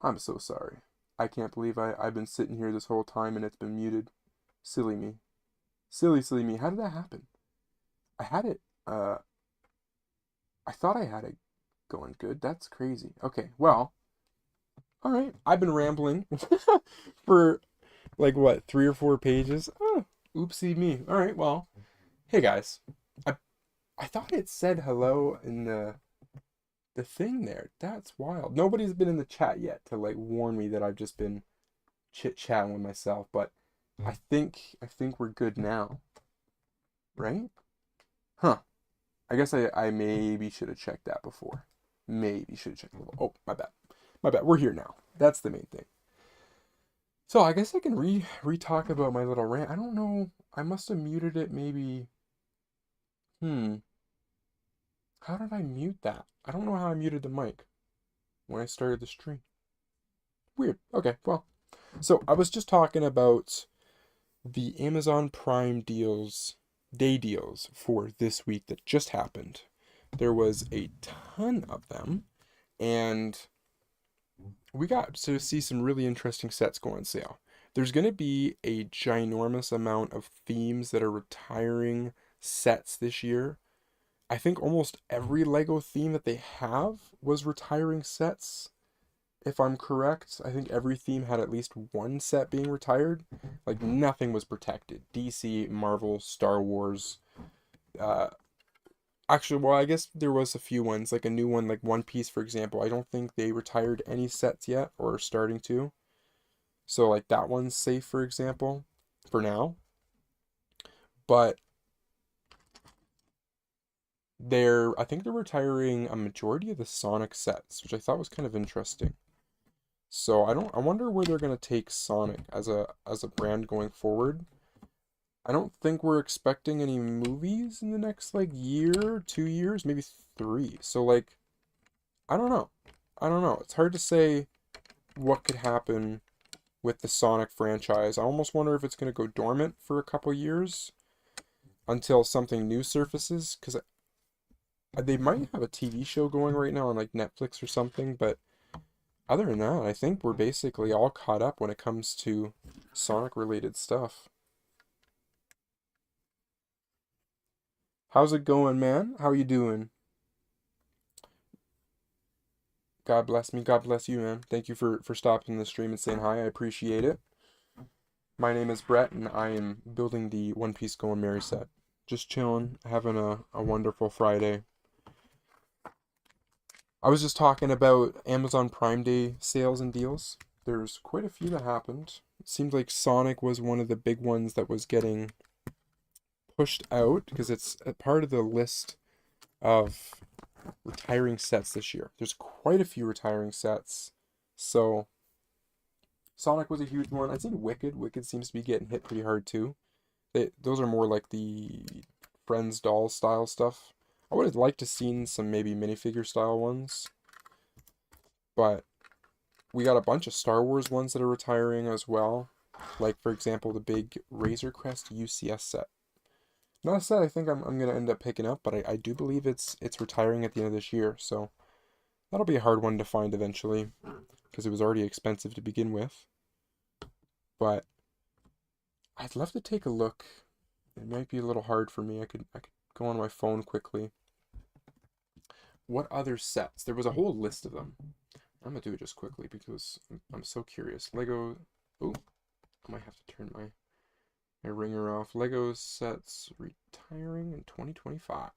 I'm so sorry. I can't believe I've been sitting here this whole time and it's been muted. Silly me. Silly me. How did that happen? I had it, uh, I thought I had it going good. That's crazy. Okay, well, alright. I've been rambling for like what, 3 or 4 pages? Oh, oopsie me. Alright, well, hey guys. I I thought it said hello in the thing there. That's wild. Nobody's been in the chat yet to like warn me that I've just been chit-chatting with myself, but I think we're good now, right? Huh. I guess I maybe should have checked that before. Maybe should have checked that. Oh, my bad. My bad. We're here now. That's the main thing. So I guess I can re-talk about my little rant. I don't know. I must have muted it maybe. Hmm. How did I mute that? I don't know how I muted the mic when I started the stream. Weird. Okay, well. So I was just talking about the Amazon Prime deals, day deals for this week that just happened. There was a ton of them, and we got to see some really interesting sets go on sale. There's going to be a ginormous amount of themes that are retiring sets this year. I think almost every Lego theme that they have was retiring sets. If I'm correct, I think every theme had at least one set being retired. Like nothing was protected. DC, Marvel, Star Wars. Uh, actually, well, I guess there was a few ones, like a new one, like One Piece, for example. I don't think they retired any sets yet, or are starting to. So like that one's safe, for example, for now. But I think they're retiring a majority of the Sonic sets, which I thought was kind of interesting. So I wonder where they're gonna take Sonic as a brand going forward. I don't think we're expecting any movies in the next like year, 2 years, maybe three. So like I don't know. I don't know. It's hard to say what could happen with the Sonic franchise. I almost wonder if it's gonna go dormant for a couple years until something new surfaces, because they might have a TV show going right now on like Netflix or something, but other than that, I think we're basically all caught up when it comes to Sonic related stuff. How's it going, man? How you doing? God bless me. God bless you, man. Thank you for stopping the stream and saying hi. I appreciate it. My name is Brett, and I am building the One Piece Going Merry set. Just chilling, having a wonderful Friday. I was just talking about Amazon Prime Day sales and deals. There's quite a few that happened. It seemed like Sonic was one of the big ones that was getting pushed out because it's a part of the list of retiring sets this year. There's quite a few retiring sets. So Sonic was a huge one. I'd say Wicked. Wicked seems to be getting hit pretty hard too. Those are more like the Friends doll style stuff. I would have liked to seen some maybe minifigure style ones, but we got a bunch of Star Wars ones that are retiring as well. Like for example, the big Razor Crest UCS set. Not a set I think I'm gonna end up picking up, but I do believe it's retiring at the end of this year, so that'll be a hard one to find eventually, because it was already expensive to begin with. But I'd love to take a look. It might be a little hard for me. I could go on my phone quickly. What other sets? There was a whole list of them. I'm gonna do it just quickly because I'm so curious. Lego. Oh, I might have to turn my ringer off. Lego sets retiring in 2025.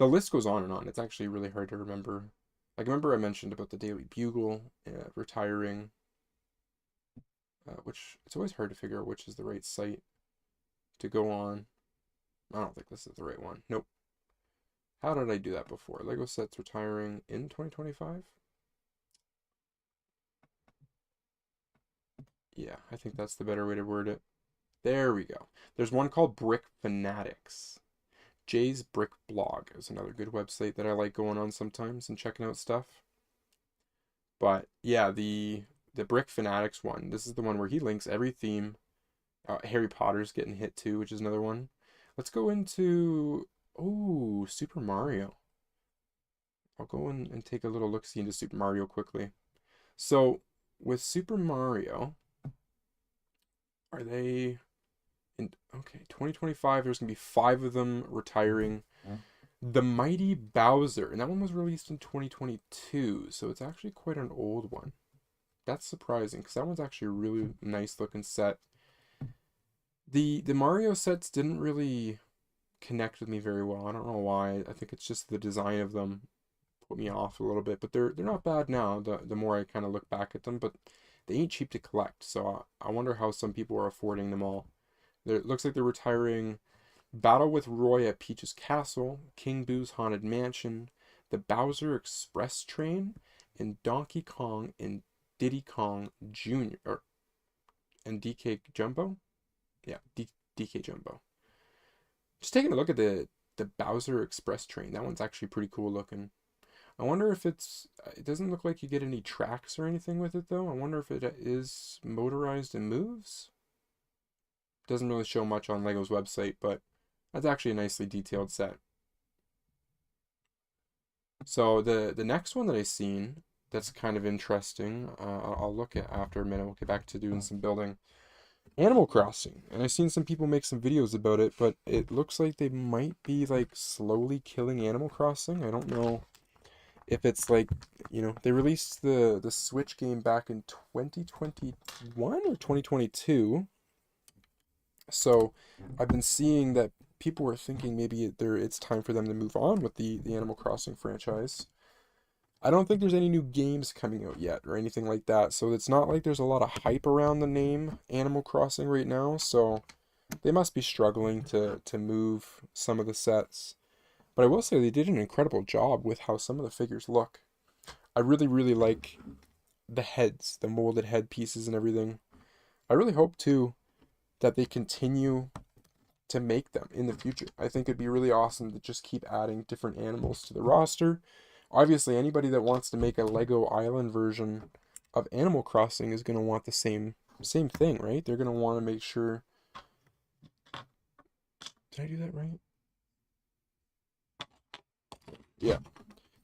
The list goes on and on. It's actually really hard to remember. Like, remember I mentioned about the Daily Bugle retiring, which it's always hard to figure out which is the right site to go on. I don't think this is the right one. Nope. How did I do that before? Lego sets retiring in 2025? Yeah, I think that's the better way to word it. There we go. There's one called Brick Fanatics. Jay's Brick Blog is another good website that I like going on sometimes and checking out stuff. But yeah, the Brick Fanatics one. This is the one where he links every theme. Harry Potter's getting hit too, which is another one. Let's go into Super Mario. I'll go in and take a little look-see into Super Mario quickly. So with Super Mario, are they in okay, 2025 there's gonna be five of them retiring. The Mighty Bowser, and that one was released in 2022, so it's actually quite an old one. That's surprising because that one's actually a really nice looking set. The Mario sets didn't really connect with me very well. I don't know why. I think it's just the design of them put me off a little bit, but they're not bad now. The more I kind of look back at them, but they ain't cheap to collect. So I wonder how some people are affording them all. It looks like they're retiring Battle with Roy at Peach's Castle, King Boo's Haunted Mansion, the Bowser Express Train, and Donkey Kong and Diddy Kong Jr. And DK Jumbo? Yeah, DK Jumbo. Just taking a look at the Bowser Express Train. That one's actually pretty cool looking. I wonder if it doesn't look like you get any tracks or anything with it though. I wonder if it is motorized and moves. Doesn't really show much on Lego's website, but that's actually a nicely detailed set. So the next one that I seen that's kind of interesting, I'll look at after a minute. We'll get back to doing some building. Animal Crossing, and I've seen some people make some videos about it, but it looks like they might be like slowly killing Animal Crossing. I don't know if it's like, they released the Switch game back in 2021 or 2022. So I've been seeing that people are thinking maybe it's time for them to move on with the Animal Crossing franchise. I don't think there's any new games coming out yet or anything like that, so it's not like there's a lot of hype around the name Animal Crossing right now, so they must be struggling to move some of the sets. But I will say they did an incredible job with how some of the figures look. I really, really like the heads, the molded head pieces and everything. I really hope too that they continue to make them in the future. I think it'd be really awesome to just keep adding different animals to the roster. Obviously, anybody that wants to make a Lego Island version of Animal Crossing is going to want the same thing, right? They're going to want to make sure. Did I do that right? Yeah.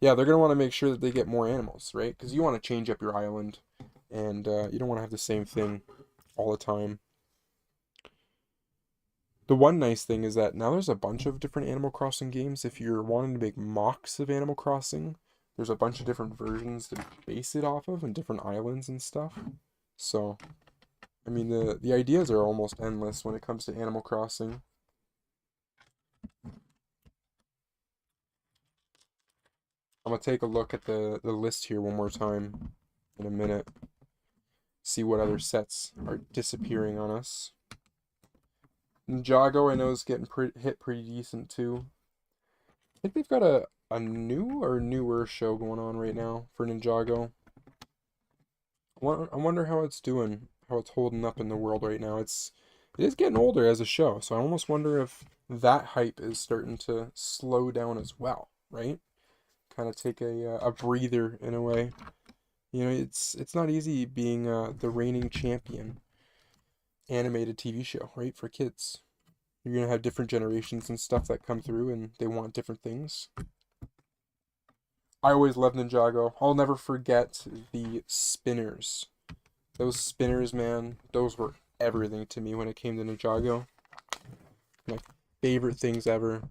Yeah, they're going to want to make sure that they get more animals, right? Because you want to change up your island, and you don't want to have the same thing all the time. The one nice thing is that now there's a bunch of different Animal Crossing games. If you're wanting to make mocks of Animal Crossing, there's a bunch of different versions to base it off of and different islands and stuff. So, I mean, the ideas are almost endless when it comes to Animal Crossing. I'm gonna take a look at the list here one more time in a minute. See what other sets are disappearing on us. Ninjago, I know, is getting hit pretty decent too. I think they've got a new or newer show going on right now for Ninjago. I wonder how it's doing, how it's holding up in the world right now. It is getting older as a show, so I almost wonder if that hype is starting to slow down as well, right? Kind of take a breather in a way. It's not easy being the reigning champion animated TV show, right, for kids. You're gonna have different generations and stuff that come through, and they want different things. I always loved Ninjago. I'll never forget the spinners. Those spinners, man, those were everything to me when it came to Ninjago. My favorite things ever.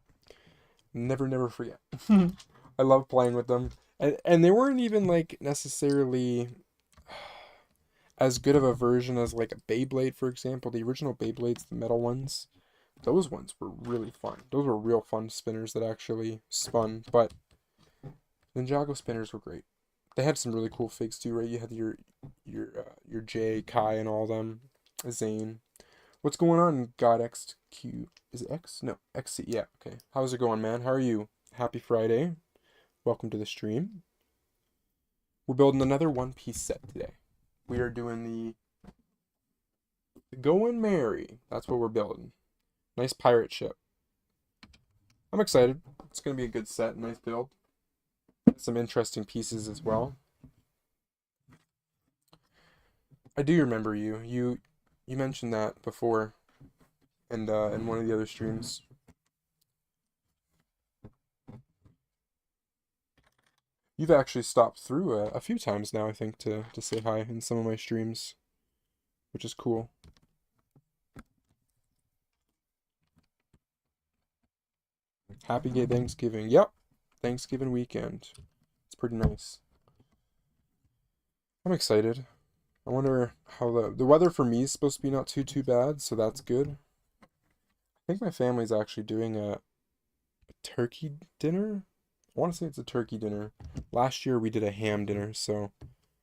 Never, never forget. I love playing with them. And they weren't even like necessarily as good of a version as like a Beyblade, for example. The original Beyblades, the metal ones, those ones were really fun. Those were real fun spinners that actually spun. But Ninjago spinners were great. They had some really cool figs too, right? You had your Jay, Kai, and all them. Zane. What's going on, God XQ? Is it X? No, XC. Yeah, okay. How's it going, man? How are you? Happy Friday. Welcome to the stream. We're building another One Piece set today. We are doing the Going Merry. That's what we're building. Nice pirate ship. I'm excited. It's going to be a good set. Nice build. Some interesting pieces as well. I do remember you. You mentioned that before, and in one of the other streams. You've actually stopped through a few times now, I think, to say hi in some of my streams, which is cool. Happy Gay Thanksgiving. Yep, Thanksgiving weekend. It's pretty nice. I'm excited. I wonder how the weather for me is supposed to be not too bad, so that's good. I think my family's actually doing a turkey dinner. I want to say it's a turkey dinner. Last year we did a ham dinner, so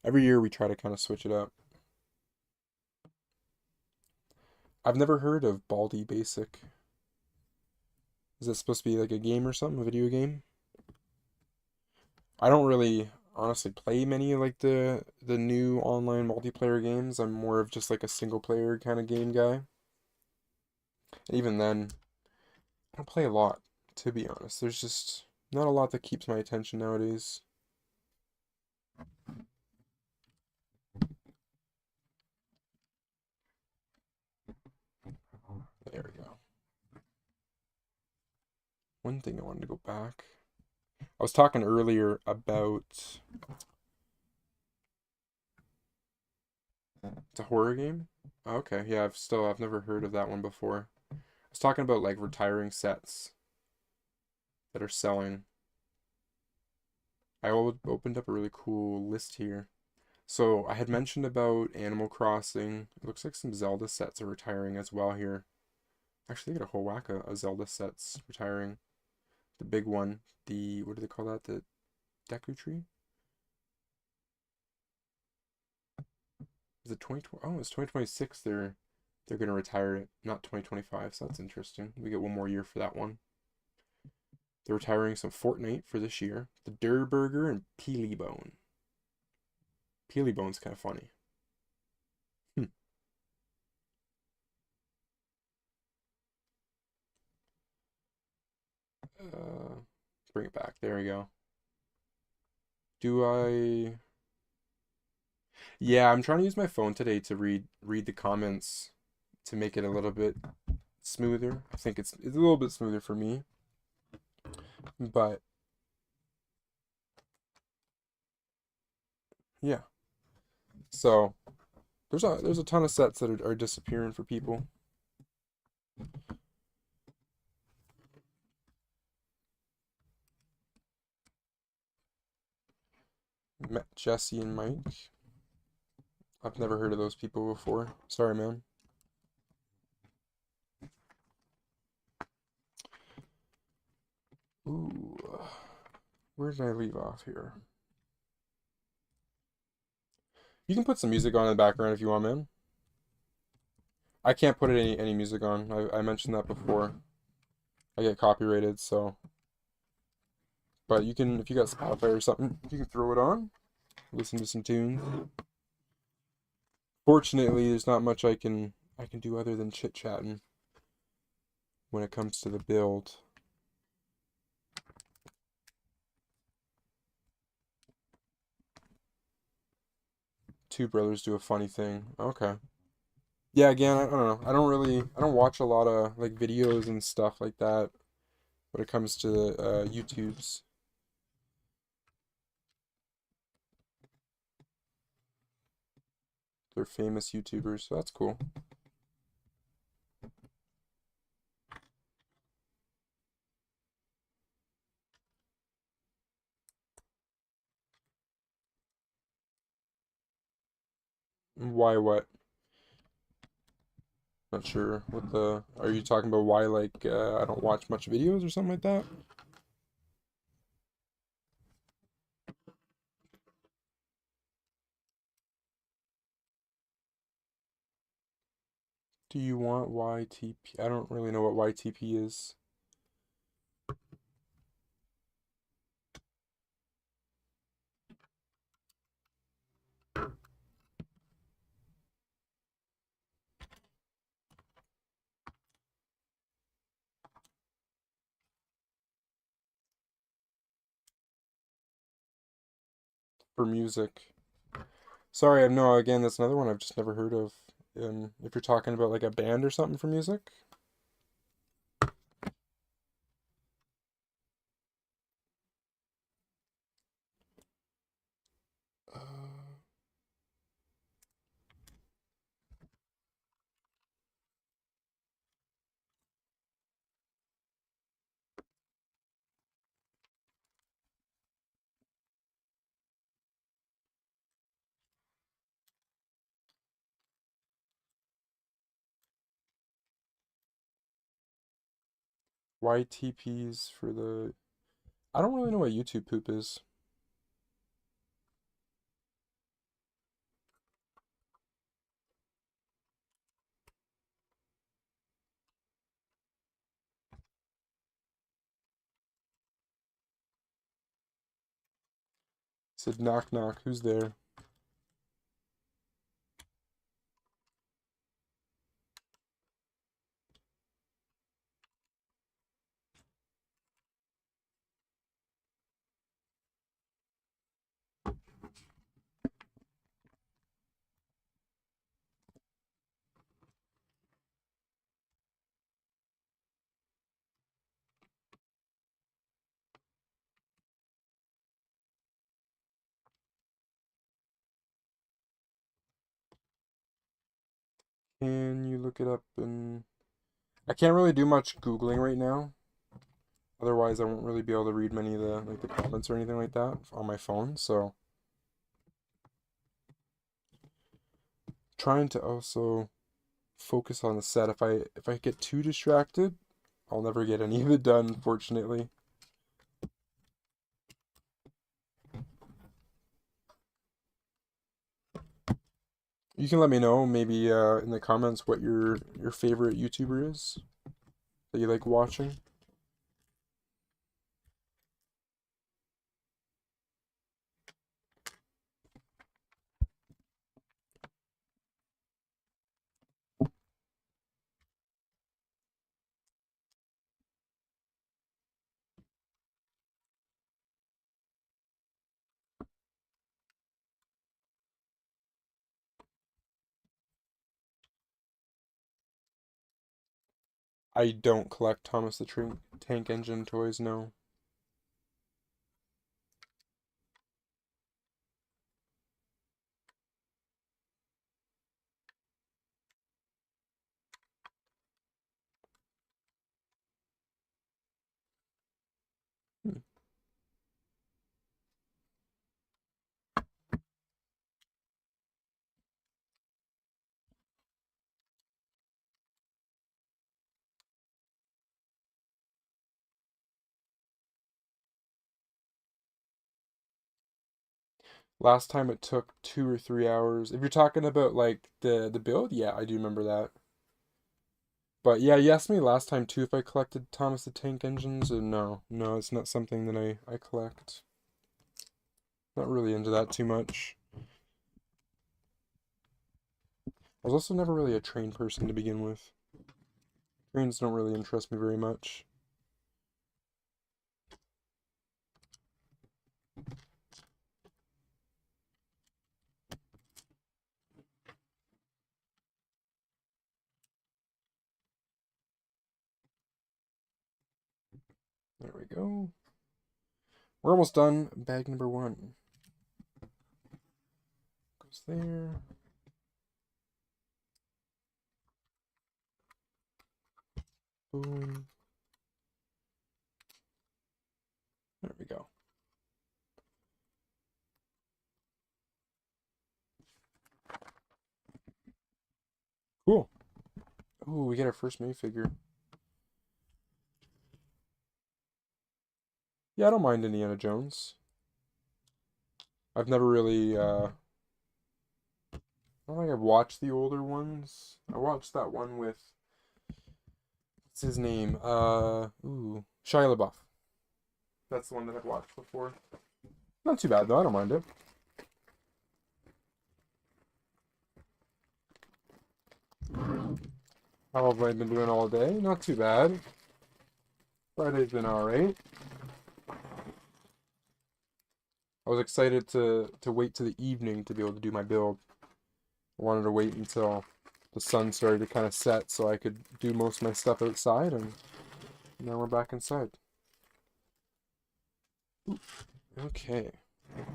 every year we try to kind of switch it up. I've never heard of Baldi Basic. Is it supposed to be like a game or something, a video game? I don't really honestly play many like the new online multiplayer games. I'm more of just like a single player kind of game guy. And even then, I don't play a lot, to be honest. There's just not a lot that keeps my attention nowadays. There we go. One thing I wanted to go back. I was talking earlier about it's a horror game. Oh, okay, yeah, I've never heard of that one before. I was talking about like retiring sets that are selling. I opened up a really cool list here. So I had mentioned about Animal Crossing. It looks like some Zelda sets are retiring as well here. Actually, they got a whole whack of Zelda sets retiring. The big one, what do they call that? The Deku Tree? Is it 2020? Oh, it's 2026. They're gonna retire it, not 2025. So that's interesting. We get one more year for that one. They're retiring some Fortnite for this year. The Durr Burger and Peelybone. Peelybone's kind of funny. Hmm. Bring it back. There we go. Do I? Yeah, I'm trying to use my phone today to read the comments to make it a little bit smoother. I think it's a little bit smoother for me, but yeah. So there's a ton of sets that are disappearing for people. Met Jesse and Mike. I've never heard of those people before. Sorry, man. Ooh, where did I leave off here? You can put some music on in the background if you want, man. I can't put any music on. I mentioned that before. I get copyrighted, so. But you can, if you got Spotify or something, you can throw it on, listen to some tunes. Fortunately, there's not much I can do other than chit chatting when it comes to the build. Two brothers do a funny thing. Okay. Yeah, again, I don't know. I don't watch a lot of like videos and stuff like that when it comes to YouTube's. They're famous YouTubers, so that's cool. Why what? Not sure what the. Are you talking about why like I don't watch much videos or something like that? Do you want YTP? I don't really know what YTP is. For music. Sorry, I know again that's another one I've just never heard of. If you're talking about like a band or something for music. YTPs for the... I don't really know what YouTube poop is. Said knock knock, who's there? Can you look it up and... I can't really do much Googling right now. Otherwise, I won't really be able to read many of the comments or anything like that on my phone. So, trying to also focus on the set. If I get too distracted, I'll never get any of it done, unfortunately. You can let me know maybe in the comments what your favorite YouTuber is that you like watching. I don't collect Thomas the Tank Engine toys, no. Hmm. Last time it took 2 or 3 hours. If you're talking about like the build, yeah, I do remember that. But yeah, you asked me last time too if I collected Thomas the Tank Engines, and no, it's not something that I collect. Not really into that too much. I was also never really a train person to begin with. Trains don't really interest me very much. There we go. We're almost done. Bag number 1 goes there. Boom. There we go. Cool. Oh, we get our first minifigure. Yeah, I don't mind Indiana Jones. I've never really, I don't think I've watched the older ones. I watched that one with, what's his name? Shia LaBeouf. That's the one that I've watched before. Not too bad though, I don't mind it. How have I been doing all day? Not too bad. Friday's been alright. I was excited to wait to the evening to be able to do my build. I wanted to wait until the sun started to kind of set so I could do most of my stuff outside, and now we're back inside. Ooh, okay,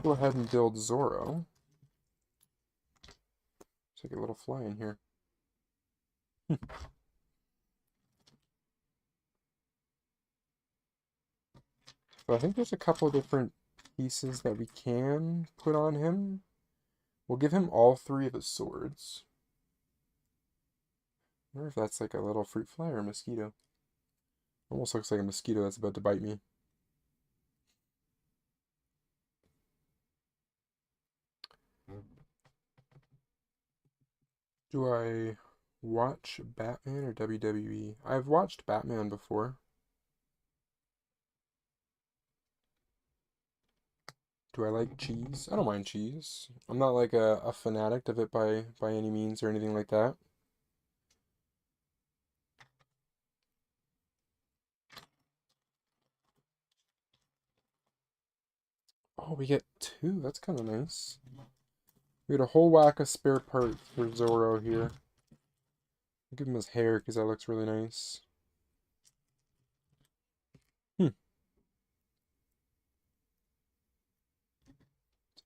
go ahead and build Zorro. Take a little fly in here. So I think there's a couple of different pieces that we can put on him. We'll give him all 3 of his swords. I wonder if that's like a little fruit fly or a mosquito. Almost looks like a mosquito that's about to bite me. Do I watch Batman or WWE? I've watched Batman before. Do I like cheese? I don't mind cheese. I'm not like a fanatic of it by any means or anything like that. Oh, we get two. That's kind of nice. We get a whole whack of spare parts for Zorro here. I'll give him his hair because that looks really nice. Hmm.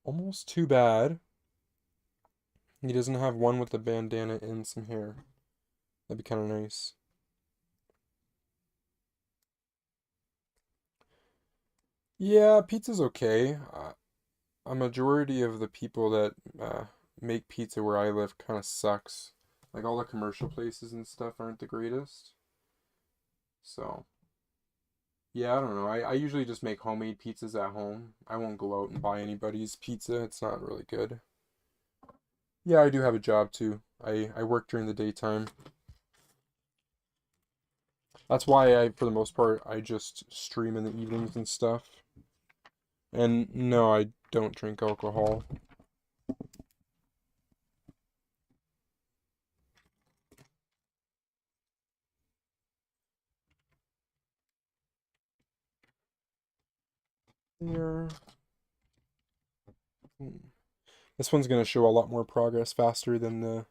Almost too bad. He doesn't have one with the bandana and some hair. That'd be kind of nice. Yeah, pizza's okay. A majority of the people that make pizza where I live kind of sucks. Like all the commercial places and stuff aren't the greatest. So, yeah, I don't know. I usually just make homemade pizzas at home. I won't go out and buy anybody's pizza. It's not really good. Yeah, I do have a job too. I work during the daytime. That's why for the most part, I just stream in the evenings and stuff. And no, I don't drink alcohol. There. Hmm. This one's gonna show a lot more progress faster than the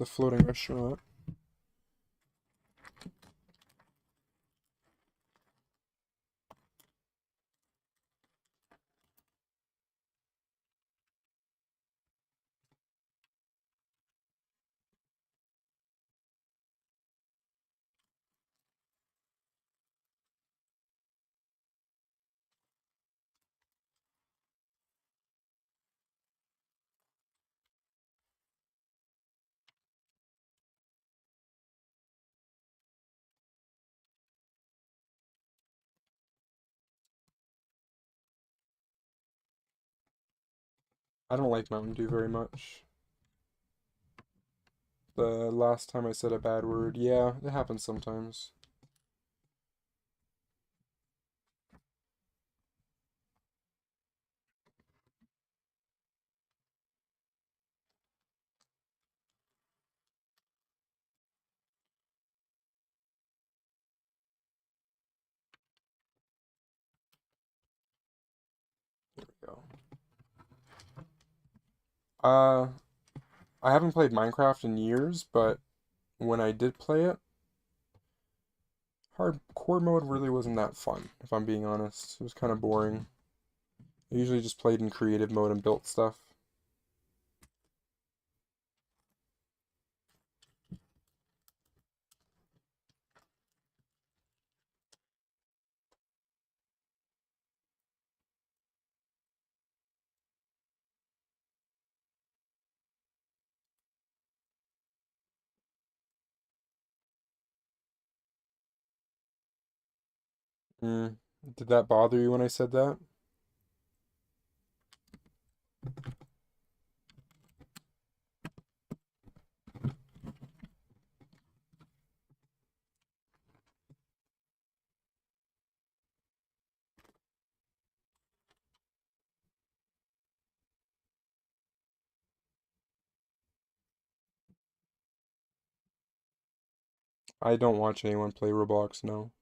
floating restaurant. I don't like Mountain Dew very much. The last time I said a bad word, yeah, it happens sometimes. There we go. Uh, I haven't played Minecraft in years, but when I did play it, hardcore mode really wasn't that fun, if I'm being honest. It was kind of boring. I usually just played in creative mode and built stuff. Mm. Did that bother you when I said that? I don't watch anyone play Roblox, no.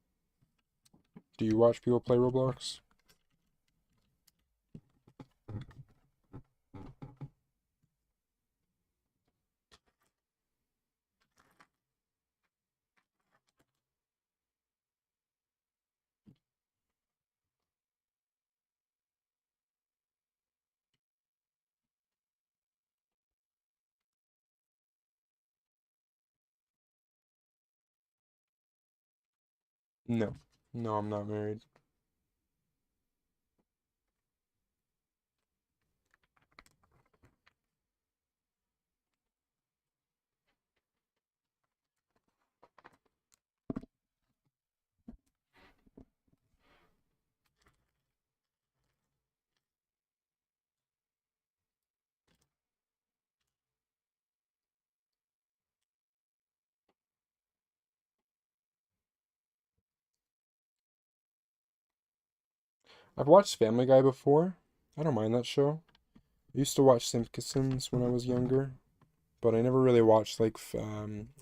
Do you watch people play Roblox? No. No, I'm not married. I've watched Family Guy before. I don't mind that show. I used to watch Simpsons when I was younger, but I never really watched like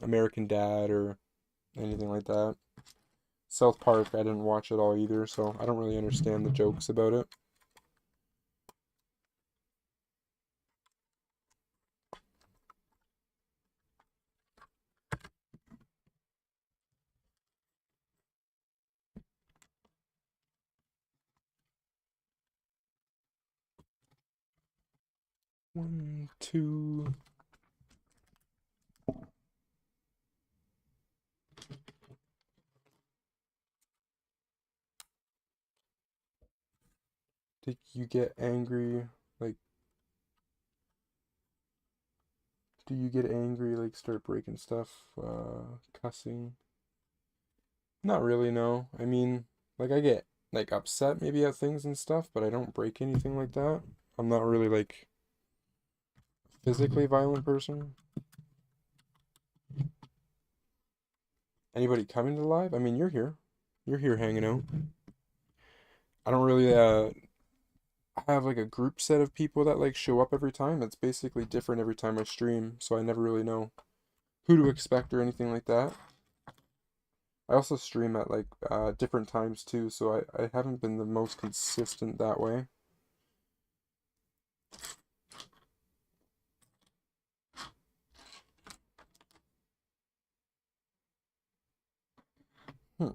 American Dad or anything like that. South Park, I didn't watch at all either, so I don't really understand the jokes about it. 1, 2. Did you get angry? Like, do you get angry, like start breaking stuff, cussing? Not really, no. I mean, like I get like upset maybe at things and stuff, but I don't break anything like that. I'm not really like physically violent person. Anybody coming to live? I mean, you're here. You're here hanging out. I don't really have like a group set of people that like show up every time. It's basically different every time I stream, so I never really know who to expect or anything like that. I also stream at like different times too, so I haven't been the most consistent that way. Hmm.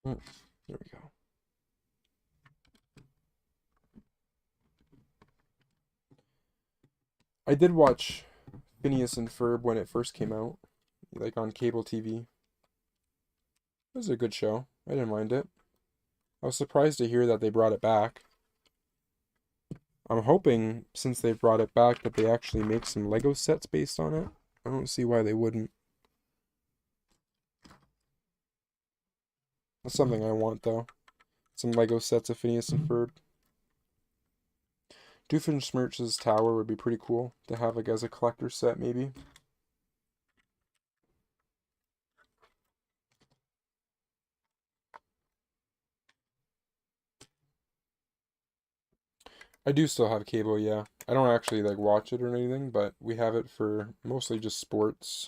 Hmm. There we go. I did watch Phineas and Ferb when it first came out, like on cable TV. It was a good show. I didn't mind it. I was surprised to hear that they brought it back. I'm hoping, since they brought it back, that they actually make some Lego sets based on it. I don't see why they wouldn't. That's something I want, though. Some Lego sets of Phineas and Ferb. Doofenshmirtz's tower would be pretty cool to have, like, as a collector set, maybe. I do still have cable, yeah. I don't actually, like, watch it or anything, but we have it for mostly just sports.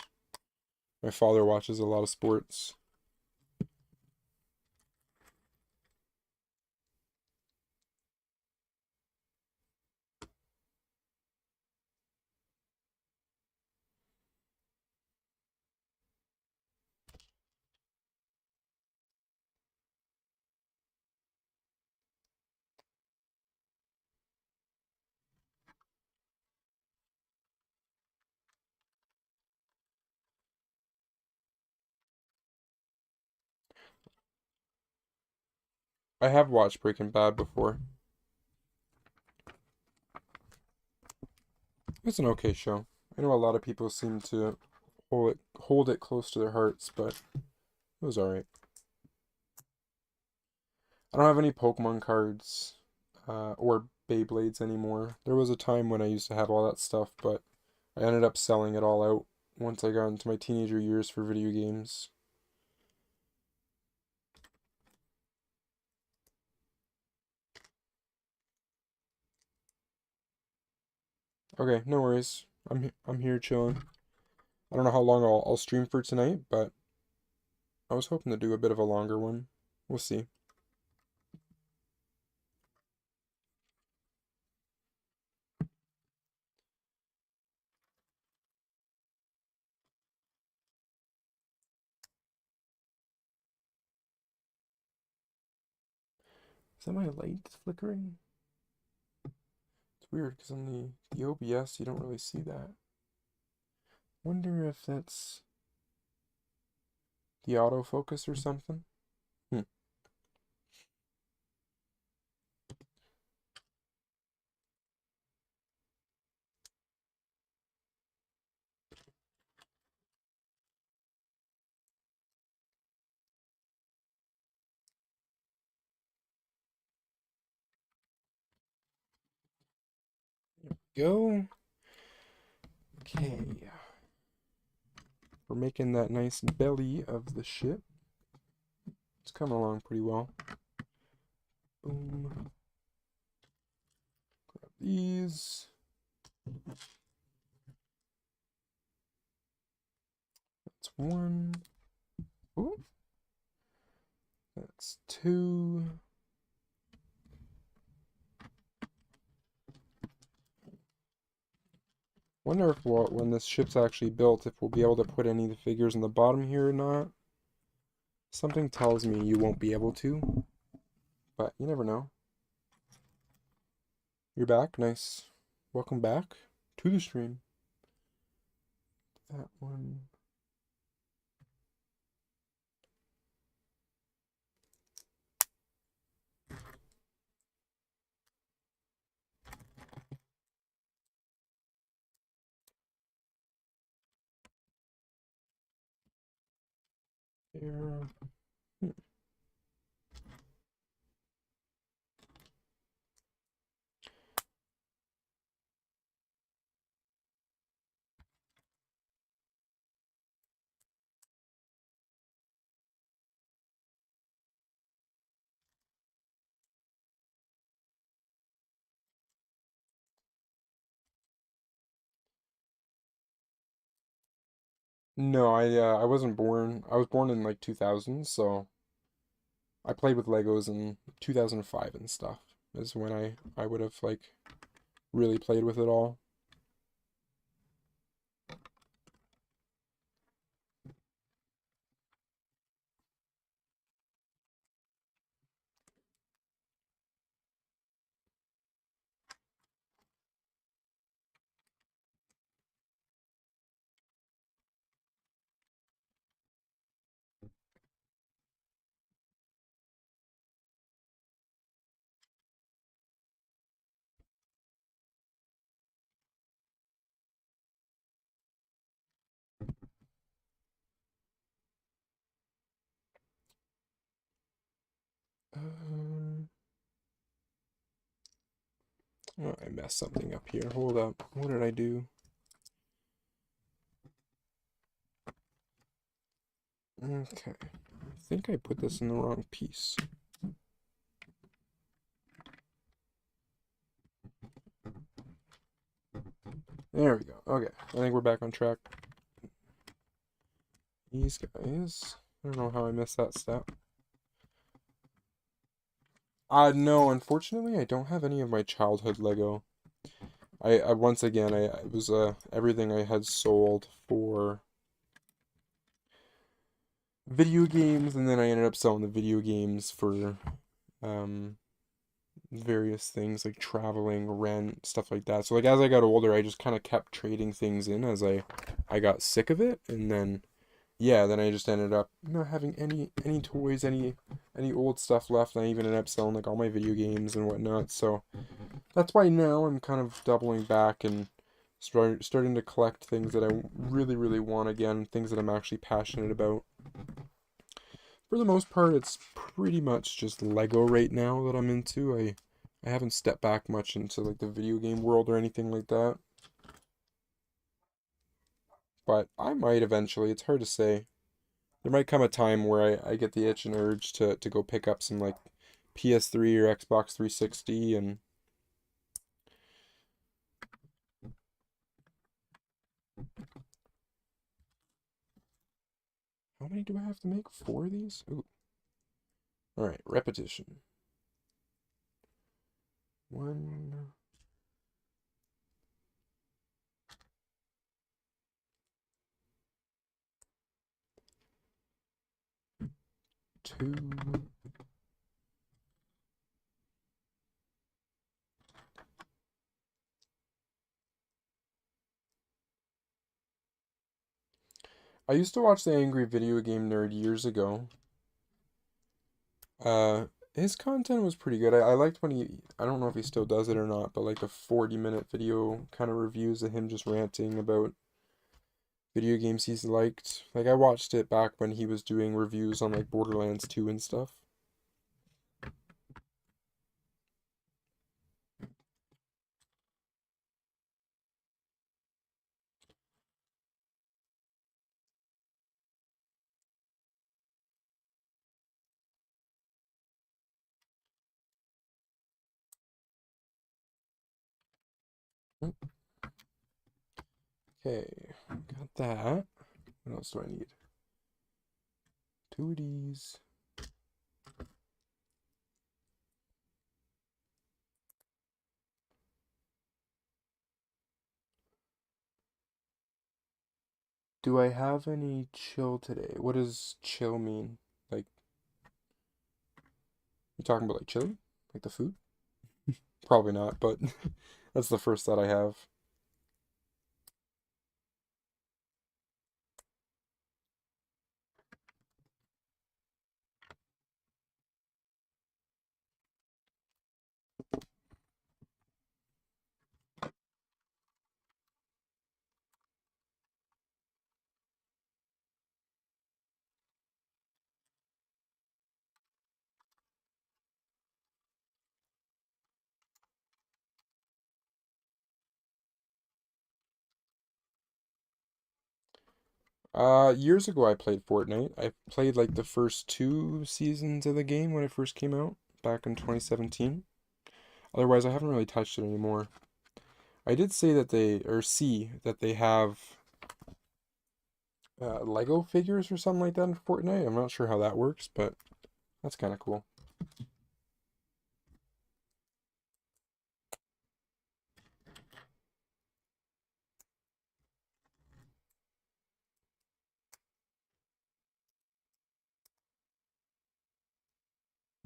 My father watches a lot of sports. I have watched Breaking Bad before. It's an okay show. I know a lot of people seem to hold it close to their hearts, but it was alright. I don't have any Pokemon cards or Beyblades anymore. There was a time when I used to have all that stuff, but I ended up selling it all out once I got into my teenager years for video games. Okay, no worries. I'm here chilling. I don't know how long I'll stream for tonight, but I was hoping to do a bit of a longer one. We'll see. Is that my light flickering? It's weird because on the OBS you don't really see that. Wonder if that's the autofocus or something. Hmm. go. Okay. We're making that nice belly of the ship. It's coming along pretty well. Boom. Grab these. That's one. Ooh. That's two. Wonder if when this ship's actually built, if we'll be able to put any of the figures in the bottom here or not. Something tells me you won't be able to, but you never know. You're back. Nice. Welcome back to the stream. That one. There. No, I wasn't born. I was born in like 2000, so I played with Legos in 2005 and stuff. Is when I would have like really played with it all. Um, oh, I messed something up here. Hold up. What did I do? Okay. I think I put this in the wrong piece. There we go. Okay. I think we're back on track. These guys. I don't know how I missed that step. No, unfortunately, I don't have any of my childhood Lego. I once again, it was everything I had sold for video games, and then I ended up selling the video games for um various things like traveling, rent, stuff like that. So like as I got older, I just kind of kept trading things in as I got sick of it, and then yeah, then I just ended up not having any toys, any old stuff left. And I even ended up selling like all my video games and whatnot. So that's why now I'm kind of doubling back and starting to collect things that I really want again, things that I'm actually passionate about. For the most part, it's pretty much just Lego right now that I'm into. I haven't stepped back much into like the video game world or anything like that. But I might eventually. It's hard to say. There might come a time where I get the itch and urge to go pick up some like PS3 or Xbox 360 and how many do I have to make? Four of these? Ooh. Alright, repetition. One, two, I used to watch the Angry Video Game Nerd years ago. His content was pretty good. I liked when I don't know if he still does it or not, but like the 40-minute video kind of reviews of him just ranting about video games he's liked. Like I watched it back when he was doing reviews on like Borderlands 2 and stuff. Okay, got that. What else do I need? Two of these. Do I have any chill today? What does chill mean? Like, you talking about like chili? Like the food? Probably not, but that's the first thought I have. Years ago I played Fortnite. I played like the first two seasons of the game when it first came out back in 2017. Otherwise, I haven't really touched it anymore. I did say that they, or see that they have Lego figures or something like that in Fortnite. I'm not sure how that works, but that's kind of cool.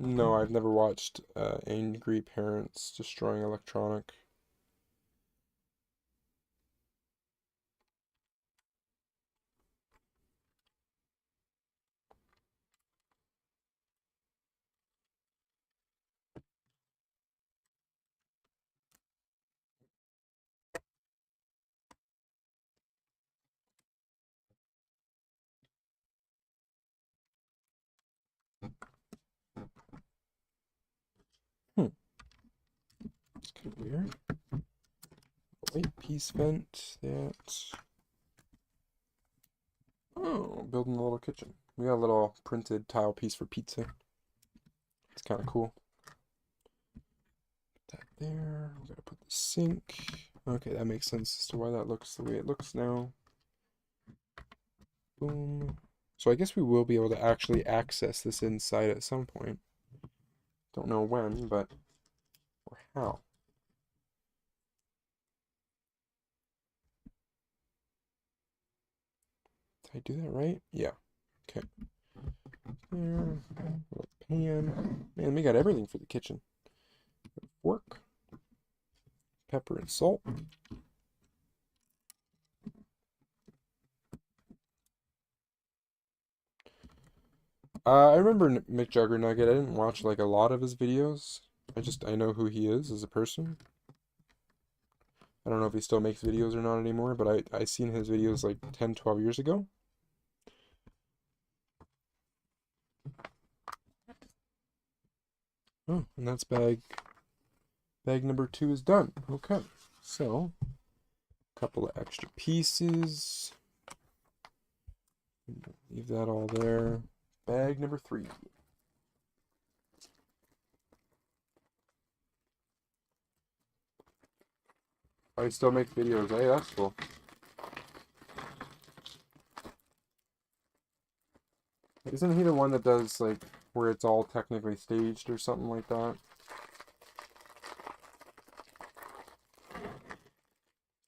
No, I've never watched angry parents destroying electronic. Hmm, it's kind of weird. White piece vent, that. Oh, building a little kitchen. We got a little printed tile piece for pizza. It's kind of cool. Put that there. We gotta put the sink. Okay, that makes sense as to why that looks the way it looks now. Boom. So I guess we will be able to actually access this inside at some point. Don't know when, but or how. Did I do that right? Yeah. Okay. There. Little pan. Man, we got everything for the kitchen. Fork. Pepper and salt. I remember McJuggerNugget. I didn't watch like a lot of his videos. I know who he is as a person. I don't know if he still makes videos or not anymore, but I seen his videos like 10, 12 years ago. Oh, and that's bag number 2 is done. Okay. So, a couple of extra pieces. Leave that all there. Bag number 3. I still make videos. Hey, that's cool. Isn't he the one that does like where it's all technically staged or something like that?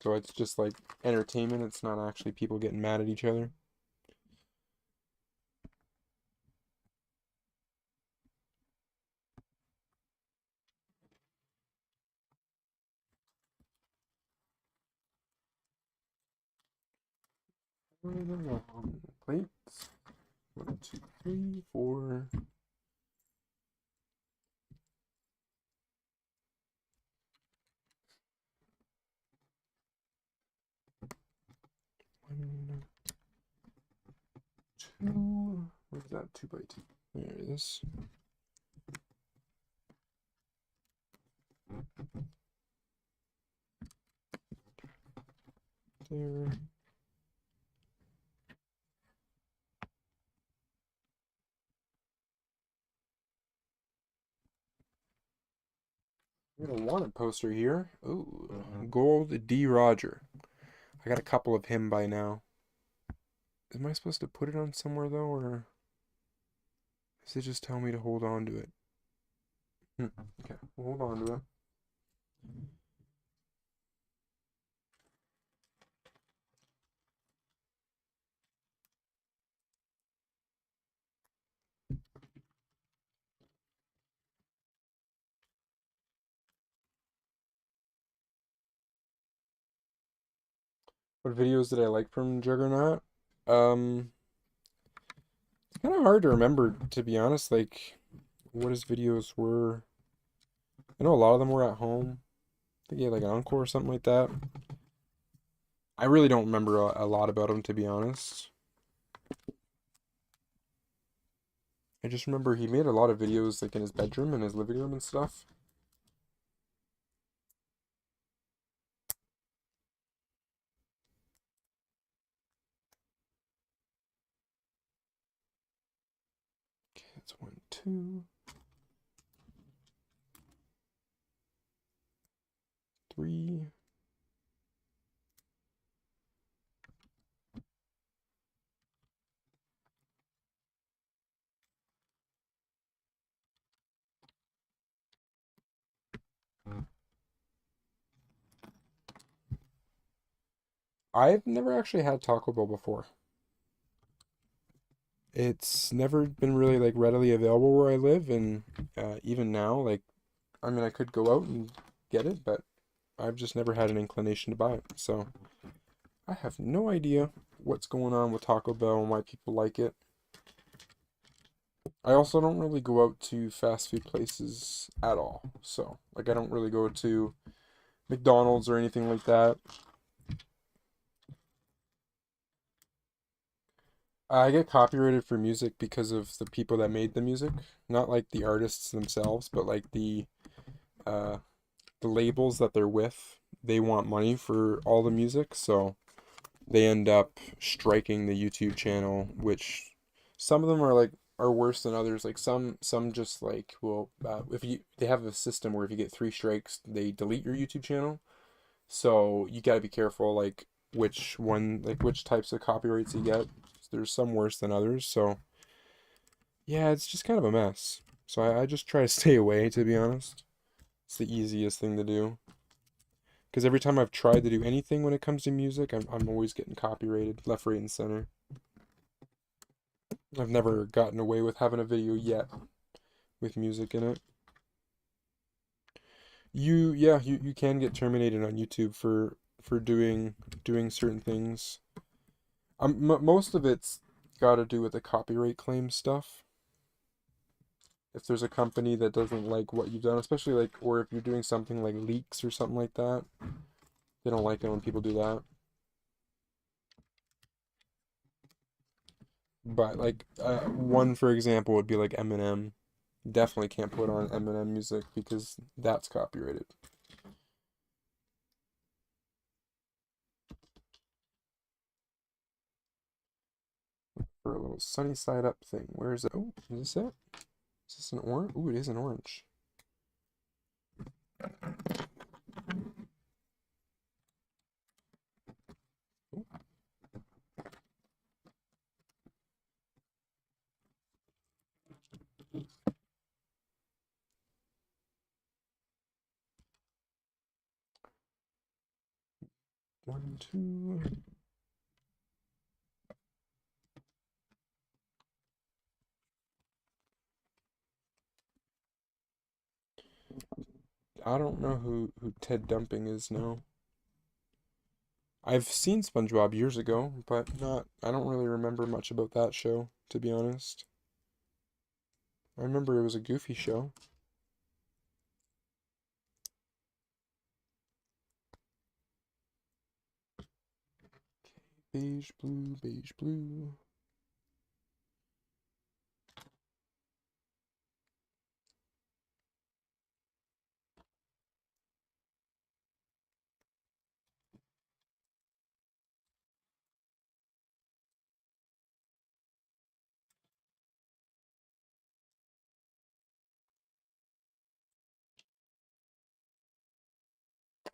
So it's just like entertainment. It's not actually people getting mad at each other. Where are the long plates? 1, 2, 3, 4. One, two. Where's that 2x2? There it is. There. We got a wanted poster here. Ooh, Gold D. Roger. I got a couple of him by now. Am I supposed to put it on somewhere though, or does it just tell me to hold on to it? Okay, we'll hold on to it. What videos did I like from Juggernaut? Um, it's kind of hard to remember, to be honest. Like, what his videos were. I know a lot of them were at home. I think he had like an encore or something like that. I really don't remember a lot about him, to be honest. I just remember he made a lot of videos like in his bedroom and his living room and stuff. Okay, that's one, two, three. I've never actually had Taco Bell before. It's never been really like readily available where I live, and even now, like, I mean, I could go out and get it, but I've just never had an inclination to buy it. So I have no idea what's going on with Taco Bell and why people like it. I also don't really go out to fast food places at all. So, like, I don't really go to McDonald's or anything like that. I get copyrighted for music because of the people that made the music, not like the artists themselves, but like uh the labels that they're with. They want money for all the music, so they end up striking the YouTube channel, which some of them are like are worse than others. Like some just like well, if you they have a system where if you get three strikes, they delete your YouTube channel. So you got to be careful, like which types of copyrights you get. There's some worse than others. So yeah, it's just kind of a mess. So I just try to stay away, to be honest. It's the easiest thing to do. Because every time I've tried to do anything when it comes to music, I'm always getting copyrighted left, right, and center. I've never gotten away with having a video yet with music in it. You can get terminated on YouTube for doing certain things. Most of it's got to do with the copyright claim stuff. If there's a company that doesn't like what you've done, especially like, or if you're doing something like leaks or something like that, they don't like it when people do that. But like, one for example would be like Eminem. Definitely can't put on Eminem music because that's copyrighted. For a little sunny side up thing. Where is it? Oh, is this it? Is this an orange? Ooh, it is an orange. 1, 2. I don't know who Ted Dumping is now. I've seen SpongeBob years ago, but not. I don't really remember much about that show, to be honest. I remember it was a goofy show. Beige blue, beige blue.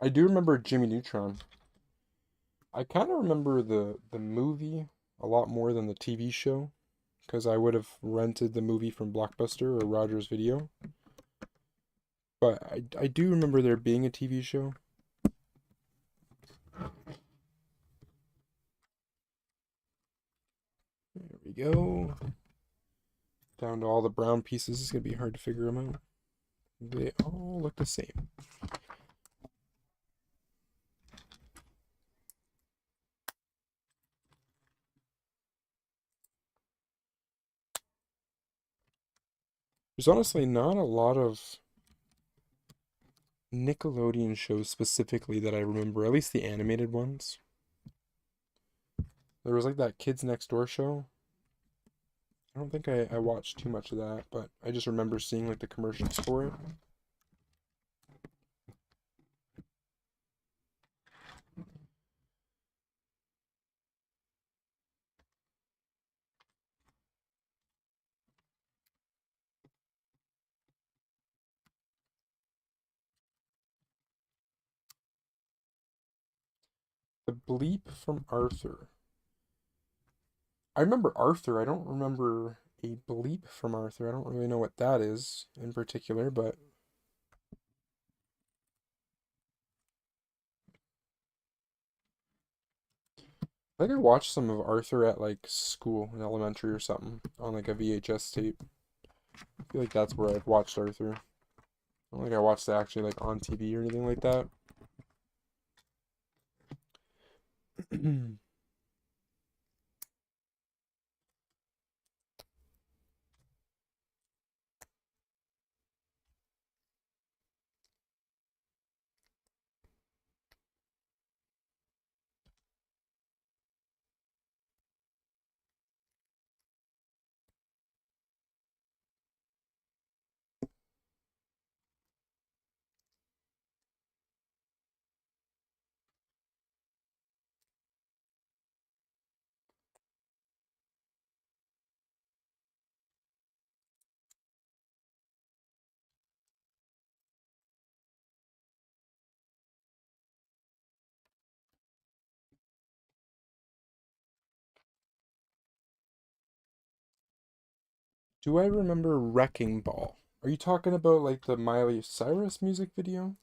I do remember Jimmy Neutron. I kind of remember the movie a lot more than the TV show because I would have rented the movie from Blockbuster or Rogers Video. But I do remember there being a TV show. There we go. Down to all the brown pieces. It's going to be hard to figure them out. They all look the same. There's honestly not a lot of Nickelodeon shows specifically that I remember, at least the animated ones. There was like that Kids Next Door show. I don't think I watched too much of that, but I just remember seeing like the commercials for it. The bleep from Arthur. I remember Arthur. I don't remember a bleep from Arthur. I don't really know what that is in particular, but I think I watched some of Arthur at like school in elementary or something on like a VHS tape. I feel like that's where I've watched Arthur. I don't think I watched it actually like on TV or anything like that. Do I remember Wrecking Ball? Are you talking about like the Miley Cyrus music video?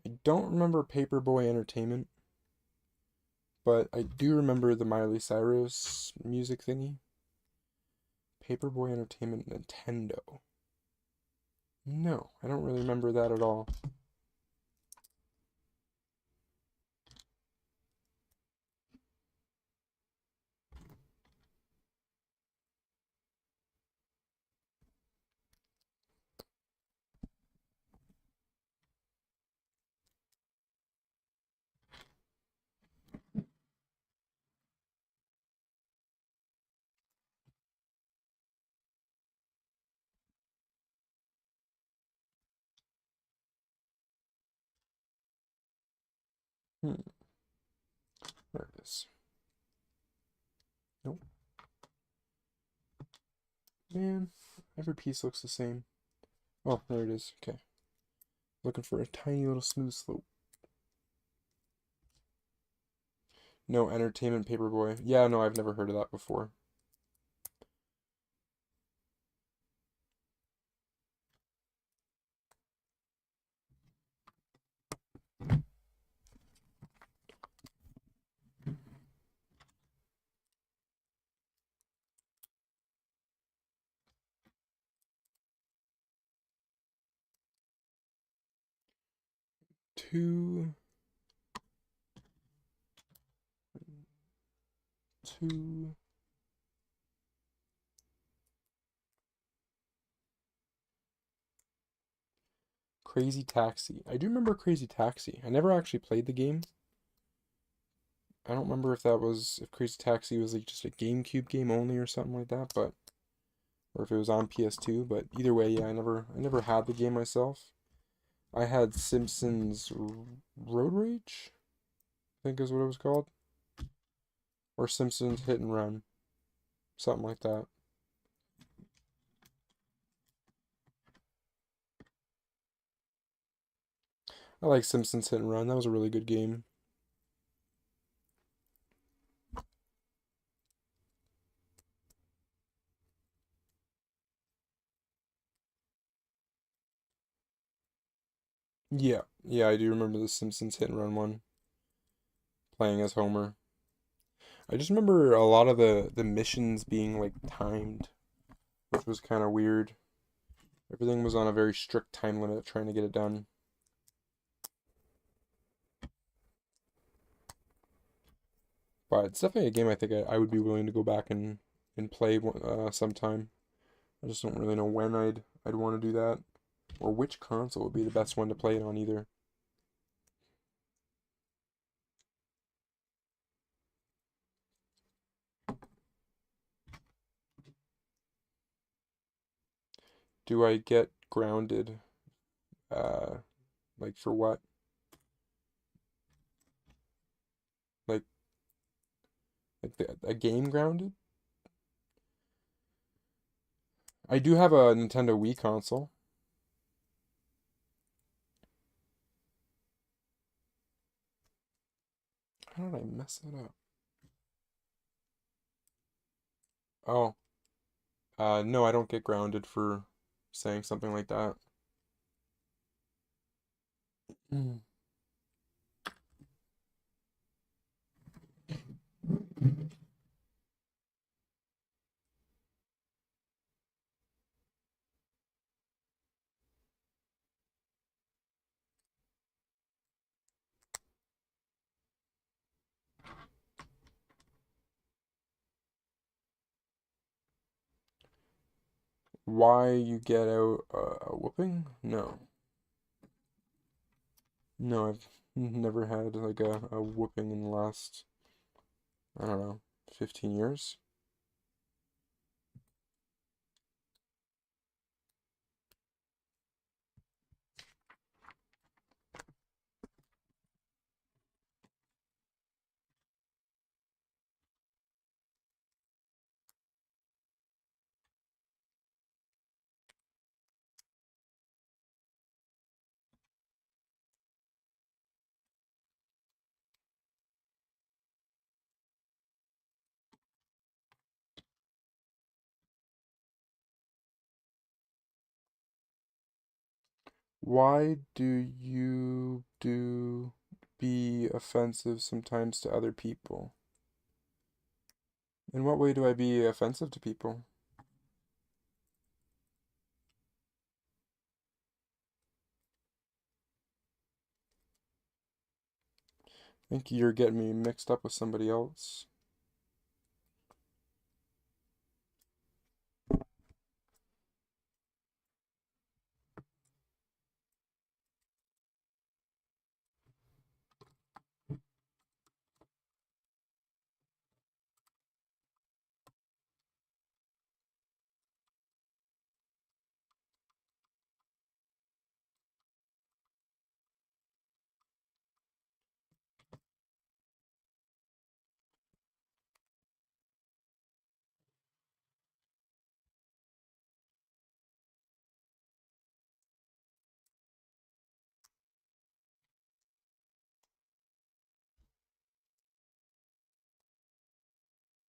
I don't remember Paperboy Entertainment, but I do remember the Miley Cyrus music thingy. Paperboy Entertainment Nintendo. No, I don't really remember that at all. Hmm, there it is. Nope. Man, every piece looks the same. Oh, there it is. Okay. Looking for a tiny little smooth slope. No, Entertainment Paperboy. Yeah, no, I've never heard of that before. Two, two. Crazy Taxi. I do remember Crazy Taxi. I never actually played the game. I don't remember if Crazy Taxi was like just a GameCube game only or something like that, but or if it was on PS2, but either way, yeah, I never had the game myself. I had Simpsons Road Rage, I think is what it was called, or Simpsons Hit and Run, something like that. I like Simpsons Hit and Run. That was a really good game. Yeah, yeah, I do remember the Simpsons Hit and Run one, playing as Homer. I just remember a lot of the missions being like timed, which was kind of weird. Everything was on a very strict time limit trying to get it done. But it's definitely a game I think I would be willing to go back and play sometime. I just don't really know when I'd want to do that, or which console would be the best one to play it on either. Do I get grounded? Uh, like for what? Like a game grounded? I do have a Nintendo Wii console. How did I mess that up? Oh, no, I don't get grounded for saying something like that. Mm. Why you get out a whooping? No. No, I've never had like a whooping in the last, I don't know, 15 years. Why do you do be offensive sometimes to other people? In what way do I be offensive to people? I think you're getting me mixed up with somebody else.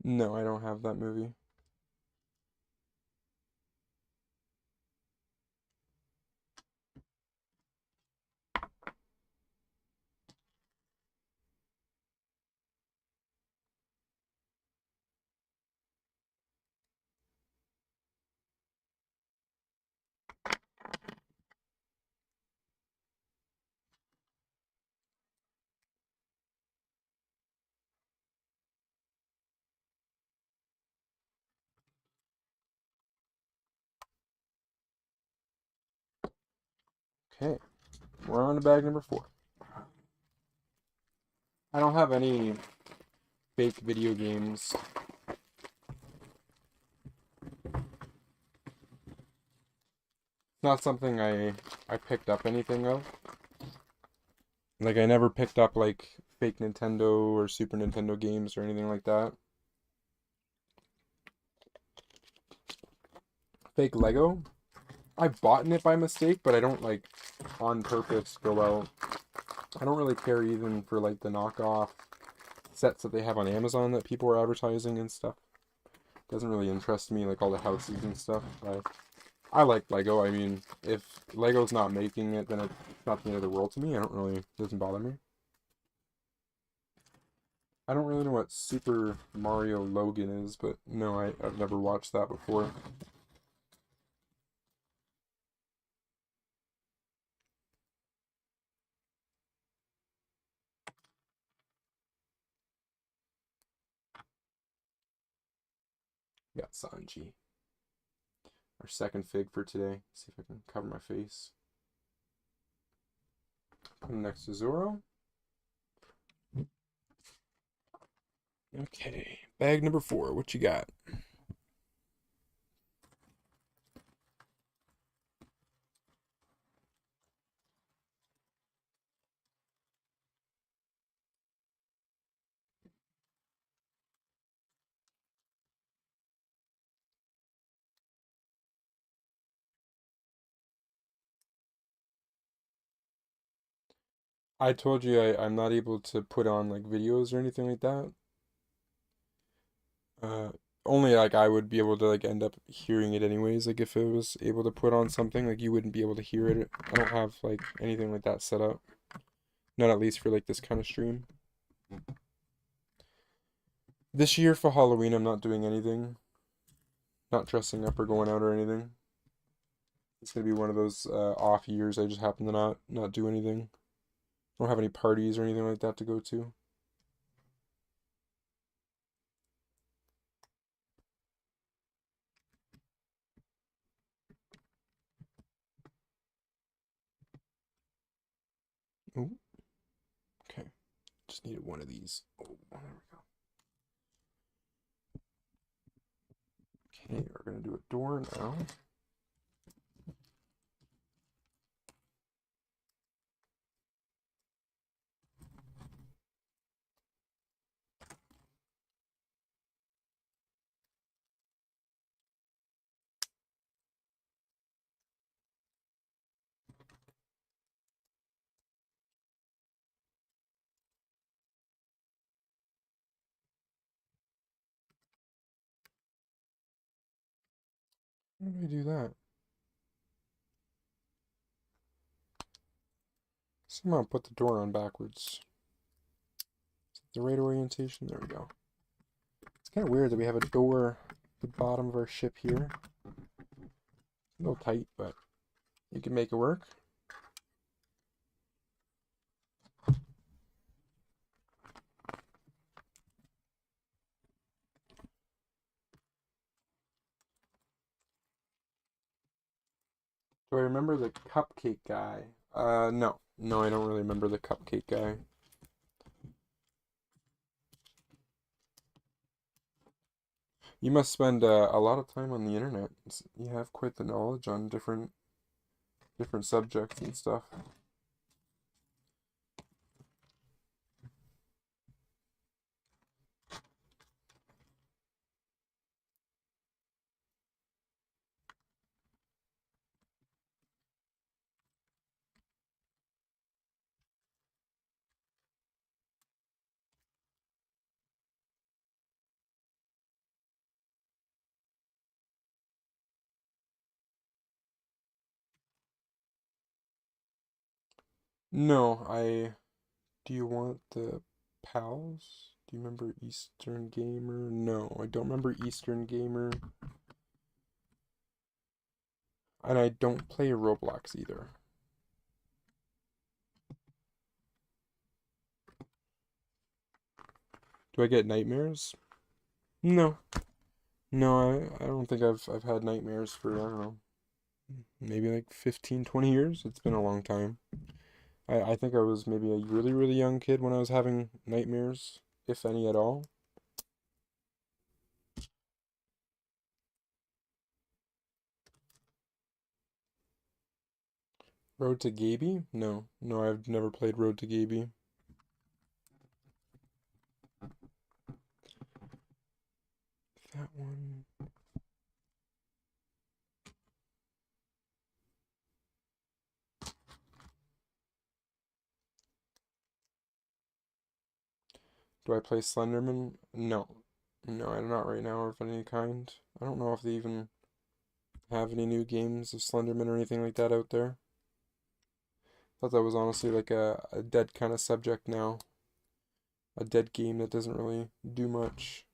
No, I don't have that movie. Okay, we're on to bag number 4. I don't have any fake video games. Not something I picked up anything of. Like I never picked up like fake Nintendo or Super Nintendo games or anything like that. Fake Lego? I've bought it by mistake, but I don't like on purpose go out. I don't really care even for like the knockoff sets that they have on Amazon that people are advertising and stuff. Doesn't really interest me, like all the houses and stuff. I like Lego. I mean, if Lego's not making it, then it's not the end of the world to me. I don't really, it doesn't bother me. I don't really know what Super Mario Logan is, but no, I've never watched that before. Got Sanji. Our second fig for today. See if I can cover my face. Put him next to Zoro. Okay, bag number 4. What you got? I told you I'm not able to put on like videos or anything like that. Uh, Only like I would be able to like end up hearing it anyways. Like if it was able to put on something, like you wouldn't be able to hear it. I don't have like anything like that set up. Not at least for like this kind of stream. This year for Halloween, I'm not doing anything. Not dressing up or going out or anything. It's gonna be one of those off years. I just happen to not do anything. I don't have any parties or anything like that to go to. Ooh, okay. Just needed one of these. Oh, there we go. Okay, we're gonna do a door now. How do we do that? Somehow put the door on backwards. The right orientation. There we go. It's kind of weird that we have a door at the bottom of our ship here. A little tight, but you can make it work. Do I remember the cupcake guy? No. No, I don't really remember the cupcake guy. You must spend a lot of time on the internet. You have quite the knowledge on different subjects and stuff. No, do you want the pals? Do you remember Eastern Gamer? No, I don't remember Eastern Gamer. And I don't play Roblox either. Do I get nightmares? No. No, I don't think I've had nightmares for, I don't know, maybe like 15, 20 years. It's been a long time. I think I was maybe a really, really young kid when I was having nightmares, if any at all. Road to Gaby? No. No, I've never played Road to Gaby. That one. Do I play Slenderman? No. No, I'm not right now or of any kind. I don't know if they even have any new games of Slenderman or anything like that out there. Thought that was honestly like a dead kind of subject now. A dead game that doesn't really do much.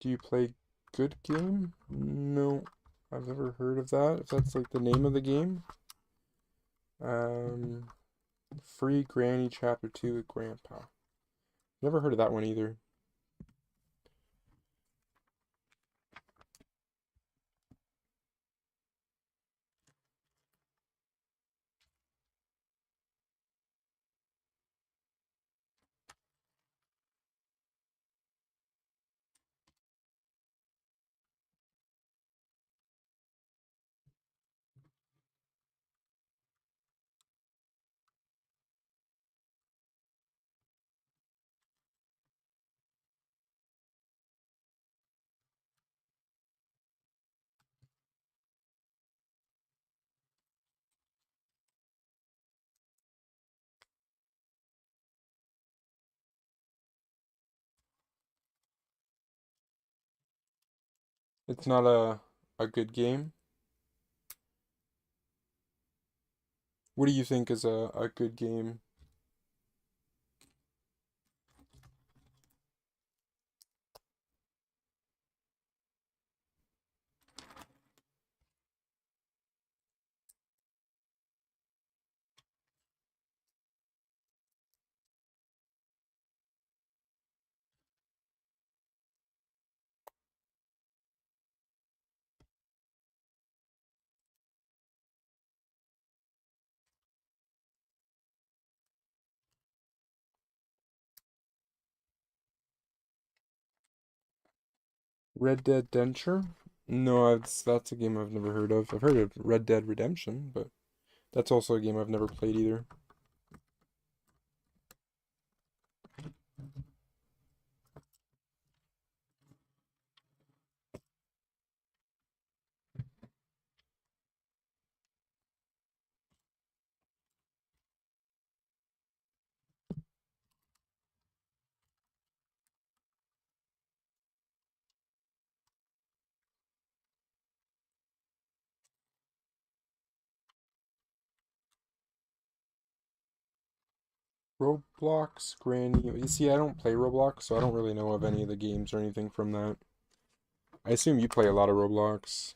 Do you play Good Game? No, I've never heard of that. If that's like the name of the game. Um, Free Granny Chapter 2 with Grandpa. Never heard of that one either. It's not a good game. What do you think is a good game? Red Dead Denture? No, that's a game I've never heard of. I've heard of Red Dead Redemption, but that's also a game I've never played either. Roblox, Granny. You see, I don't play Roblox, so I don't really know of any of the games or anything from that. I assume you play a lot of Roblox.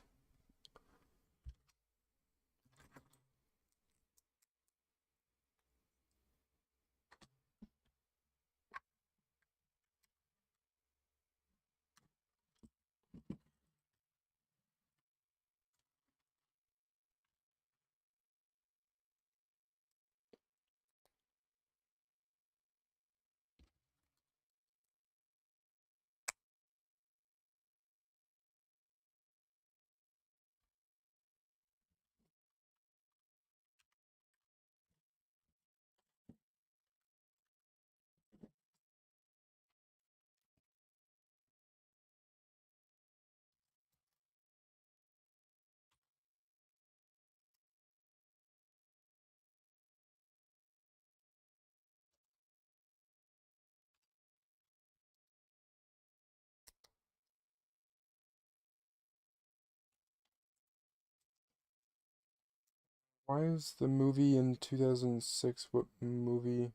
Why is the movie in 2006? What movie?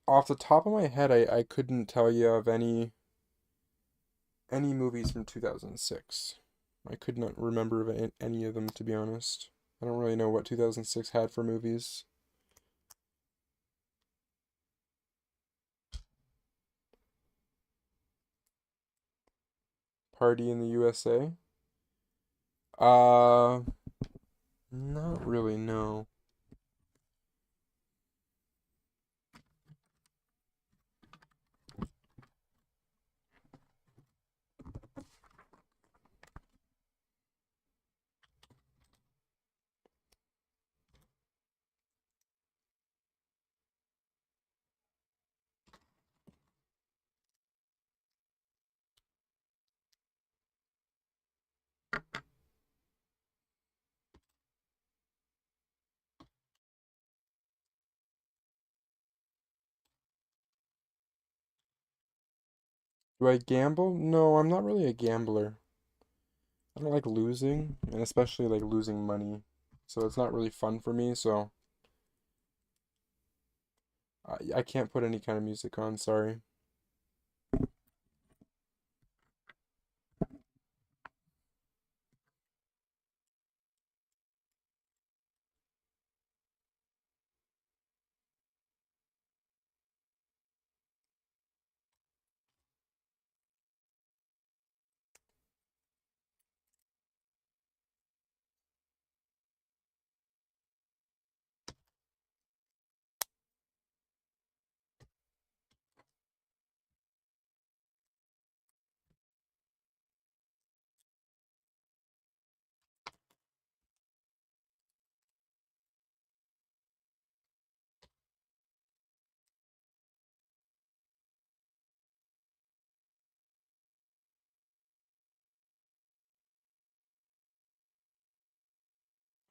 Off the top of my head, I couldn't tell you of any any movies from 2006. I could not remember any of them, to be honest. I don't really know what 2006 had for movies. Party in the USA? Uh, Not really, no. Do I gamble? No, I'm not really a gambler. I don't like losing, and especially like losing money. So it's not really fun for me, so I can't put any kind of music on, sorry.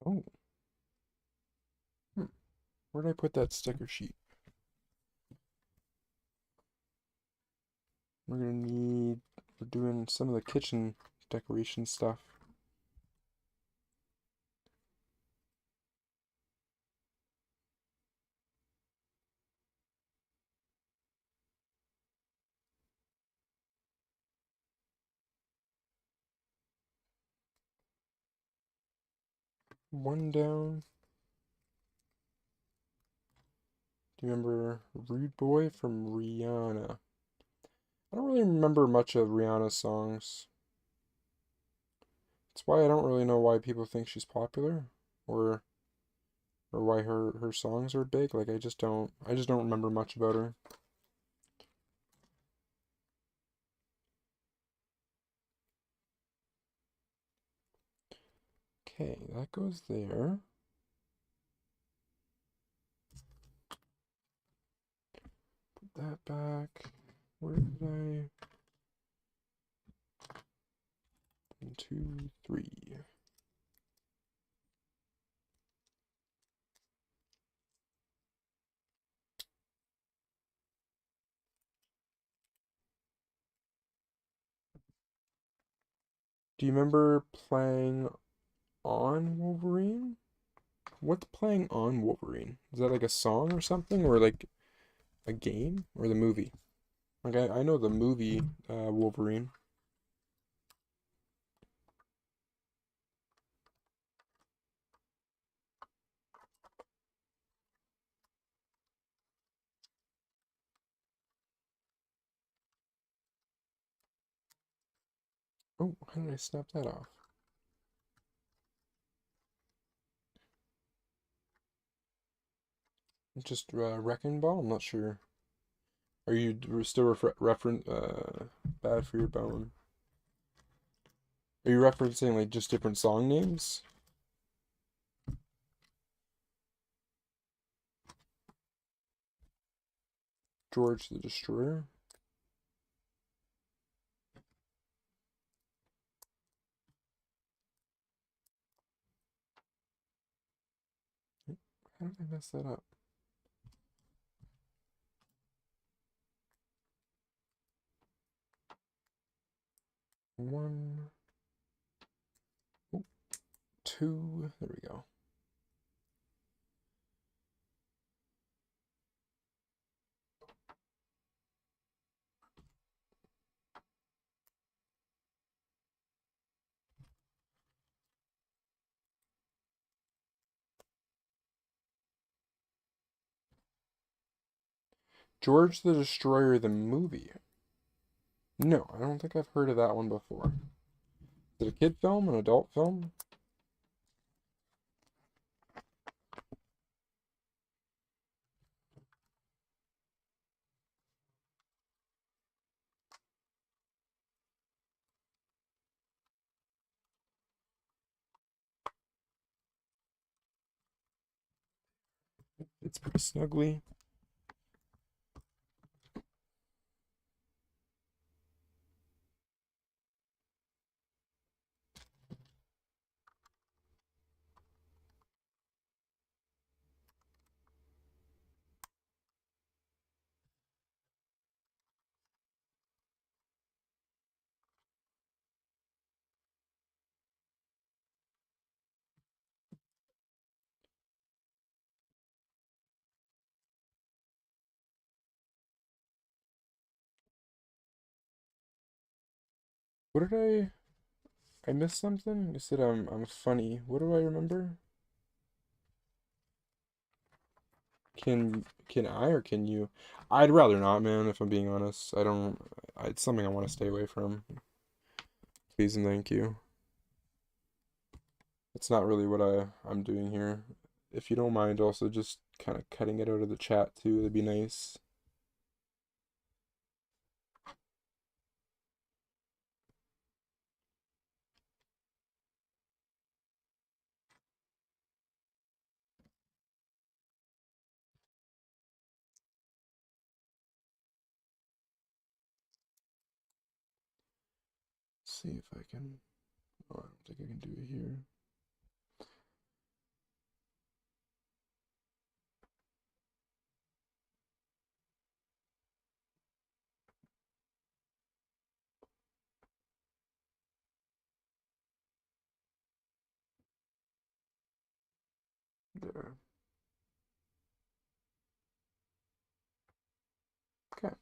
Oh, hmm. Where did I put that sticker sheet? We're doing some of the kitchen decoration stuff. One down. Do you remember Rude Boy from Rihanna? I don't really remember much of Rihanna's songs. That's why I don't really know why people think she's popular or why her songs are big. Like I just don't remember much about her. Okay, that goes there. Put that back. Where did I? 1, 2, 3. Do you remember playing on Wolverine? What's playing on Wolverine? Is that like a song or something, or like a game, or the movie? Like I know the movie Wolverine. Oh, how did I snap that off? Just Wrecking Ball? I'm not sure. Are you still reference Bad for Your Bone? Are you referencing like just different song names? George the Destroyer? How did I mess that up? One, oh, two, there we go. George the Destroyer, the movie. No, I don't think I've heard of that one before. Is it a kid film, an adult film? It's pretty snugly. What did I missed something? You said I'm funny. What do I remember? Can I or can you? I'd rather not, man, if I'm being honest. I don't it's something I want to stay away from. Please and thank you. It's not really what I'm doing here. If you don't mind also just kind of cutting it out of the chat too, that'd be nice. See if I can. Oh, I don't think I can do it here. There. Okay.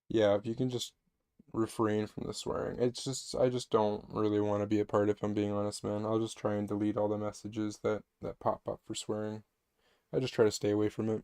Yeah, if you can just refrain from the swearing. It's just I just don't really want to be a part if I'm being honest, man. I'll just try and delete all the messages that pop up for swearing. I just try to stay away from it.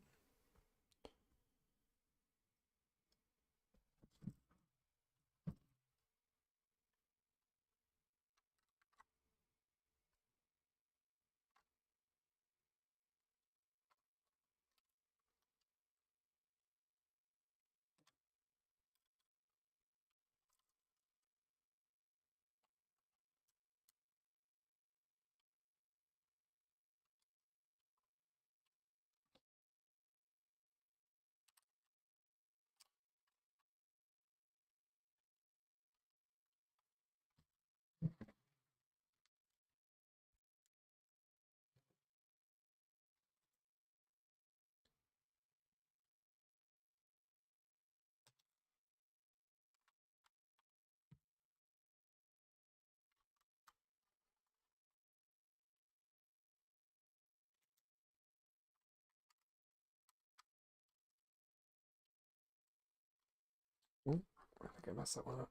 Oop, I think I messed that one up.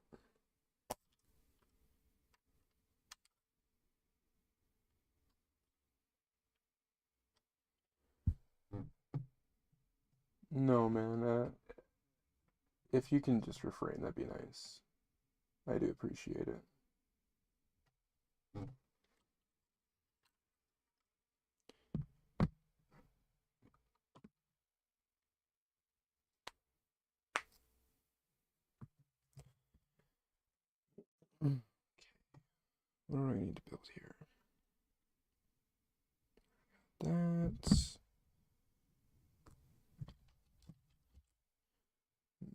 No, man. If you can just refrain, that'd be nice. I do appreciate it. Mm. What do I need to build here? That's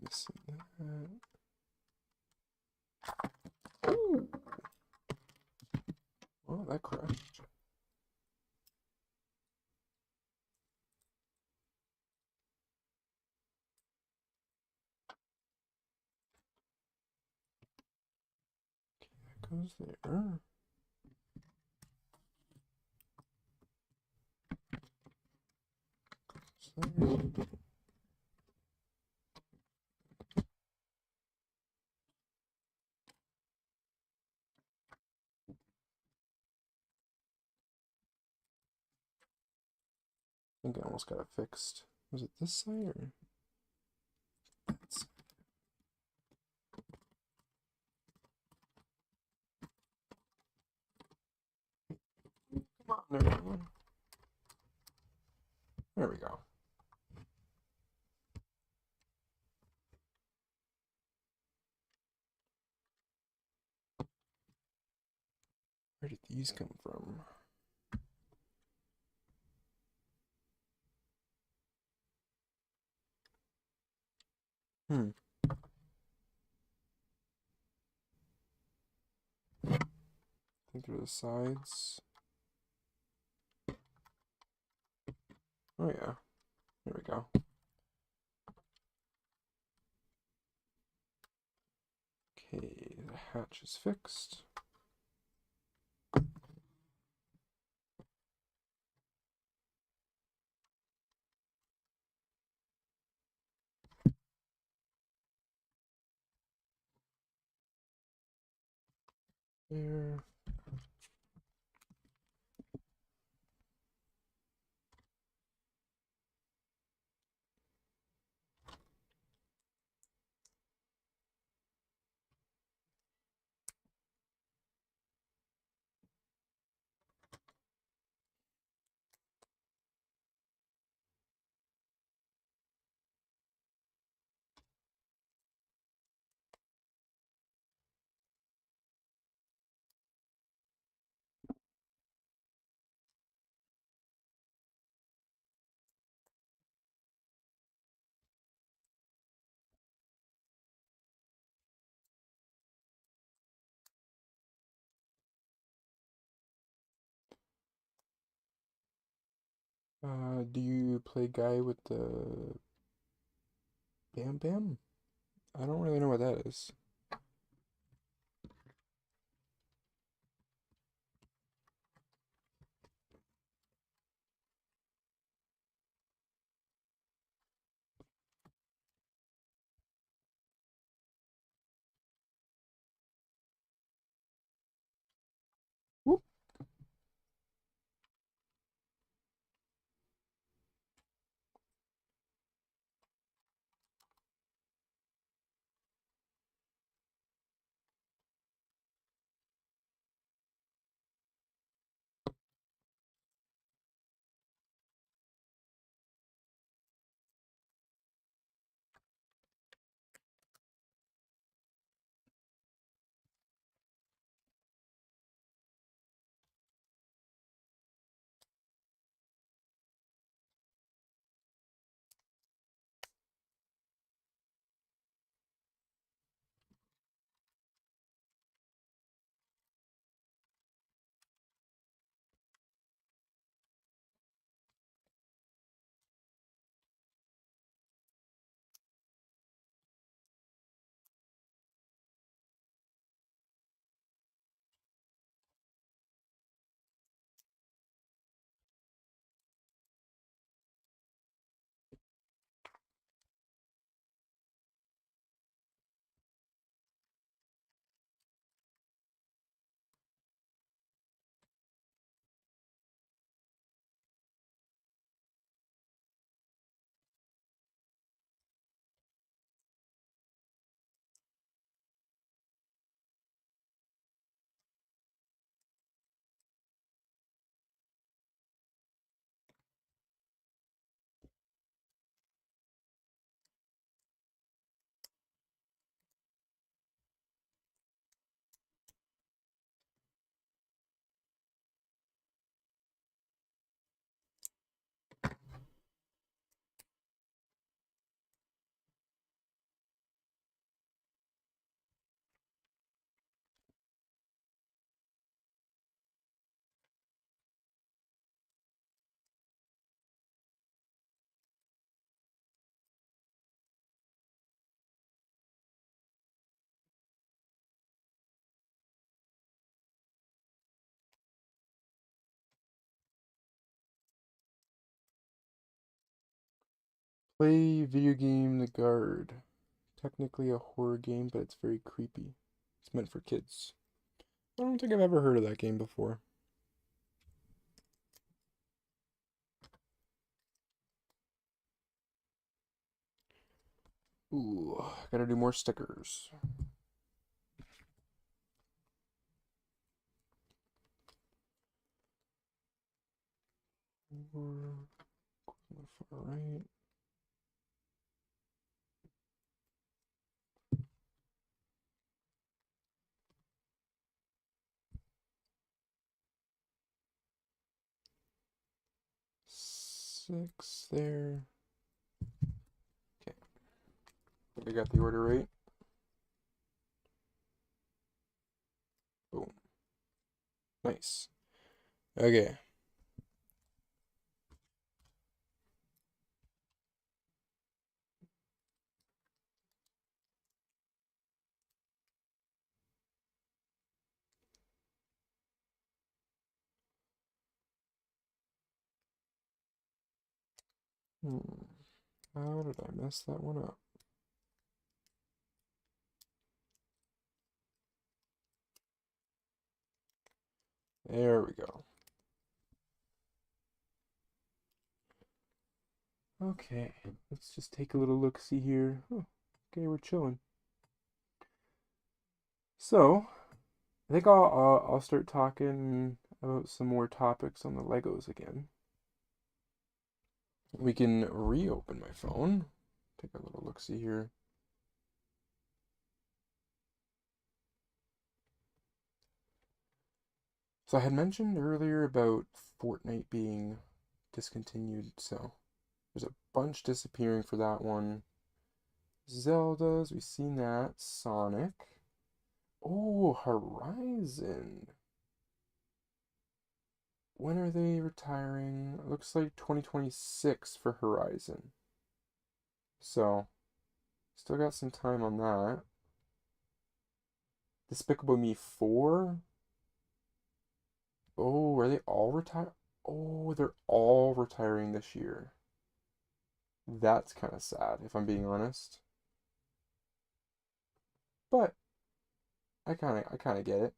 missing that. Ooh. Oh, that crashed. That goes there. there. I think I almost got it fixed. Was it this side or that side? Come on, there we go. There we go. Where did these come from? Hmm. I think they're the sides. Oh yeah. There we go. Okay, the hatch is fixed. There. Do you play guy with the Bam Bam? I don't really know what that is. Whoop. Play video game The Guard. Technically a horror game, but it's very creepy. It's meant for kids. I don't think I've ever heard of that game before. Ooh, gotta do more stickers. Far right. Six there. Okay. I think I got the order right. Boom. Nice. Okay. How did I mess that one up? There we go. Okay, let's just take a little look-see here. Oh, okay, we're chilling. So, I think I'll start talking about some more topics on the Legos again. We can reopen my phone. Take a little look-see here. So I had mentioned earlier about Fortnite being discontinued, so there's a bunch disappearing for that one. Zeldas, we've seen that. Sonic. Oh, Horizon. When are they retiring? It looks like 2026 for Horizon. So, still got some time on that. Despicable Me 4. Oh, are they all retired? Oh, they're all retiring this year. That's kind of sad, if I'm being honest. But I kind of get it.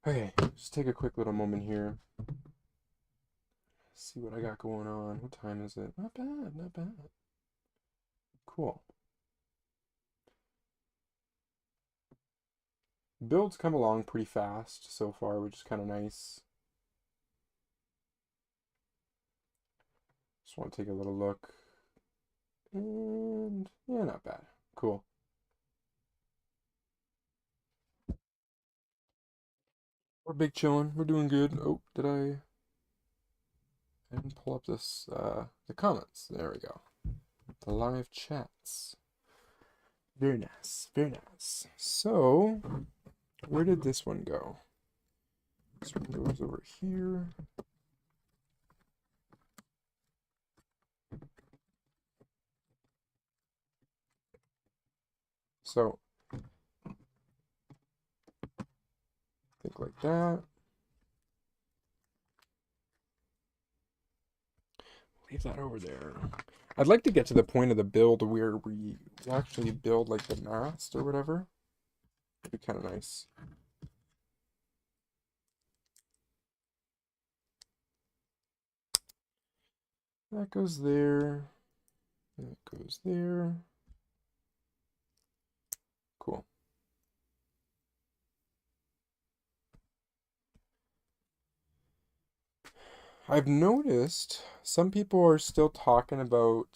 Okay, just take a quick little moment here. See what I got going on. What time is it? Not bad, not bad. Cool. Builds come along pretty fast so far, which is kind of nice. Just want to take a little look. And yeah, not bad. Cool. We're big chilling. We're doing good. Oh, I didn't pull up this the comments. There we go. The live chats. Very nice. Very nice. So, where did this one go? This one goes over here. So, think like that. Leave that over there. I'd like to get to the point of the build where we actually build like the mast or whatever. It'd be kind of nice. That goes there. That goes there. Cool. I've noticed some people are still talking about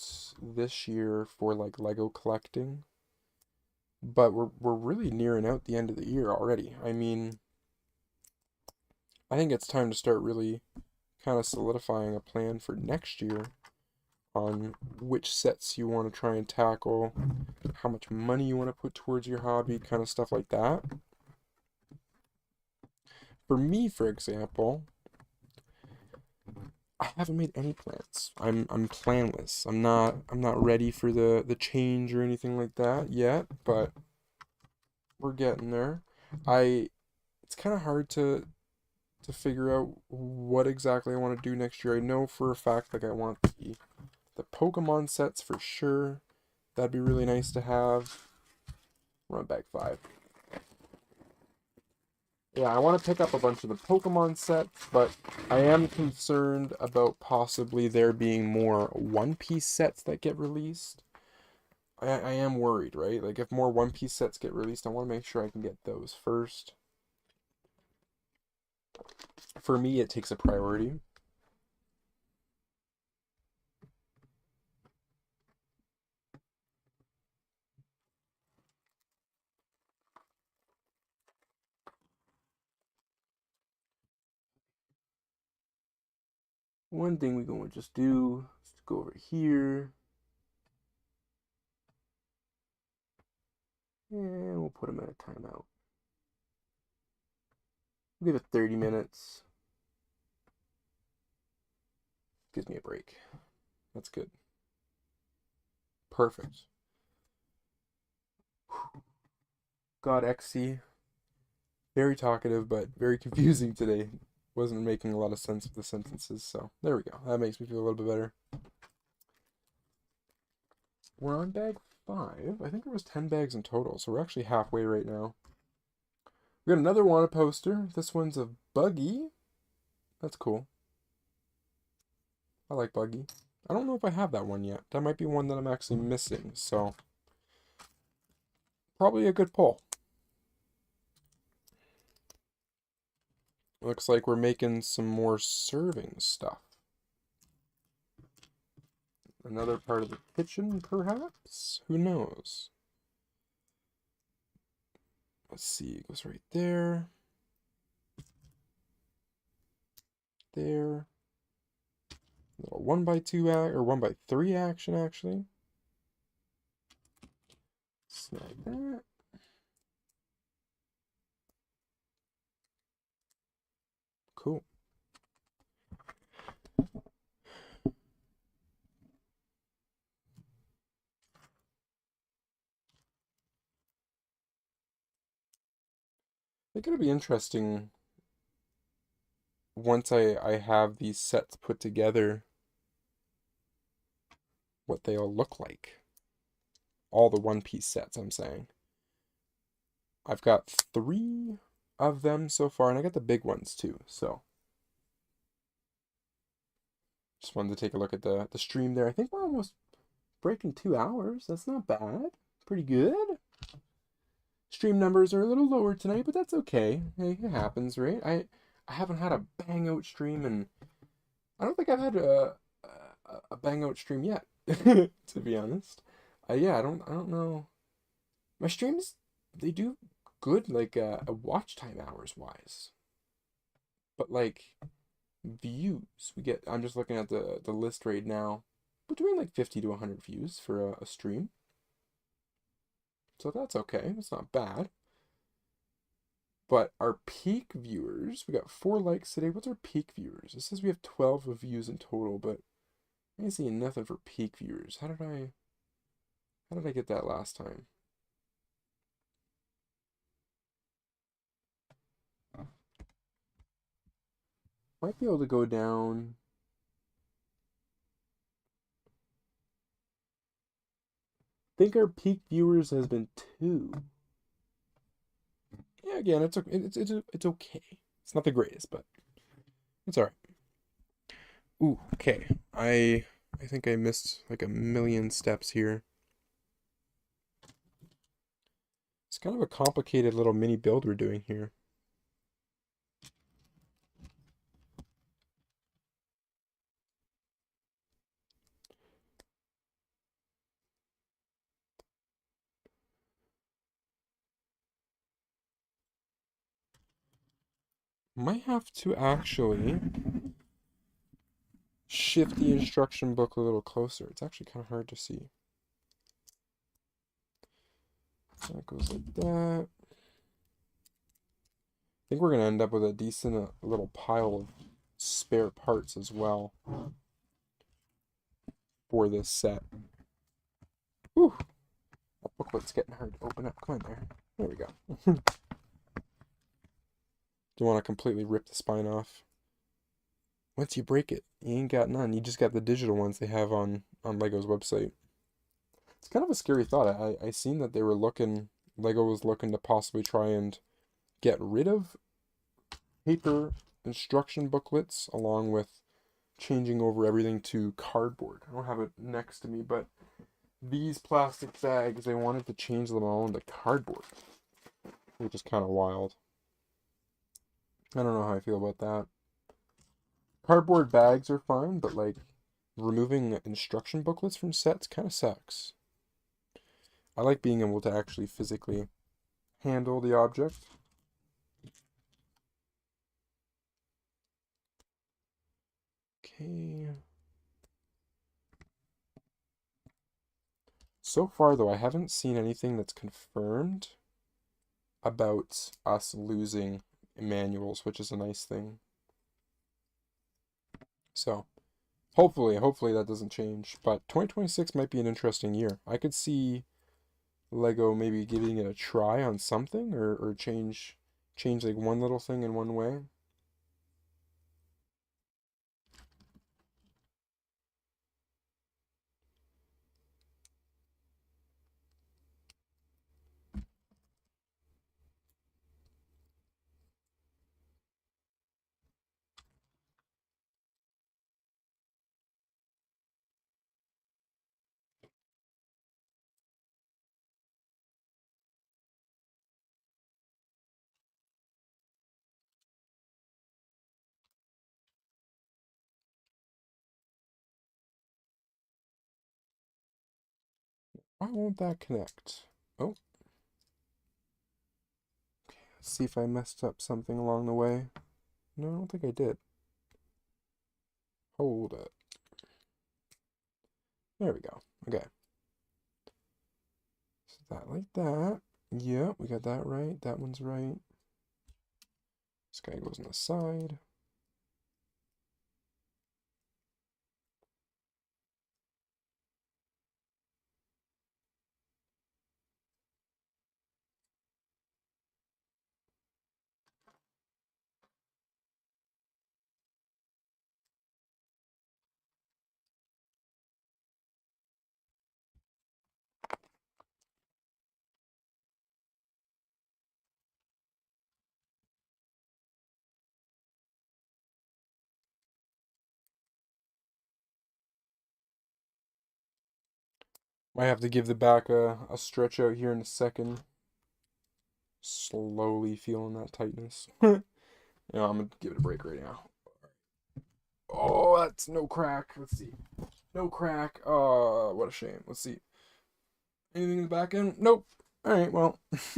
this year for like Lego collecting, but we're really nearing out the end of the year already. I mean, I think it's time to start really kind of solidifying a plan for next year on which sets you want to try and tackle, how much money you want to put towards your hobby, kind of stuff like that. For me, for example, I haven't made any plans. I'm planless. I'm not ready for the change or anything like that yet, but we're getting there. I It's kind of hard to to figure out what exactly I want to do next year. I know for a fact like I want the Pokemon sets for sure. That'd be really nice to have. We're on bag 5. Yeah, I want to pick up a bunch of the Pokemon sets, but I am concerned about possibly there being more One Piece sets that get released. I am worried, right? Like, if more One Piece sets get released, I want to make sure I can get those first. For me, it takes a priority. One thing we're going to just do is go over here. And we'll put them in a timeout. We'll give it 30 minutes. Gives me a break. That's good. Perfect. God, XC. Very talkative, but very confusing today. Wasn't making a lot of sense with the sentences, so there we go. That makes me feel a little bit better. We're on bag 5. I think there was 10 bags in total, so we're actually halfway right now. We got another Wanna poster. This one's a Buggy. That's cool. I like Buggy. I don't know if I have that one yet. That might be one that I'm actually missing, so probably a good pull. Looks like we're making some more serving stuff. Another part of the kitchen, perhaps? Who knows? Let's see, it goes right there. There. A little 1x2 or 1x3 action, actually. Snag that. Cool. It's gonna be interesting once I have these sets put together, what they all look like. All the One Piece sets, I'm saying. I've got 3 of them so far, and I got the big ones too, so. Just wanted to take a look at the stream there. I think we're almost breaking 2 hours. That's not bad. Pretty good. Stream numbers are a little lower tonight, but that's okay. Hey, it happens, right? I haven't had a bang out stream, and I don't think I've had a bang out stream yet, to be honest. Yeah, I don't know. My streams, they do good, like a watch time hours wise, but like views, we get. I'm just looking at the list right now, between like 50 to 100 views for a stream. So that's okay. It's not bad. But our peak viewers, we got 4 likes today. What's our peak viewers? It says we have 12 views in total, but I ain't seeing nothing for peak viewers. How did I get that last time? Might be able to go down. I think our peak viewers has been 2. Yeah, again, it's okay. It's not the greatest, but it's all right. Ooh, okay. I think I missed like a million steps here. It's kind of a complicated little mini build we're doing here. Might have to actually shift the instruction book a little closer. It's actually kind of hard to see. So that goes like that. I think we're going to end up with a decent little pile of spare parts as well for this set. Whew. That booklet's getting hard to open up. Come on there. There we go. Don't want to completely rip the spine off. Once you break it, you ain't got none. You just got the digital ones they have on Lego's website. It's kind of a scary thought. I seen that they were looking, Lego was looking to possibly try and get rid of paper instruction booklets along with changing over everything to cardboard. I don't have it next to me, but these plastic bags, they wanted to change them all into cardboard, which is kind of wild. I don't know how I feel about that. Cardboard bags are fine, but like removing instruction booklets from sets kind of sucks. I like being able to actually physically handle the object. Okay. So far, though, I haven't seen anything that's confirmed about us losing manuals, which is a nice thing. So, hopefully that doesn't change. But 2026 might be an interesting year. I could see Lego maybe giving it a try on something or change like one little thing in one way. Why won't that connect? Oh, okay. Let's see if I messed up something along the way. No, I don't think I did. Hold it. There we go. Okay. So that like that. Yeah, we got that right. That one's right. This guy goes on the side. Might have to give the back a stretch out here in a second. Slowly feeling that tightness. I'm gonna give it a break right now. Oh, that's no crack. Let's see. No crack. Oh, what a shame. Let's see. Anything in the back end? Nope. Alright, well. Just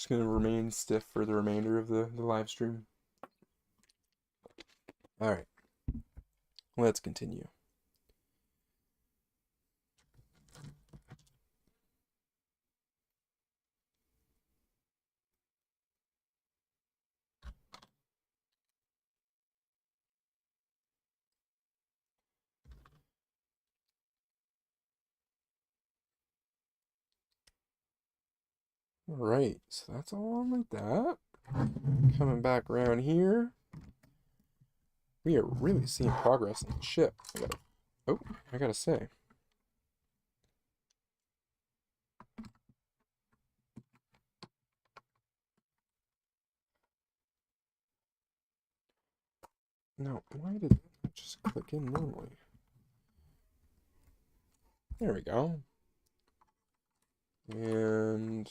gonna remain stiff for the remainder of the live stream. Alright, let's continue. Alright, so that's all on like that. Coming back around here. We are really seeing progress on the ship. I gotta say. No, why did that just click in normally? There we go. And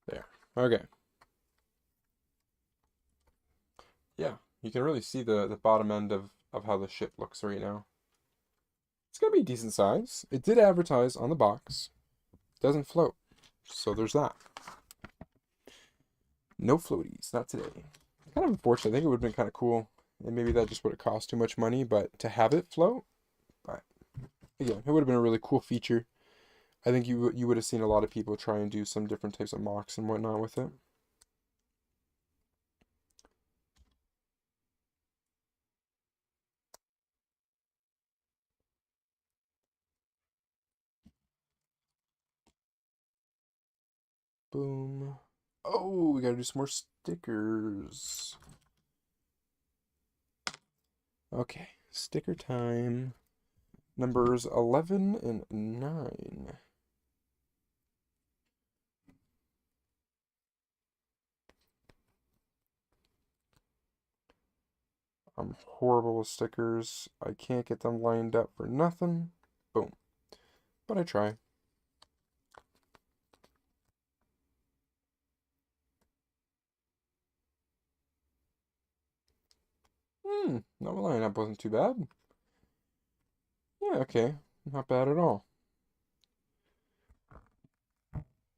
there. Okay. Yeah, you can really see the bottom end of how the ship looks right now. It's gonna be decent size. It did advertise on the box. Doesn't float. So there's that. No floaties, not today. Kind of unfortunate. I think it would have been kind of cool. And maybe that just would have cost too much money, but to have it float, but again, it would have been a really cool feature. I think you would have seen a lot of people try and do some different types of mocks and whatnot with it. Boom. Oh, we gotta do some more stickers. Okay, sticker time. Numbers 11 and 9. I'm horrible with stickers. I can't get them lined up for nothing. Boom. But I try. No lineup wasn't too bad. Yeah, okay. Not bad at all.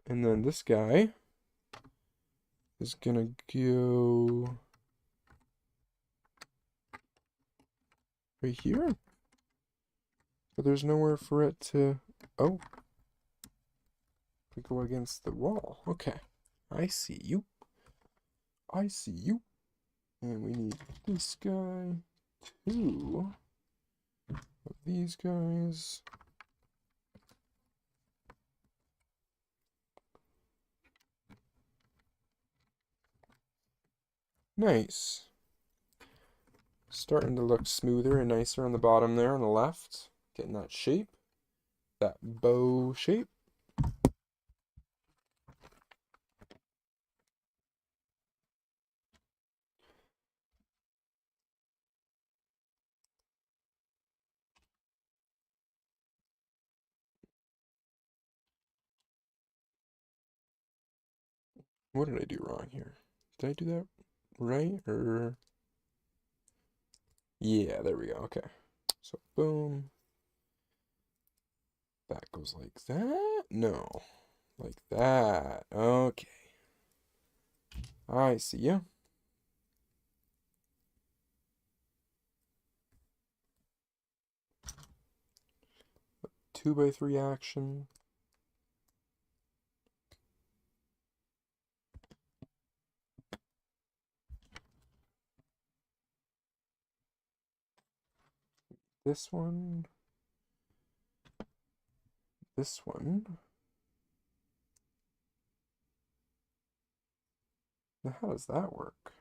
And then this guy is gonna go right here. But there's nowhere for it to... Oh. To go against the wall. Okay. I see you. I see you. And we need this guy. 2 of these guys. Nice. Starting to look smoother and nicer on the bottom there on the left. Getting that shape. That bow shape. What did I do wrong here? Did I do that right? Or... Yeah, there we go. Okay. So, boom. That goes like that? No. Like that. Okay. I see ya. 2x3 action. This one. This one. Now, how does that work?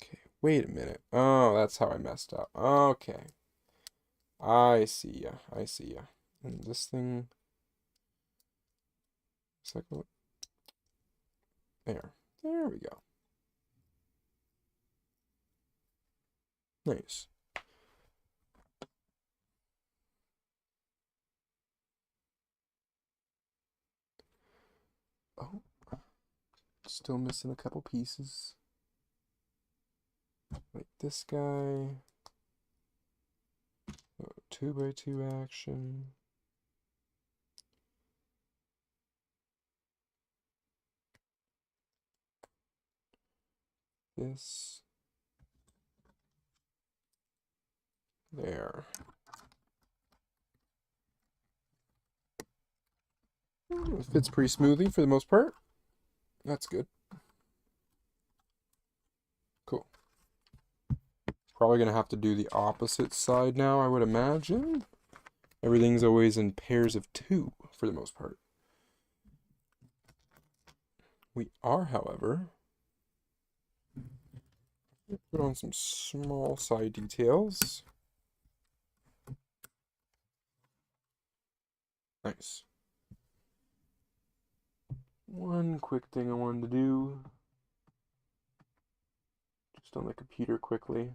Okay, wait a minute. Oh, that's how I messed up. Okay. I see ya. I see ya. And this thing... Cycle. There. There we go. Nice. Oh. Still missing a couple pieces. Like this guy. 2x2 action. This. There. It fits pretty smoothly for the most part. That's good. Cool. Probably gonna have to do the opposite side now, I would imagine. Everything's always in pairs of 2 for the most part. We are, however, put on some small side details. Nice. One quick thing I wanted to do, just on the computer quickly.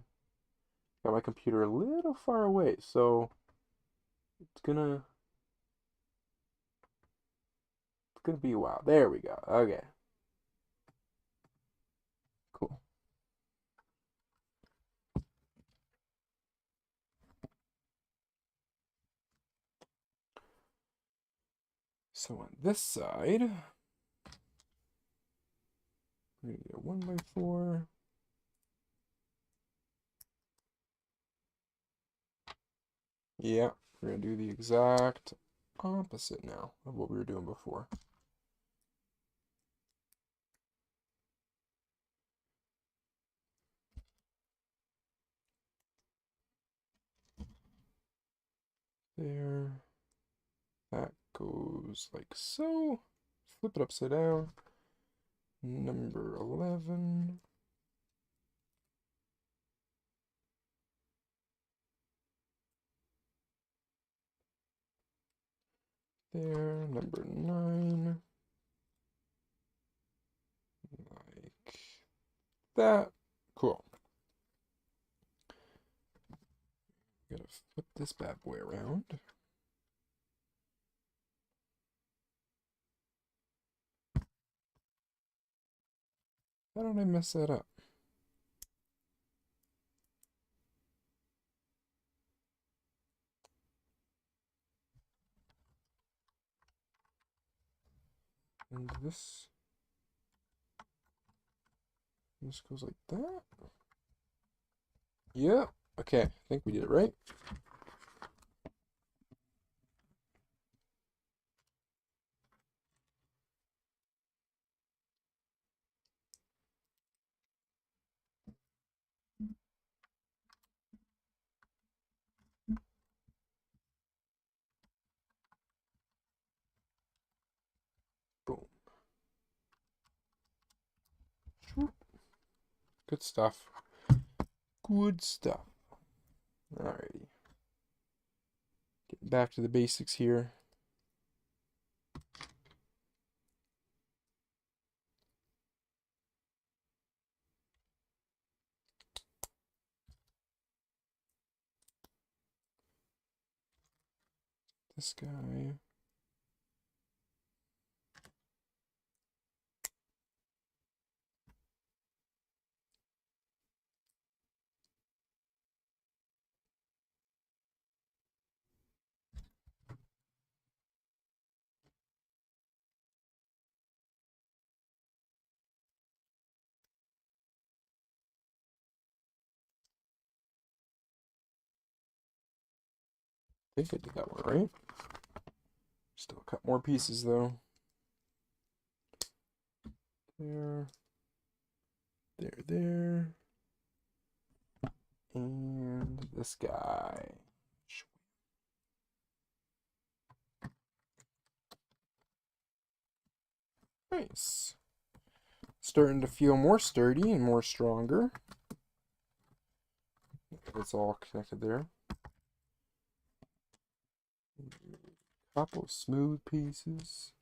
Got my computer a little far away, so it's gonna be a while. There we go. Okay. Cool. So on this side, we're gonna get 1x4. Yeah, we're gonna do the exact opposite now of what we were doing before. there. That goes like so. Flip it upside down. Number 11. There, number 9. Like that. Cool. Gotta flip this bad boy around. How did I mess that up? And this goes like that. Yeah. Okay, I think we did it right. Boom. Good stuff. Good stuff. Alrighty. Getting back to the basics here. This guy. I think I did that one right. Still cut more pieces though. There. There. And this guy. Nice. Starting to feel more sturdy and more stronger. It's all connected there. Couple smooth pieces.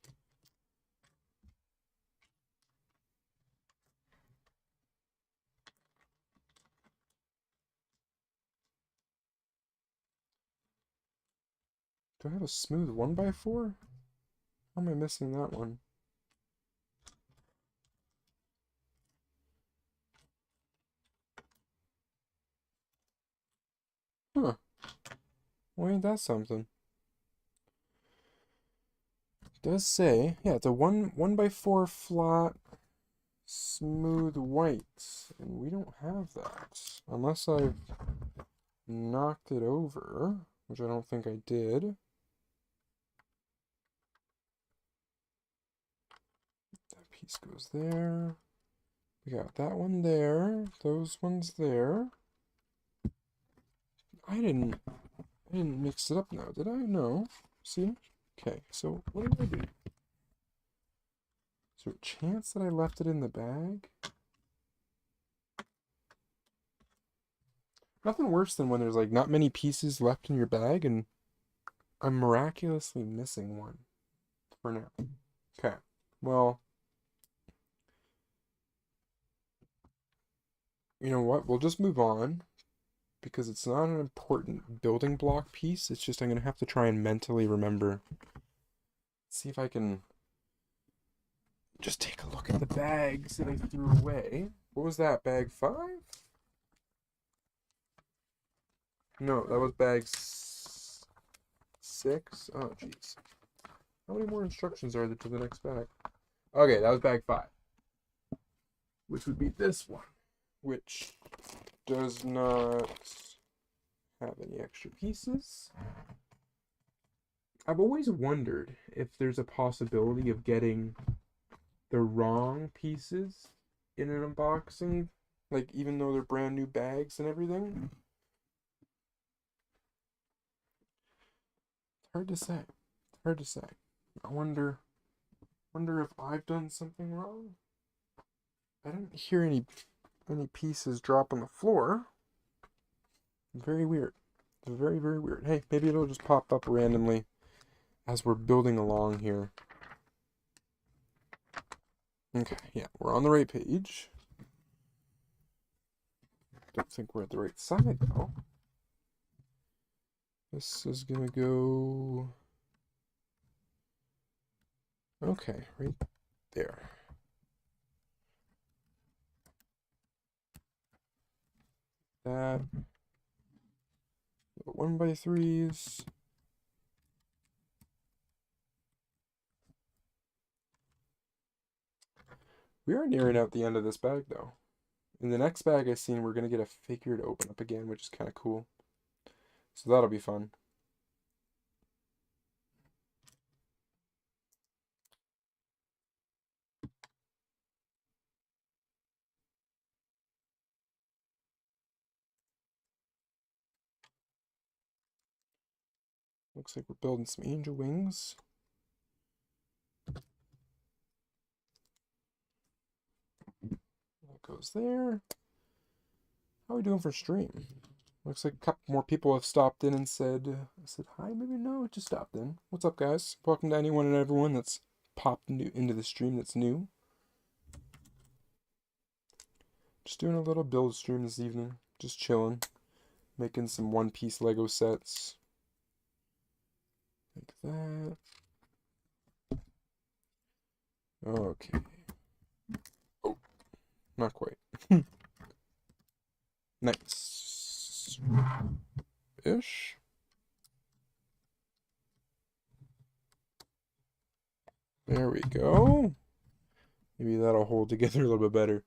Do I have a smooth 1x4? How am I missing that one? Huh. Well, ain't that something? It does say, yeah, it's a 1x4 flat smooth white. And we don't have that. Unless I've knocked it over, which I don't think I did. That piece goes there. We got that one there. Those ones there. I didn't mix it up now, did I? No. See? Okay, so what did I do? Is there a chance that I left it in the bag? Nothing worse than when there's like not many pieces left in your bag and I'm miraculously missing one for now. Okay, well, you know what? We'll just move on because it's not an important building block piece. It's just I'm going to have to try and mentally remember. See if I can just take a look at the bags that I threw away. What was that, bag 5? No, that was bag 6. Oh, jeez. How many more instructions are there to the next bag? Okay, that was bag 5. Which would be this one. Which does not have any extra pieces. I've always wondered if there's a possibility of getting the wrong pieces in an unboxing, like even though they're brand new bags and everything. Hard to say. Hard to say. I wonder if I've done something wrong. I didn't hear any pieces drop on the floor. Very weird. Very, very weird. Hey, maybe it'll just pop up randomly as we're building along here. Okay, yeah, we're on the right page. Don't think we're at the right side, though. This is gonna go... Okay, right there. That... 1x3s. We are nearing out the end of this bag, though. In the next bag I seen, we're going to get a figure to open up again, which is kind of cool. So that'll be fun. Looks like we're building some angel wings. That goes there. How are we doing for stream? Looks like a couple more people have stopped in and said hi, maybe no, just stopped in. What's up, guys? Welcome to anyone and everyone that's popped into the stream that's new. Just doing a little build stream this evening. Just chilling. Making some One Piece Lego sets. Like that. Okay. Oh, not quite. Nice. Ish. There we go. Maybe that'll hold together a little bit better.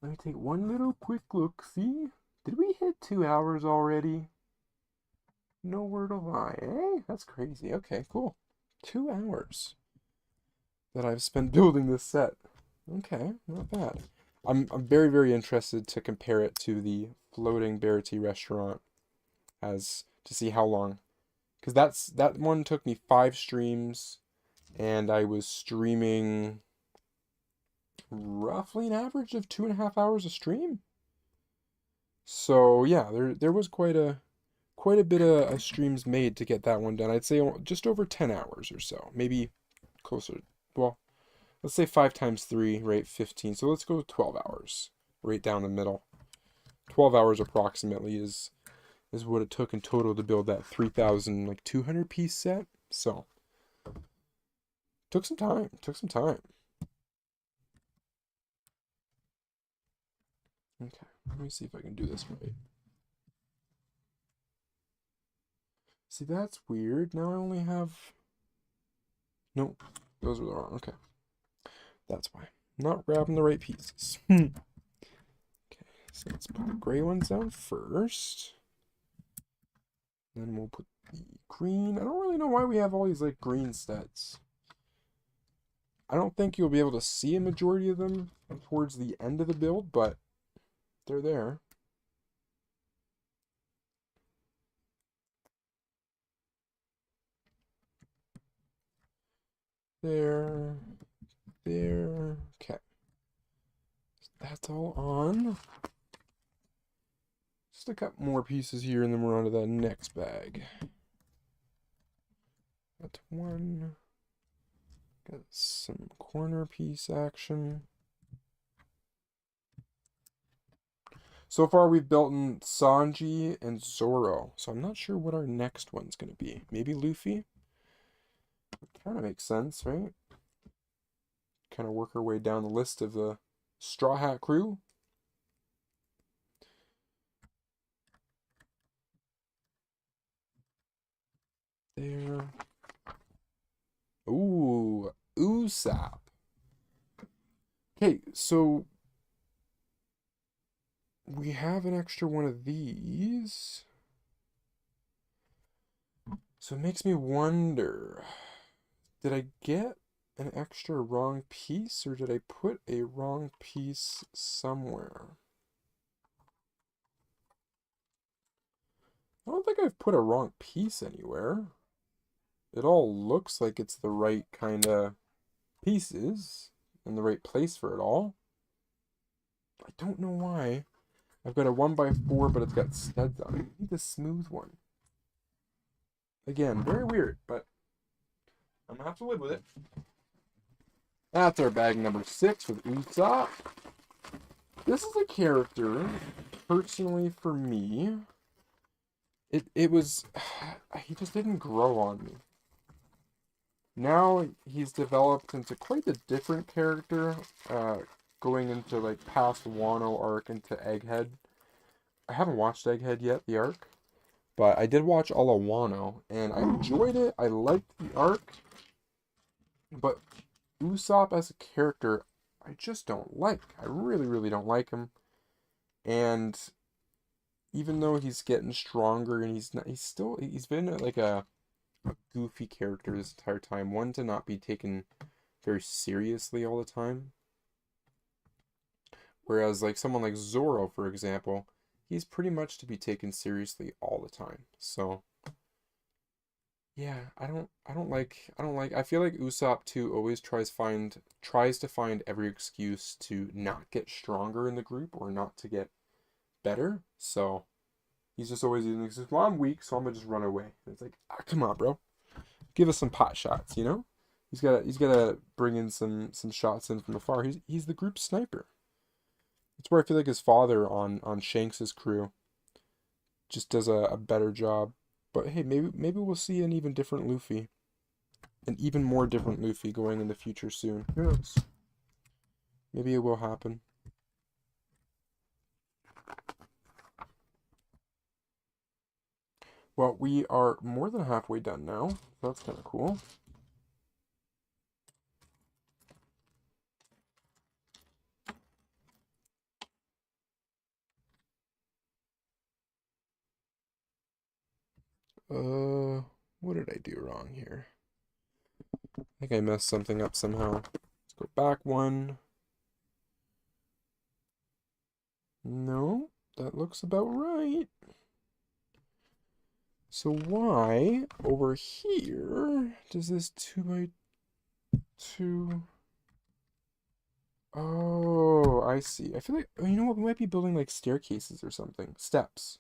Let me take one little quick look. See? Did we hit 2 hours already? No word of lie, eh? That's crazy. Okay, cool. 2 hours that I've spent building this set. Okay, not bad. I'm very, very interested to compare it to the Floating Berity restaurant as to see how long. Because that one took me 5 streams, and I was streaming roughly an average of 2.5 hours a stream. So yeah, there was quite a bit of streams made to get that one done. I'd say just over 10 hours or so, maybe closer. Well, let's say 5 times 3, right? 15. So let's go with 12 hours, right down the middle. 12 hours approximately is what it took in total to build that 3,200 piece set. So took some time. Took some time. Okay, let me see if I can do this right. See, that's weird. Now I only have... Nope, those are the wrong. Okay, that's why. Not grabbing the right pieces. Okay, so let's put the gray ones down first. Then we'll put the green. I don't really know why we have all these like green sets. I don't think you'll be able to see a majority of them towards the end of the build, but they're there. There. There. Okay. That's all on. Just a couple more pieces here, and then we're on to that next bag. That's one. Got some corner piece action. So far, we've built in Sanji and Zoro, so I'm not sure what our next one's going to be. Maybe Luffy? Kind of makes sense, right? Kind of work our way down the list of the Straw Hat crew. There. Ooh, Usopp. Okay, so we have an extra one of these. So it makes me wonder, did I get an extra wrong piece, or did I put a wrong piece somewhere? I don't think I've put a wrong piece anywhere. It all looks like it's the right kind of pieces in the right place for it all. I don't know why. I've got a 1x4, but it's got studs on it. I need the smooth one. Again, very weird, but I'm gonna have to live with it. That's our bag number 6 with Usopp. This is a character, personally for me, it was, he just didn't grow on me. Now he's developed into quite a different character, going into like past Wano arc into Egghead. I haven't watched Egghead yet, the arc, but I did watch all of Wano, and I enjoyed it. I liked the arc, but Usopp as a character, I just don't like. I really, really don't like him. And even though he's getting stronger and he's been like a goofy character this entire time, one to not be taken very seriously all the time. Whereas like someone like Zoro, for example, he's pretty much to be taken seriously all the time. So yeah, I feel like Usopp too always tries to find every excuse to not get stronger in the group or not to get better. So he's just always using excuse, well, I'm weak, so I'm gonna just run away. And it's like, come on, bro. Give us some pot shots, you know? He's gotta bring in some shots in from afar. He's the group sniper. That's where I feel like his father on Shanks's crew just does a better job. But hey, maybe we'll see an even different Luffy. An even more different Luffy going in the future soon. Who knows? Maybe it will happen. Well, we are more than halfway done now. So that's kind of cool. What did I do wrong here? I think I messed something up somehow. Let's go back one. No, that looks about right. So why over here does this 2x2? Oh, I see. I feel like, oh, you know what? We might be building like staircases or something. Steps.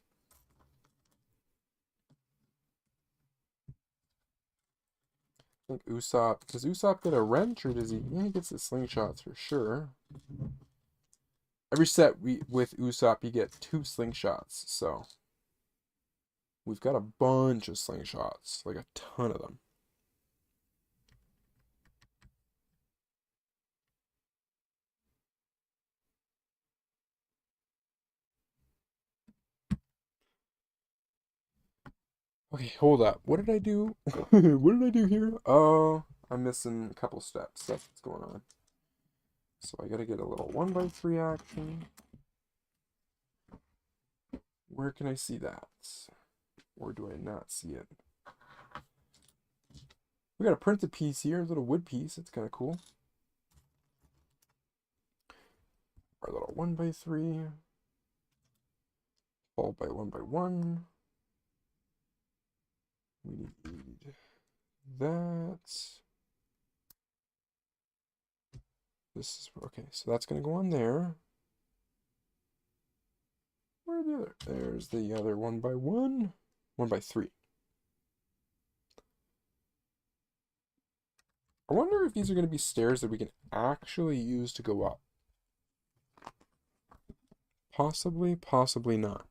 I think Usopp, does Usopp get a wrench or does he? Yeah, he gets the slingshots for sure. Every set with Usopp, you get 2 slingshots. So we've got a bunch of slingshots, like a ton of them. Okay, hold up. What did I do? What did I do here? Oh, I'm missing a couple steps. That's what's going on. So I gotta get a little 1x3 action. Where can I see that? Or do I not see it? We got a printed piece here, a little wood piece. It's kind of cool. Our little 1x3. Followed by 1x1. We need that. This is okay, so that's gonna go on there. Where are the other? There's the other 1x1. 1x3. I wonder if these are going to be stairs that we can actually use to go up. Possibly, possibly not.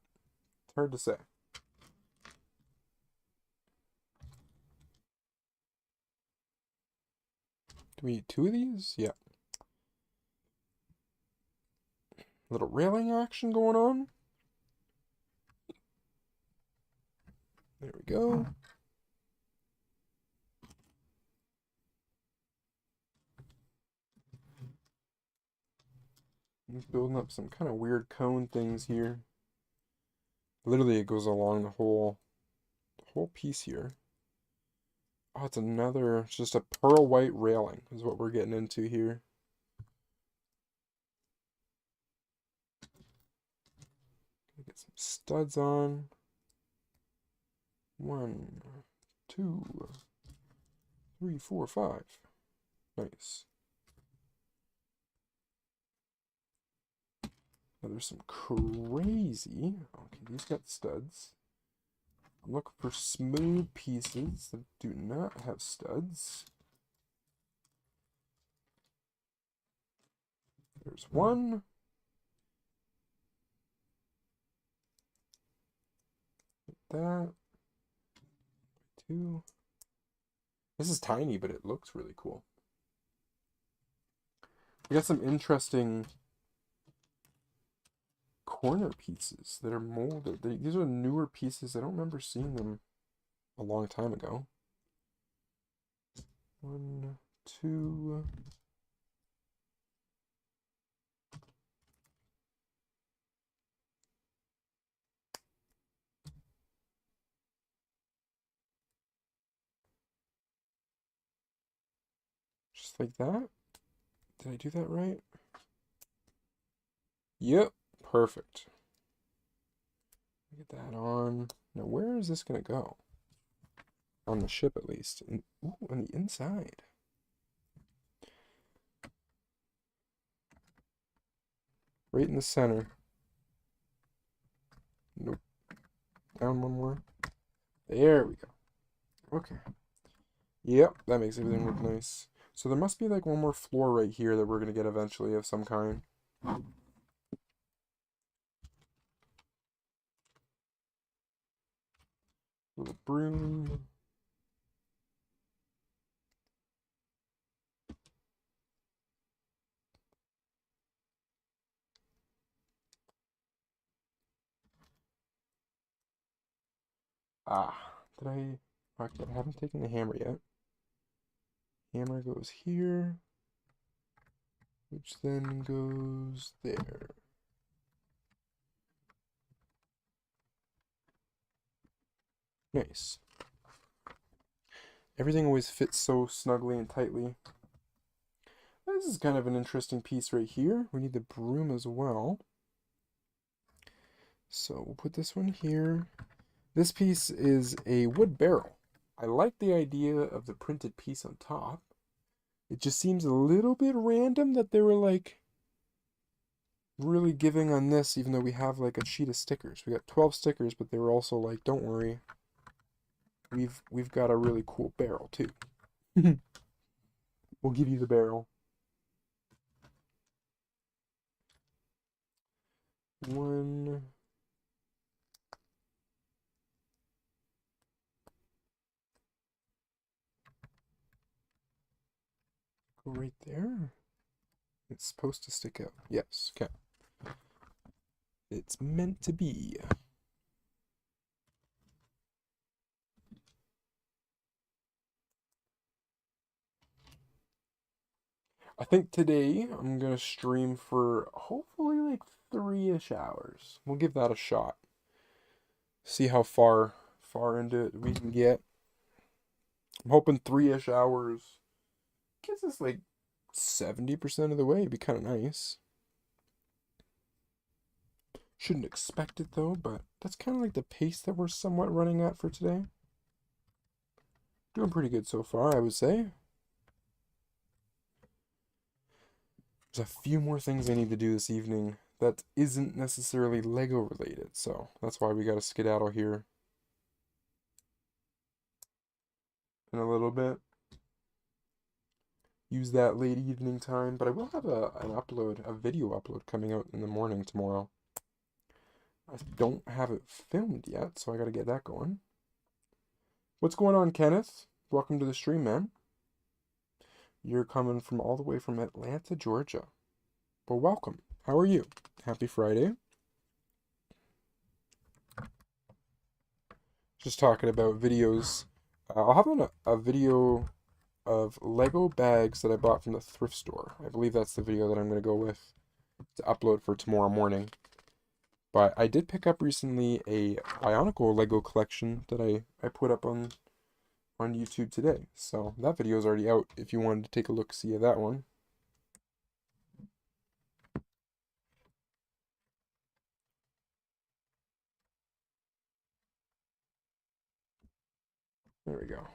It's hard to say. Do we need 2 of these? Yeah. Little railing action going on. There we go. He's building up some kind of weird cone things here. Literally, it goes along the whole piece here. Oh, it's just a pearl white railing is what we're getting into here. Get some studs on. 1, 2, 3, 4, 5. Nice. Now there's some crazy. Okay, these got studs. I'm looking for smooth pieces that do not have studs. There's one. That. Two. This is tiny, but it looks really cool. We got some interesting corner pieces that are molded. These are newer pieces. I don't remember seeing them a long time ago. 1, 2. Just like that. Did I do that right? Yep, perfect. Get that on. Now, where is this going to go? On the ship, at least. Ooh, on the inside. Right in the center. Nope. Down one more. There we go. Okay. Yep, that makes everything look nice. So there must be like one more floor right here that we're going to get eventually of some kind. Little broom. Did I? Okay, I haven't taken the hammer yet. Hammer goes here, which then goes there. Nice. Everything always fits so snugly and tightly. This is kind of an interesting piece right here. We need the broom as well. So we'll put this one here. This piece is a wood barrel. I like the idea of the printed piece on top. It just seems a little bit random that they were like really giving on this, even though we have like a sheet of stickers. We got 12 stickers, but they were also like, don't worry, we've got a really cool barrel too. We'll give you the barrel. One. Go right there. It's supposed to stick out. Yes, okay. It's meant to be. I think today I'm gonna stream for hopefully like 3-ish hours. We'll give that a shot. See how far into it we can get. I'm hoping 3-ish hours gets us like 70% of the way. It'd be kind of nice. Shouldn't expect it though, but that's kind of like the pace that we're somewhat running at for today. Doing pretty good so far, I would say. There's a few more things I need to do this evening that isn't necessarily Lego related, so that's why we got to skedaddle here in a little bit. Use that late evening time, but I will have a video upload coming out in the morning tomorrow. I don't have it filmed yet, so I got to get that going. What's going on, Kenneth? Welcome to the stream, man. You're coming from all the way from Atlanta, Georgia. Well, welcome. How are you? Happy Friday. Just talking about videos. I'll have a video of Lego bags that I bought from the thrift store. I believe that's the video that I'm going to go with to upload for tomorrow morning. But I did pick up recently a Bionicle Lego collection that I put up on YouTube today. So that video is already out if you wanted to take a look see at that one. There we go.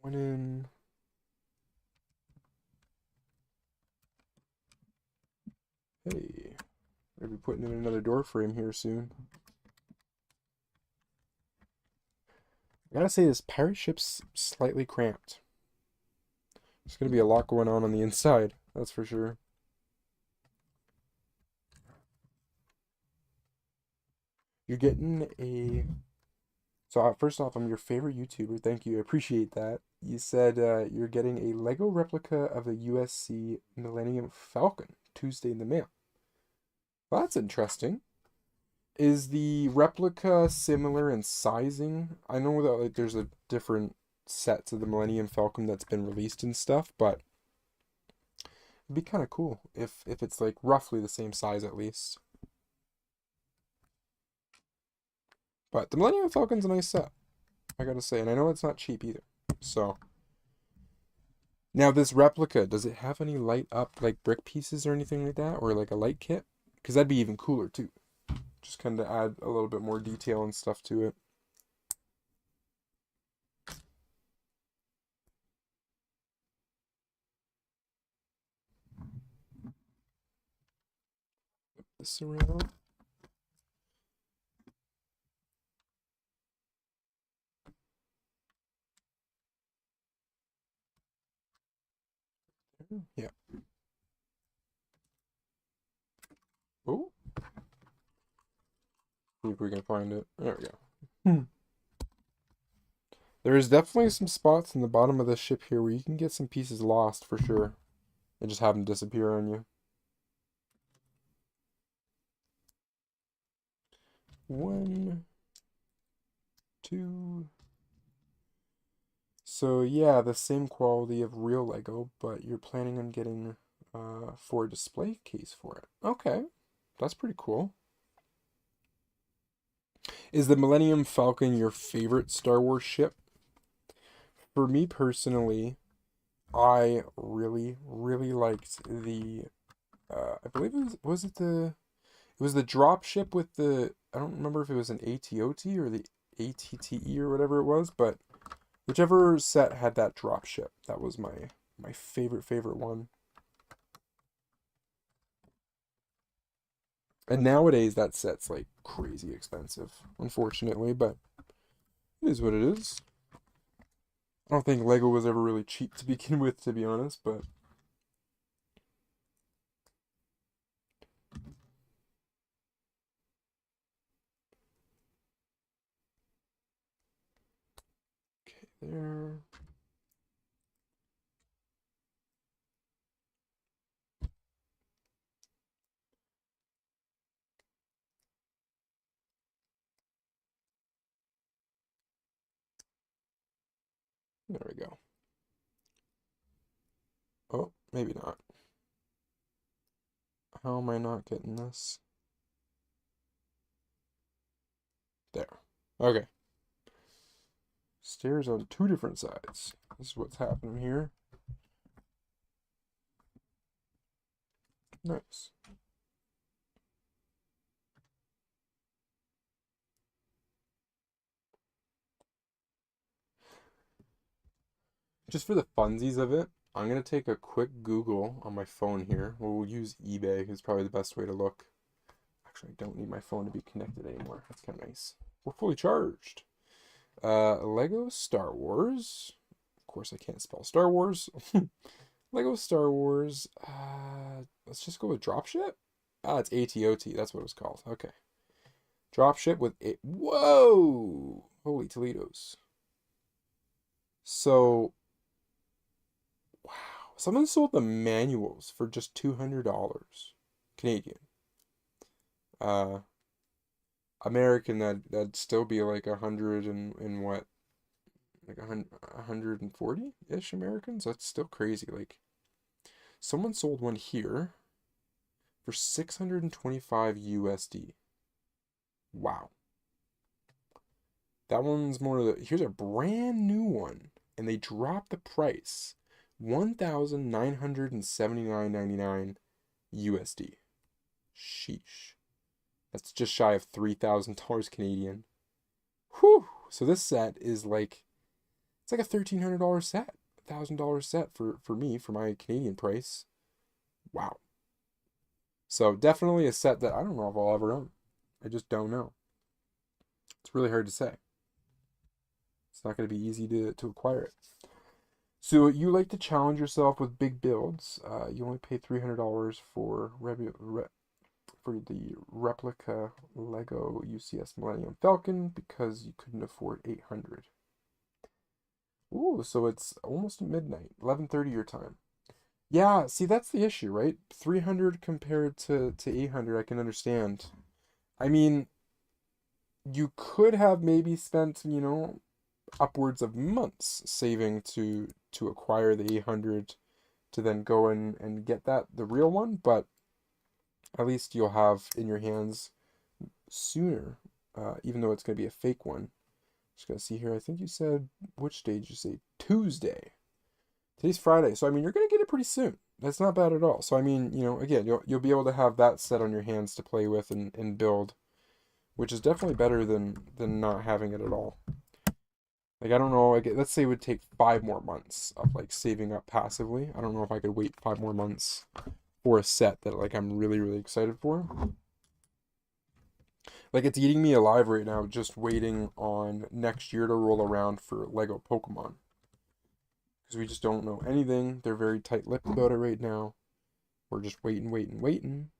Went in. Hey, maybe putting in another door frame here soon. I gotta say, this pirate ship's slightly cramped. There's gonna be a lot going on the inside, that's for sure. You're getting a... So, first off, I'm your favorite YouTuber. Thank you. I appreciate that. You said you're getting a Lego replica of the USC Millennium Falcon Tuesday in the mail. Well, that's interesting. Is the replica similar in sizing? I know that like there's a different sets of the Millennium Falcon that's been released and stuff, but it'd be kind of cool if it's like roughly the same size at least. But the Millennium Falcon's a nice set, I gotta say, and I know it's not cheap either. So now this replica, does it have any light up like brick pieces or anything like that, or like a light kit? Because that'd be even cooler too. Just kind of add a little bit more detail and stuff to it. Flip this around. Yeah. Oh, see if we can find it. There we go. There is definitely some spots in the bottom of the ship here where you can get some pieces lost for sure and just have them disappear on you. One, two. So yeah, the same quality of real Lego, but you're planning on getting for a display case for it. Okay, that's pretty cool. Is the Millennium Falcon your favorite Star Wars ship? For me personally, I really, really liked the I believe was it the drop ship with the, I don't remember if it was an ATOT or the ATTE or whatever it was, but whichever set had that drop ship, that was my favorite one. And nowadays that set's like crazy expensive, unfortunately, but it is what it is. I don't think Lego was ever really cheap to begin with, to be honest, but okay, there. There we go. Oh, maybe not. How am I not getting this? There. Okay. Stairs on two different sides. This is what's happening here. Nice. Just for the funsies of it, I'm gonna take a quick Google on my phone here. We'll use eBay. It's probably the best way to look. Actually, I don't need my phone to be connected anymore. That's kind of nice. We're fully charged. Lego Star Wars. Of course, I can't spell Star Wars. Lego Star Wars. Let's just go with Dropship. Ah, it's ATOT. That's what it was called. Okay. Dropship with a... Whoa! Holy Toledos. So, wow. Someone sold the manuals for just $200 Canadian. Uh, American, that'd still be like 100 and what? Like 140-ish Americans? That's still crazy. Like, someone sold one here for 625 USD. Wow. That one's more the, here's a brand new one, and they dropped the price. 1,979.99 USD. Sheesh. That's just shy of $3,000 Canadian. Whew! So this set is like it's like a $1,300 set, $1,000 set for me for my Canadian price. Wow. So definitely a set that I don't know if I'll ever own. I just don't know. It's really hard to say. It's not going to be easy to acquire it. So you like to challenge yourself with big builds. You only pay $300 for the replica Lego UCS Millennium Falcon because you couldn't afford 800. Ooh, so it's almost midnight, 11:30 your time. Yeah, see that's the issue, right? 300 compared to 800, I can understand. I mean, you could have maybe spent, upwards of months saving to acquire the 800 to then go and get the real one, but at least you'll have in your hands sooner, even though it's going to be a fake one. Just gotta see here. I think you said, which day did you say? Tuesday. Today's Friday, so I mean you're gonna get it pretty soon. That's not bad at all. So I mean, again, you'll be able to have that set on your hands to play with and build, which is definitely better than not having it at all. Like I don't know, like let's say it would take 5 more months of like saving up passively. I don't know if I could wait 5 more months for a set that like I'm really really excited for. Like it's eating me alive right now just waiting on next year to roll around for Lego Pokemon. Because we just don't know anything. They're very tight-lipped about it right now. We're just waiting, waiting, waiting.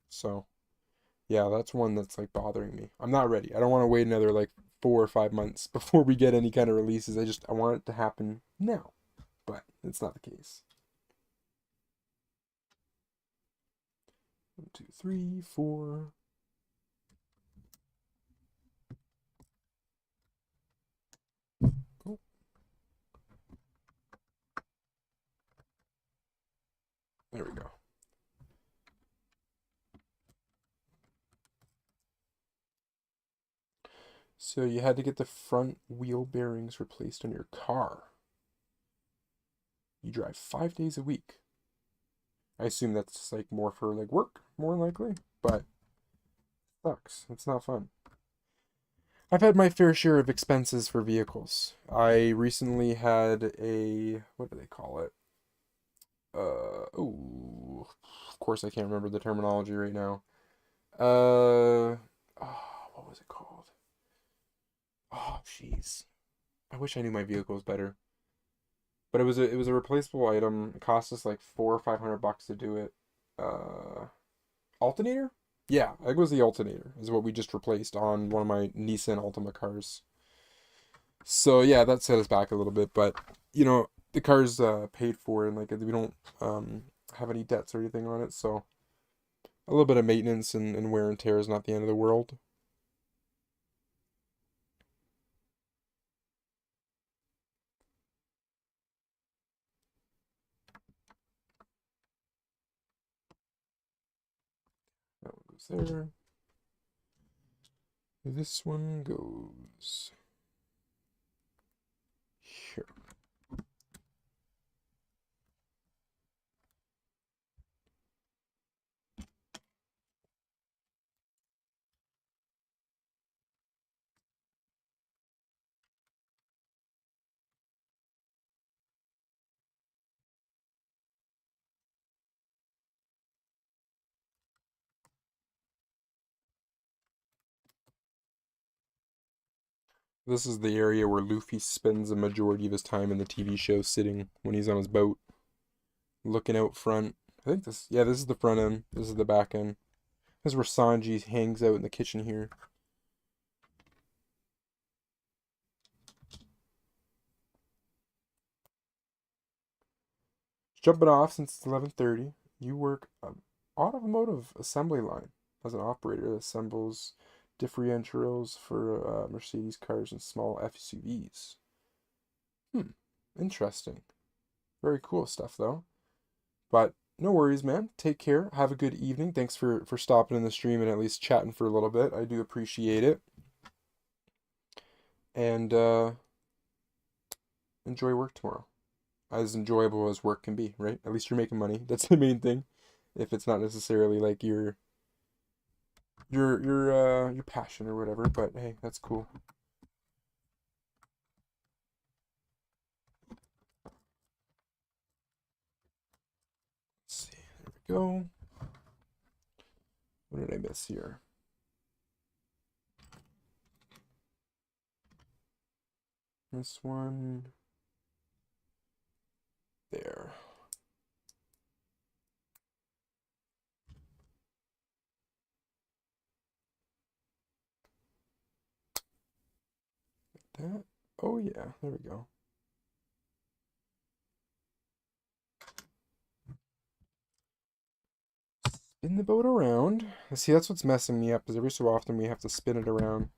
So, yeah, that's one that's like bothering me. I'm not ready. I don't want to wait another like 4 or 5 months before we get any kind of releases. I want it to happen now. But it's not the case. 1, 2, 3, 4. Oh, there we go. So you had to get the front wheel bearings replaced on your car. You drive 5 days a week. I assume that's like more for like work, more likely, but sucks. It's not fun. I've had my fair share of expenses for vehicles. I recently had a, what do they call it? Oh, of course I can't remember the terminology right now. Oh, what was it called? Oh, jeez. I wish I knew my vehicles better. But it was a replaceable item. It cost us like $400 or $500 to do it. Uh, Alternator? Yeah, I think it was the alternator. Is what we just replaced on one of my Nissan Altima cars. So yeah, that set us back a little bit, but the car's paid for and like we don't have any debts or anything on it, so a little bit of maintenance and wear and tear is not the end of the world. That one goes there. This one goes here. This is the area where Luffy spends a majority of his time in the TV show sitting when he's on his boat, looking out front. I think this is the front end. This is the back end. This is where Sanji hangs out in the kitchen here. Jumping off since it's 11:30. You work an automotive assembly line as an operator that assembles differentials for Mercedes cars and small SUVs. Hmm, interesting. Very cool stuff though. But no worries, man. Take care. Have a good evening. Thanks for stopping in the stream and at least chatting for a little bit. I do appreciate it. And enjoy work tomorrow. As enjoyable as work can be, right? At least you're making money. That's the main thing. If it's not necessarily like you're your passion or whatever, but hey, that's cool. Let's see, there we go. What did I miss here? This one. There. That. Oh yeah, there we go. Spin the boat around. See, that's what's messing me up, is every so often we have to spin it around.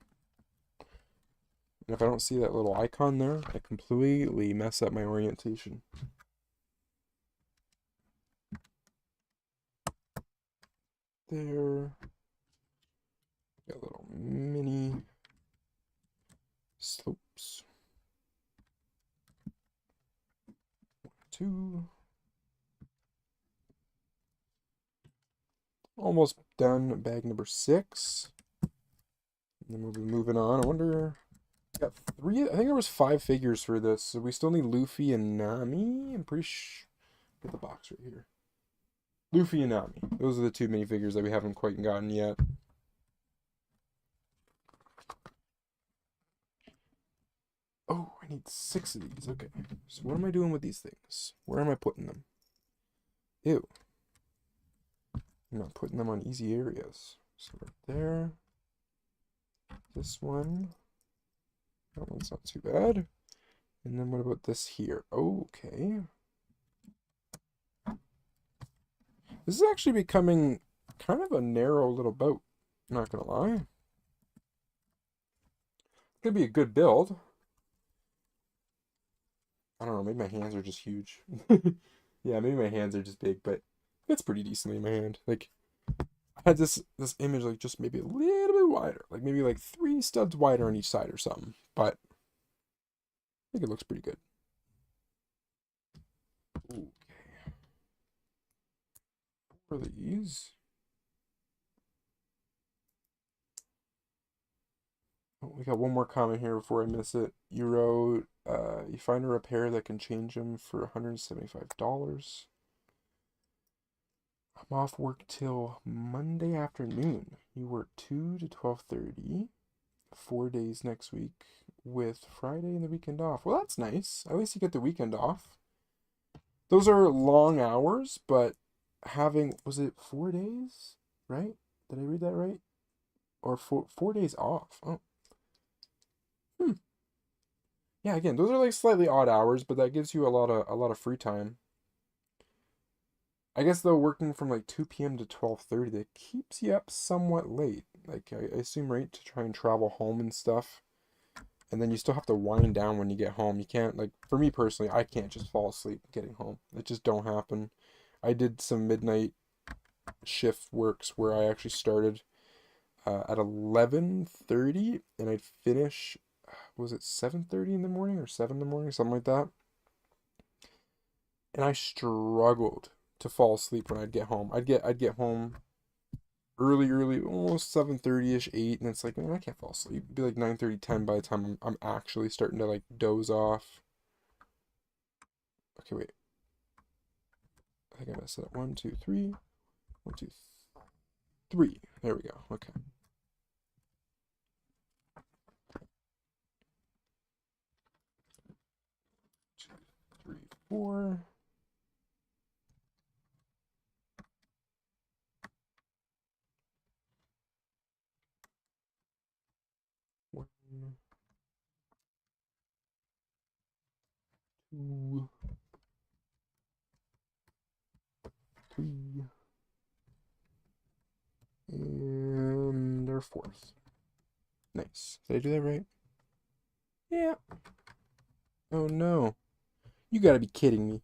And if I don't see that little icon there, I completely mess up my orientation. There. Got little mini slopes. 2. Almost done bag number 6. And then we'll be moving on. I wonder. Got 3. I think there was 5 figures for this. So we still need Luffy and Nami. I'm pretty sure. Get the box right here. Luffy and Nami. Those are the 2 minifigures that we haven't quite gotten yet. Oh, I need 6 of these. Okay. So what am I doing with these things? Where am I putting them? Ew. I'm not putting them on easy areas. So right there. This one. That one's not too bad. And then what about this here? Okay. This is actually becoming kind of a narrow little boat. Not gonna lie. It's gonna be a good build. I don't know, maybe my hands are just huge. Yeah, maybe my hands are just big, but it's pretty decently in my hand. Like, I had this image like just maybe a little bit wider, like maybe like 3 studs wider on each side or something. But I think it looks pretty good. Okay. For these. Oh, we got one more comment here before I miss it. You wrote, you find a repair that can change them for $175. I'm off work till Monday afternoon. You work 2 to 12:30, 4 days next week, with Friday and the weekend off. Well, that's nice. At least you get the weekend off. Those are long hours, but having, was it 4 days? Right? Did I read that right? Or 4 days off. Oh. Hmm. Yeah, again, those are like slightly odd hours, but that gives you a lot of free time. I guess though, working from like 2 p.m. to 12:30, that keeps you up somewhat late. Like I assume, right, to try and travel home and stuff. And then you still have to wind down when you get home. You can't, like, for me personally, I can't just fall asleep getting home. It just don't happen. I did some midnight shift works where I actually started at 11:30 and I'd finish, was it 7:30 in the morning or 7 in the morning, something like that. And I struggled to fall asleep when I'd get home. I'd get home early, almost 7:30ish, 8, and it's like, man, I can't fall asleep. It'd be like 9:30, 10 by the time I'm actually starting to like doze off. Okay, wait. I think I messed it up. 1, 2, 3. 1, 2, 3. There we go. Okay. 2, 3, 4. One, 2, 3, and our 4th. Nice. Did I do that right? Yeah. Oh no. You gotta be kidding me.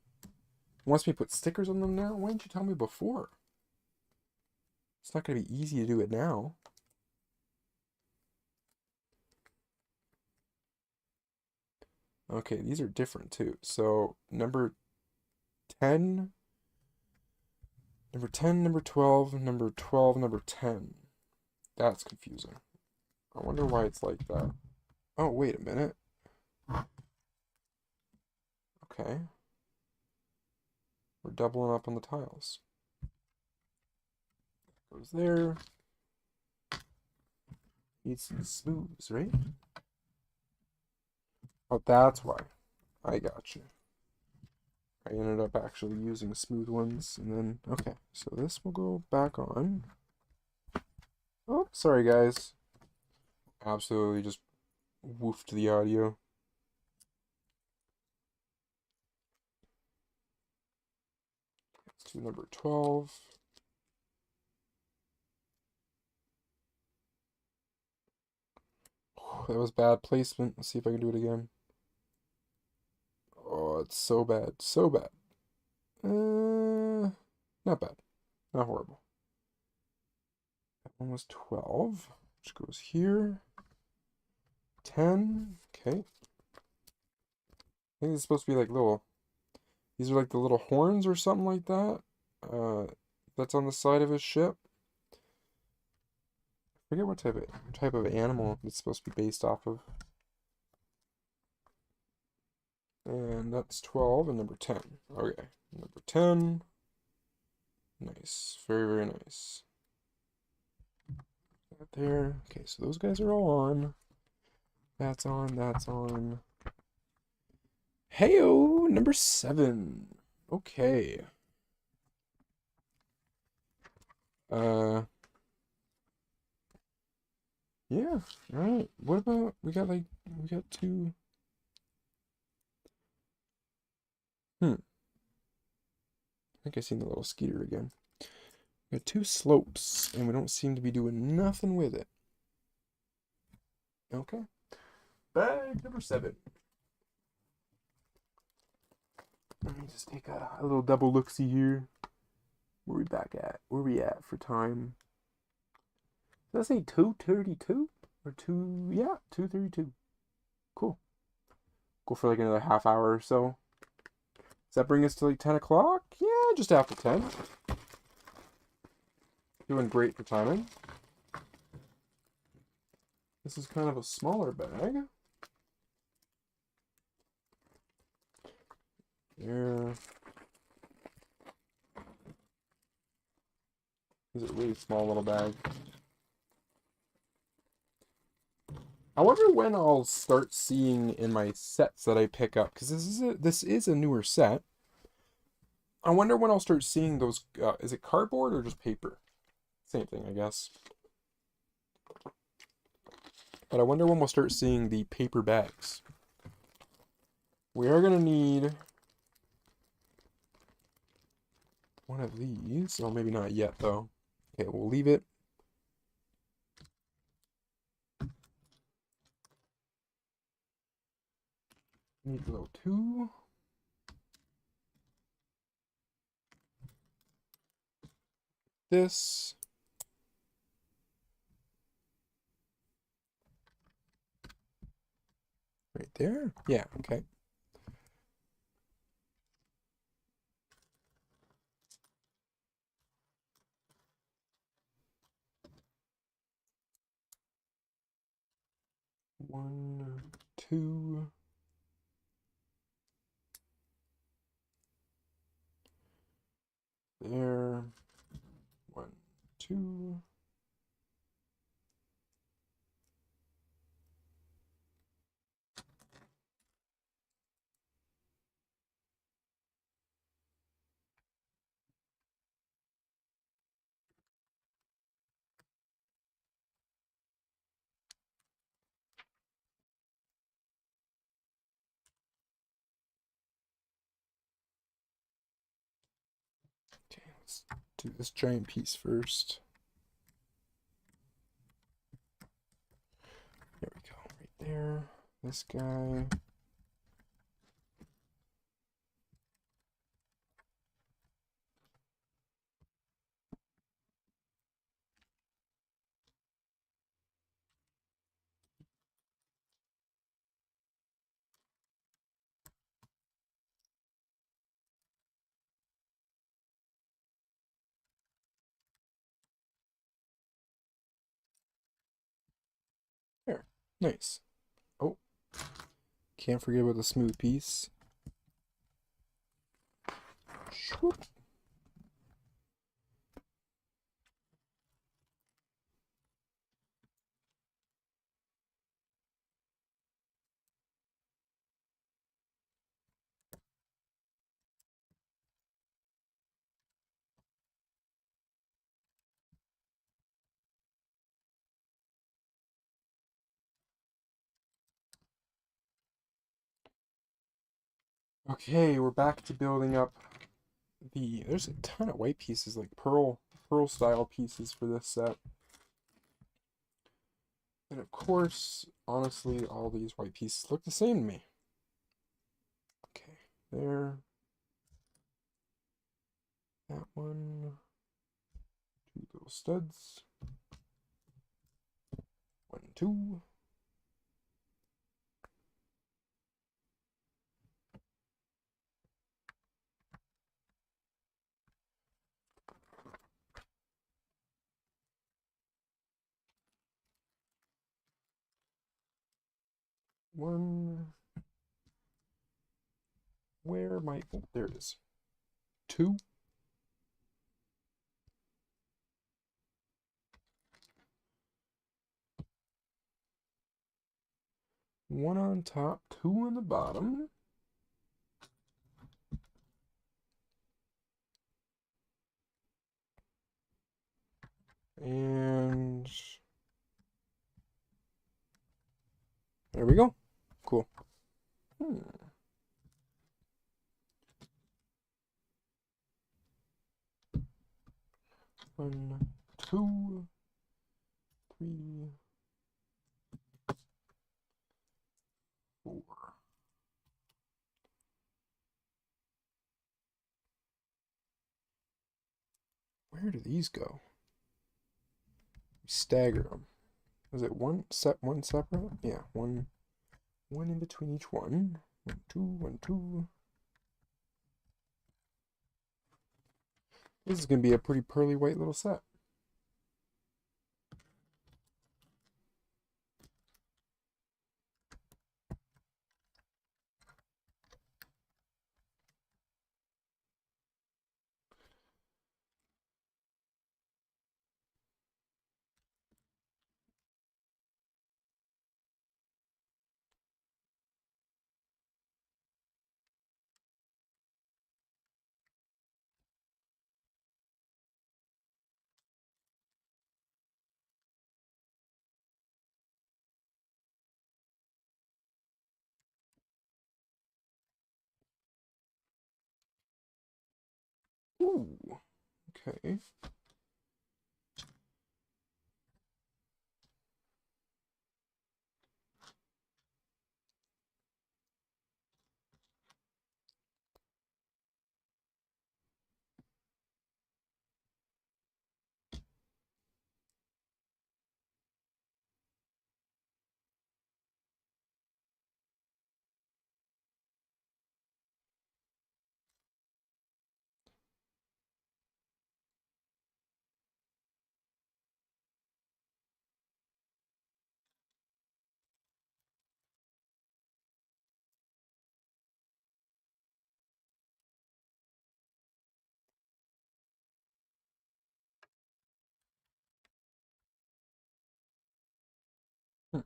Wants me to put stickers on them now? Why didn't you tell me before? It's not gonna be easy to do it now. Okay, these are different too. So number 10, number 10, number 12, number 12, number 10. That's confusing. I wonder why it's like that. Oh, wait a minute. Okay. We're doubling up on the tiles. Goes there. Need some smooths, right? Oh, that's why. I got you. I ended up actually using smooth ones, and then, okay, so this will go back on. Oh, sorry guys. Absolutely just woofed the audio. Let's do number 12. Oh, that was bad placement. Let's see if I can do it again. Oh, it's so bad. So bad. Not bad. Not horrible. That one was 12, which goes here. 10. Okay. I think it's supposed to be like little, these are like the little horns or something like that. That's on the side of his ship. I forget what type of animal it's supposed to be based off of. And that's 12 and number 10. Okay, number 10. Nice. Very, very nice. That there. Okay, so those guys are all on. That's on, that's on. Heyo, number 7. Okay. Uh, yeah, alright. What about, we got two. I think I seen the little skeeter again. We got two slopes, and we don't seem to be doing nothing with it. Okay. Bag number 7. Let me just take a little double look-see here. Where we back at? Where we at for time? Did I say 2:32? Or 2, yeah, 2:32. Cool. Go for like another half hour or so. Does that bring us to like 10 o'clock? Yeah, just after 10. Doing great for timing. This is kind of a smaller bag. There. This is a really small little bag. I wonder when I'll start seeing in my sets that I pick up, because this is a newer set. I wonder when I'll start seeing those. Is it cardboard or just paper? Same thing, I guess. But I wonder when we'll start seeing the paper bags. We are gonna need one of these. Oh, maybe not yet though. Okay, we'll leave it. Need to go 2. This. Right there? Yeah, okay. One, 2. There. 1, 2. Okay, let's do this giant piece first. There we go, right there. This guy. Nice. Oh, can't forget about the smooth piece. Shoop. Okay, we're back to building up there's a ton of white pieces, like pearl style pieces for this set. And of course, honestly, all these white pieces look the same to me. Okay, there. That one. Two little studs. 1, 2. One. Where might... Oh, there it is. 2. One on top, 2 on the bottom. And there we go. Cool. 1, 2, 3, 4. Where do these go? Stagger them. Was it one separate? Yeah, one in between each one. 1, 2, 1, 2. This is gonna be a pretty pearly white little set. Ooh, okay. Hmm.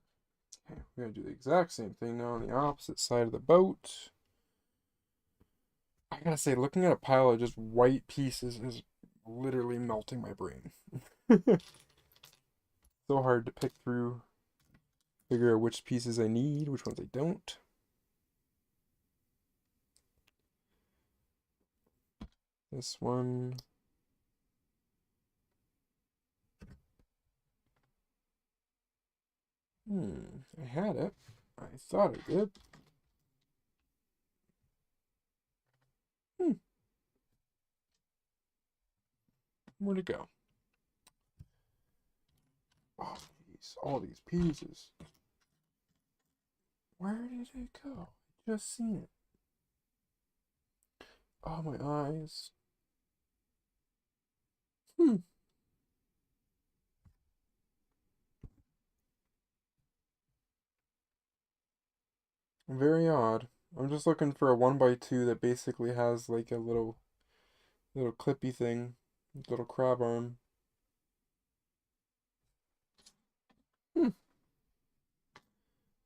Okay, we're gonna do the exact same thing now on the opposite side of the boat. I gotta say, looking at a pile of just white pieces is literally melting my brain. So hard to pick through, figure out which pieces I need, which ones I don't. This one. I had it. I thought I did. Hmm, where'd it go? Oh, jeez, all these pieces. Where did it go? I just seen it. Oh, my eyes. Hmm. Very odd. I'm just looking for a 1x2 that basically has like a little clippy thing, little crab arm. Hmm.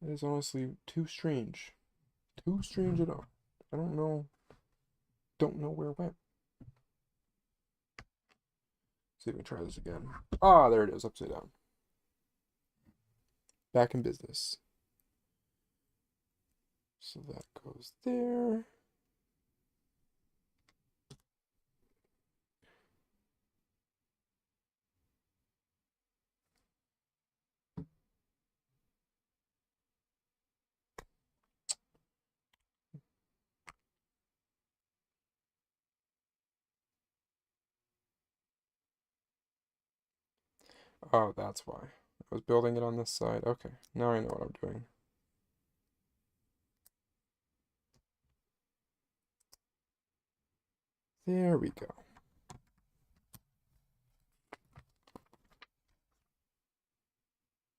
That is honestly too strange. Too strange at all. I don't know. Don't know where it went. See if we try this again. Ah, there it is, upside down. Back in business. So that goes there. Oh, that's why. I was building it on this side. Okay, now I know what I'm doing. There we go.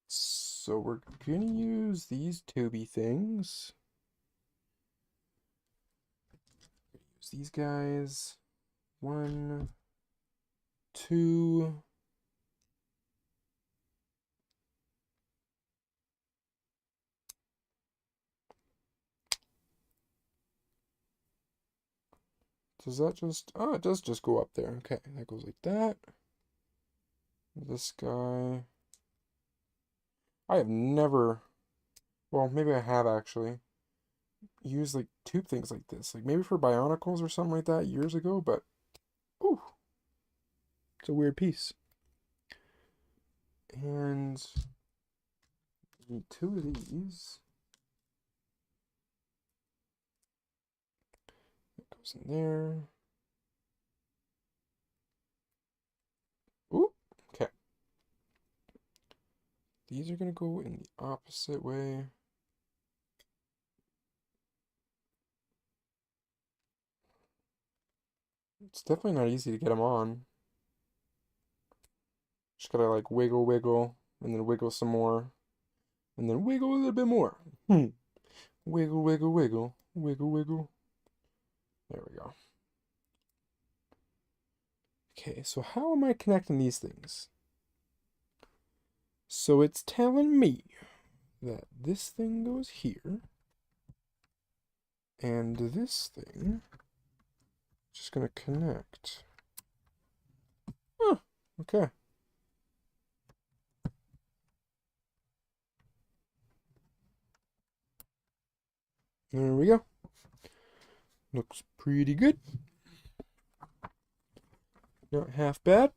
So we're gonna use these tubey things. Use these guys. 1, 2. Does that just... Oh, it does just go up there. Okay, that goes like that. This guy... I have never... Well, maybe I have actually used like tube things like this. Like maybe for Bionicles or something like that years ago, but... Ooh, it's a weird piece. And... Need 2 of these. That goes in there. Ooh, okay. These are gonna go in the opposite way. It's definitely not easy to get them on. Just gotta like wiggle, wiggle, and then wiggle some more, and then wiggle a little bit more. Wiggle, wiggle, wiggle, wiggle, wiggle. There we go. Okay, so how am I connecting these things? So it's telling me that this thing goes here, and this thing is just gonna connect. Huh, okay. There we go. Looks pretty good. Not half bad.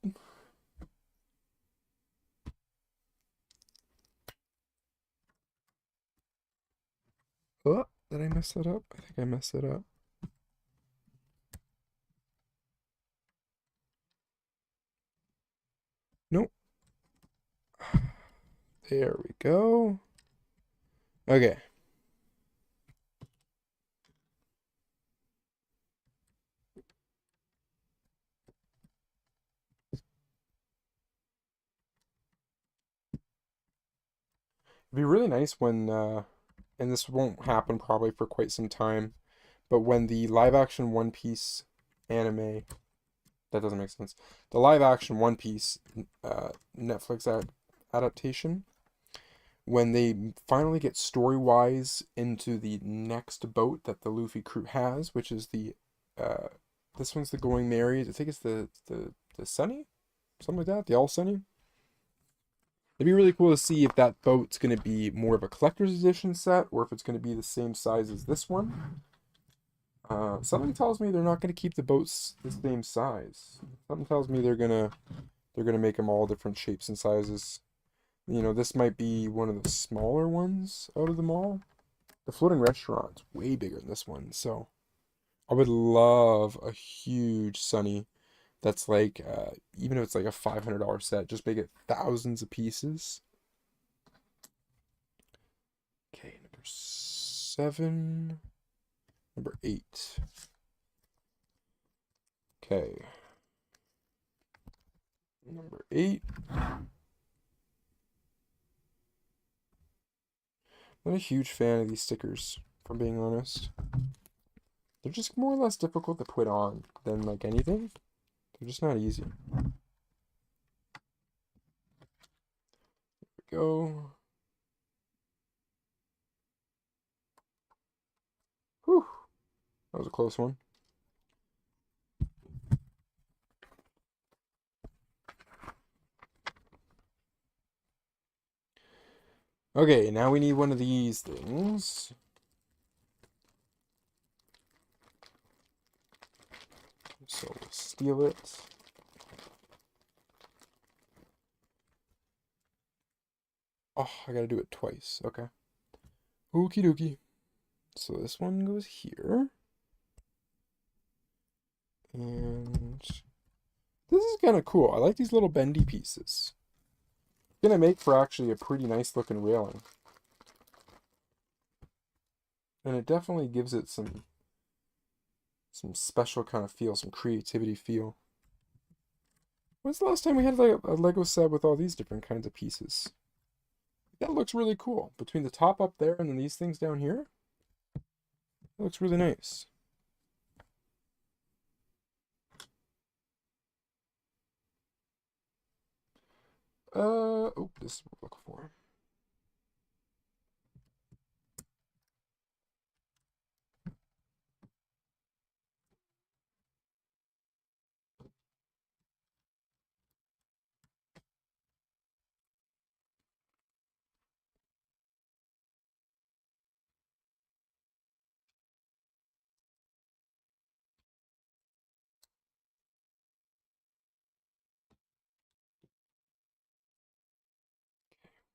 Oh, did I mess that up? I think I messed it up. Nope. There we go. Okay. It'd be really nice when, and this won't happen probably for quite some time, but when the live action One Piece anime, that doesn't make sense, the live action One Piece Netflix adaptation, when they finally get story-wise into the next boat that the Luffy crew has, which is uh, this one's the Going Merry, I think it's the Sunny? Something like that, the All Sunny? It'd be really cool to see if that boat's going to be more of a collector's edition set or if it's going to be the same size as this one. Something tells me they're not going to keep the boats the same size. Something tells me they're gonna make them all different shapes and sizes. You know, this might be one of the smaller ones out of them all. The floating restaurant's way bigger than this one, so I would love a huge Sunny that's like, even if it's like a $500 set, just make it thousands of pieces. Okay, number 7, number 8. Okay, number 8. Not a huge fan of these stickers I'm being honest. They're just more or less difficult to put on than like anything. They're just not easy. There we go. Whew. That was a close one. Okay, now we need one of these things. So we'll steal it. Oh, I gotta do it twice. Okay. Okie dokie. So this one goes here. And this is kind of cool. I like these little bendy pieces. Gonna make for actually a pretty nice looking railing. And it definitely gives it some special kind of feel, some creativity feel. When's the last time we had like a Lego set with all these different kinds of pieces? That looks really cool. Between the top up there and then these things down here, it looks really nice. Oh, this is what we're looking for.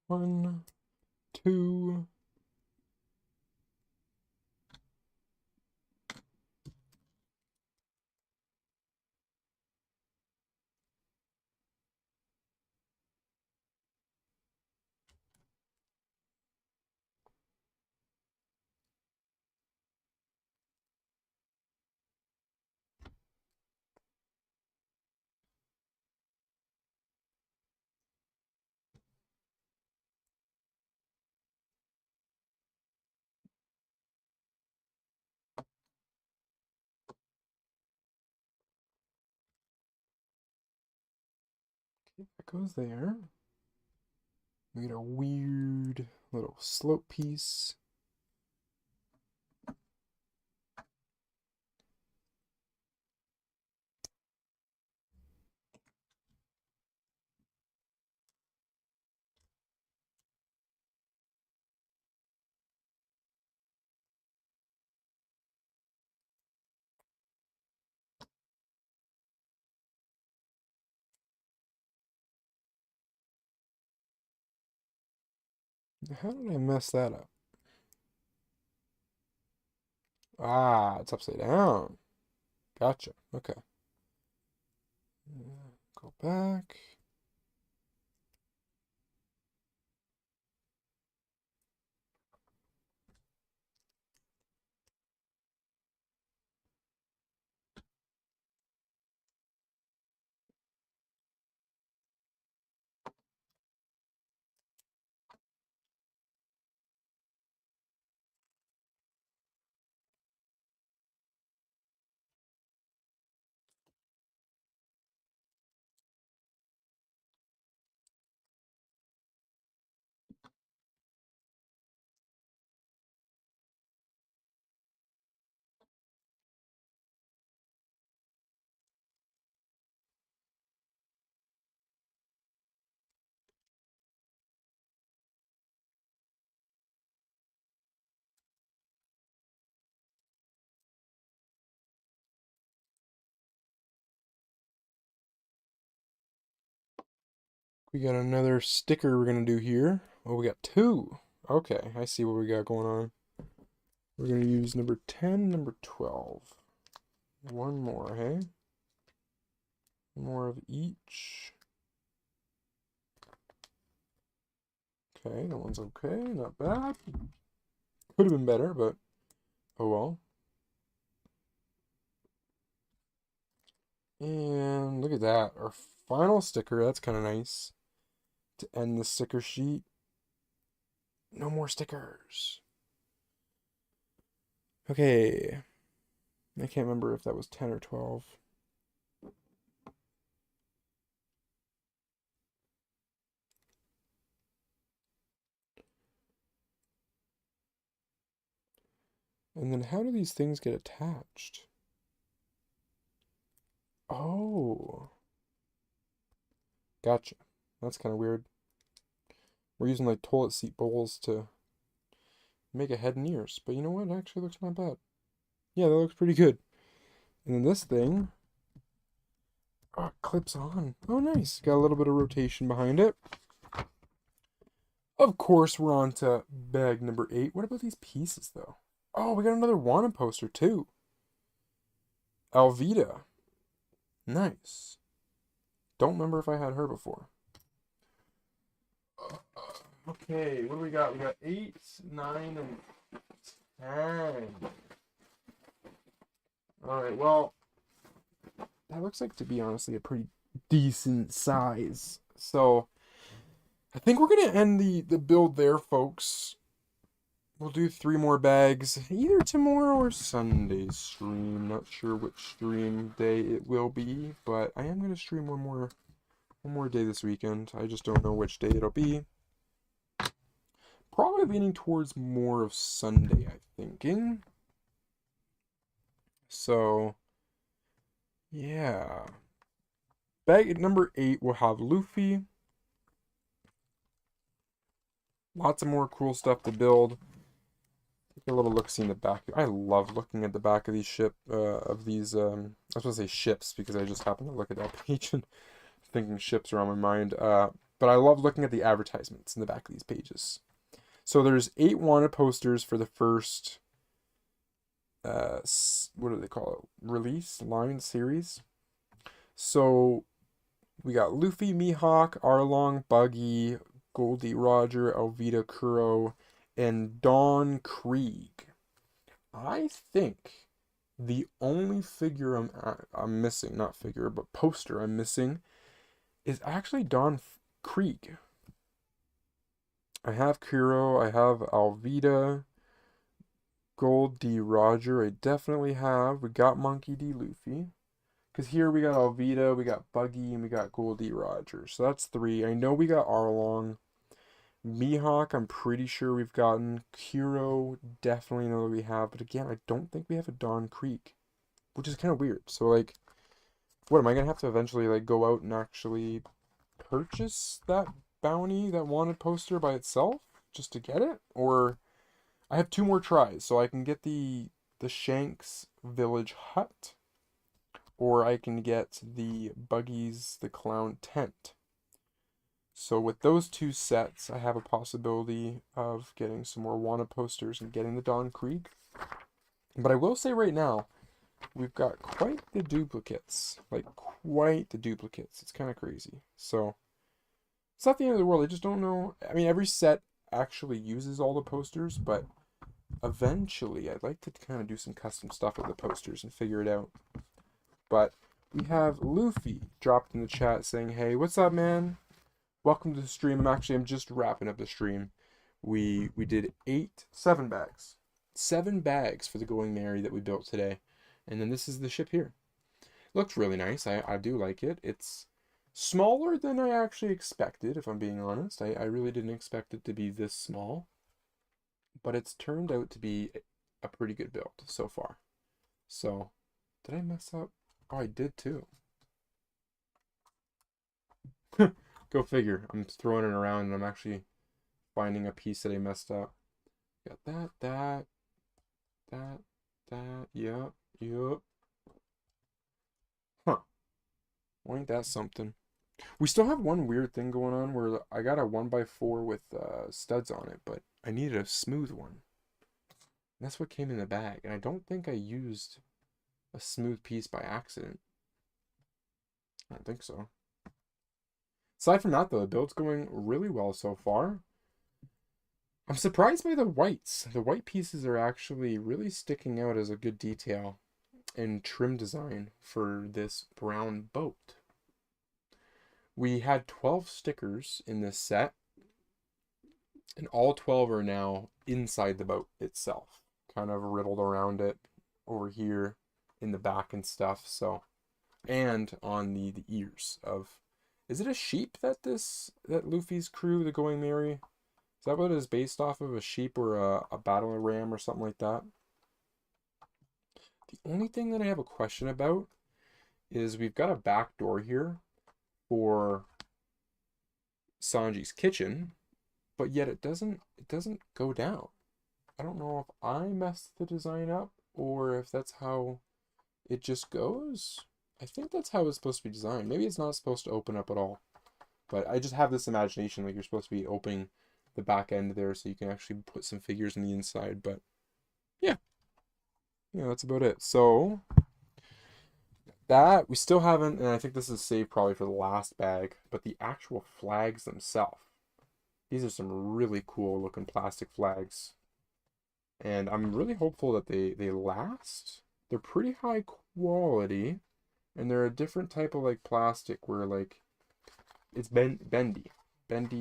One, two. Okay, that goes there. We get a weird little slope piece. How did I mess that up? Ah, it's upside down. Gotcha. Okay. Go back. We got another sticker we're gonna do here. Oh, we got two. Okay, I see what we got going on. We're gonna use number 10, number 12. One more, hey? More of each. Okay, that one's okay, not bad. Could have been better, but oh well. And look at that, our final sticker. That's kind of nice to end the sticker sheet. No more stickers. Okay. I can't remember if that was 10 or 12. And then how do these things get attached? Oh, gotcha. That's kind of weird. We're using like toilet seat bowls to make a head and ears. But you know what? It actually looks not bad. Yeah, that looks pretty good. And then this thing, oh, it clips on. Oh, nice. Got a little bit of rotation behind it. Of course, we're on to bag number 8. What about these pieces, though? Oh, we got another Wanna poster, too. Alvida. Nice. Don't remember if I had her before. Okay, what do we got? We got 8, 9, and 10. Alright, well, that looks like, to be honestly, a pretty decent size. So, I think we're going to end the build there, folks. We'll do 3 more bags, either tomorrow or Sunday's stream. Not sure which stream day it will be, but I am going to stream one more day this weekend. I just don't know which day it'll be. Probably leaning towards more of Sunday, I'm thinking. So, yeah. Bag number 8 will have Luffy. Lots of more cool stuff to build. Take a little look-see in the back. I love looking at the back of these I was gonna say ships because I just happened to look at that page and thinking ships are on my mind. But I love looking at the advertisements in the back of these pages. So there's 8 wanted posters for the first, what do they call it? Release line series. So we got Luffy, Mihawk, Arlong, Buggy, Goldie Roger, Alvida Kuro, and Don Krieg. I think the only figure I'm missing, not figure, but poster I'm missing, is actually Don Krieg. I have Kuro, I have Alvida, Gold D. Roger, I definitely have. We got Monkey D. Luffy. Because here we got Alvida, we got Buggy, and we got Gold D. Roger. So that's 3. I know we got Arlong. Mihawk, I'm pretty sure we've gotten. Kuro, definitely know that we have. But again, I don't think we have a Don Krieg, which is kind of weird. So, like, what, am I going to have to eventually, like, go out and actually purchase that bounty, that wanted poster by itself, just to get it? Or, I have 2 more tries, so I can get the Shanks Village Hut, or I can get the Buggy's the Clown Tent. So with those 2 sets, I have a possibility of getting some more wanted posters and getting the Don Krieg. But I will say right now, we've got quite the duplicates. Like, quite the duplicates. It's kind of crazy. So, it's not the end of the world. I just don't know. I mean, every set actually uses all the posters, but eventually I'd like to kind of do some custom stuff with the posters and figure it out. But we have Luffy dropped in the chat saying, hey, what's up, man? Welcome to the stream. I'm just wrapping up the stream. We did 7 bags. 7 bags for the Going Merry that we built today. And then this is the ship here. Looks really nice. I do like it. It's smaller than I actually expected, if I'm being honest. I really didn't expect it to be this small. But it's turned out to be a pretty good build so far. So, did I mess up? Oh, I did too. Go figure. I'm throwing it around and I'm actually finding a piece that I messed up. Got that. Yep. Huh. Well, ain't that something? We still have one weird thing going on where I got a 1x4 with studs on it, but I needed a smooth one. And that's what came in the bag. And I don't think I used a smooth piece by accident. I don't think so. Aside from that, though, the build's going really well so far. I'm surprised by the whites. The white pieces are actually really sticking out as a good detail and trim design for this brown boat. We had 12 stickers in this set, and all 12 are now inside the boat itself. kind of riddled around it over here in the back and stuff. So, and on the ears of, is it a sheep that Luffy's crew, the Going Merry? Is that what it is based off of? A sheep or a battle ram or something like that? The only thing that I have a question about is we've got a back door here for Sanji's kitchen, but yet it doesn't go down. I don't know if I messed the design up or if that's how it just goes. I think that's how it's supposed to be designed. Maybe it's not supposed to open up at all. But I just have this imagination like you're supposed to be opening the back end there so you can actually put some figures on the inside. But yeah. Yeah, that's about it. So that we still haven't, and I think this is saved probably for the last bag, but the actual flags themselves. These are some really cool looking plastic flags. And I'm really hopeful that they last. They're pretty high quality. And they're a different type of like plastic where like it's bendy,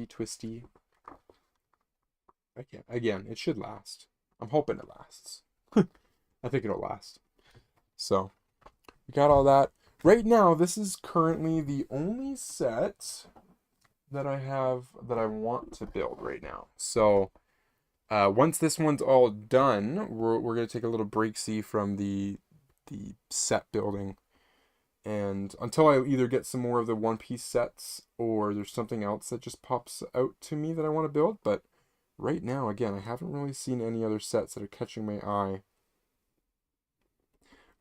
twisty. Again, it should last. I'm hoping it lasts. I think it'll last. So we got all that. Right now, this is currently the only set that I have that I want to build right now. So once this one's all done, we're gonna take a little break-see from the set building. And until I either get some more of the One Piece sets or there's something else that just pops out to me that I want to build. But right now, again, I haven't really seen any other sets that are catching my eye.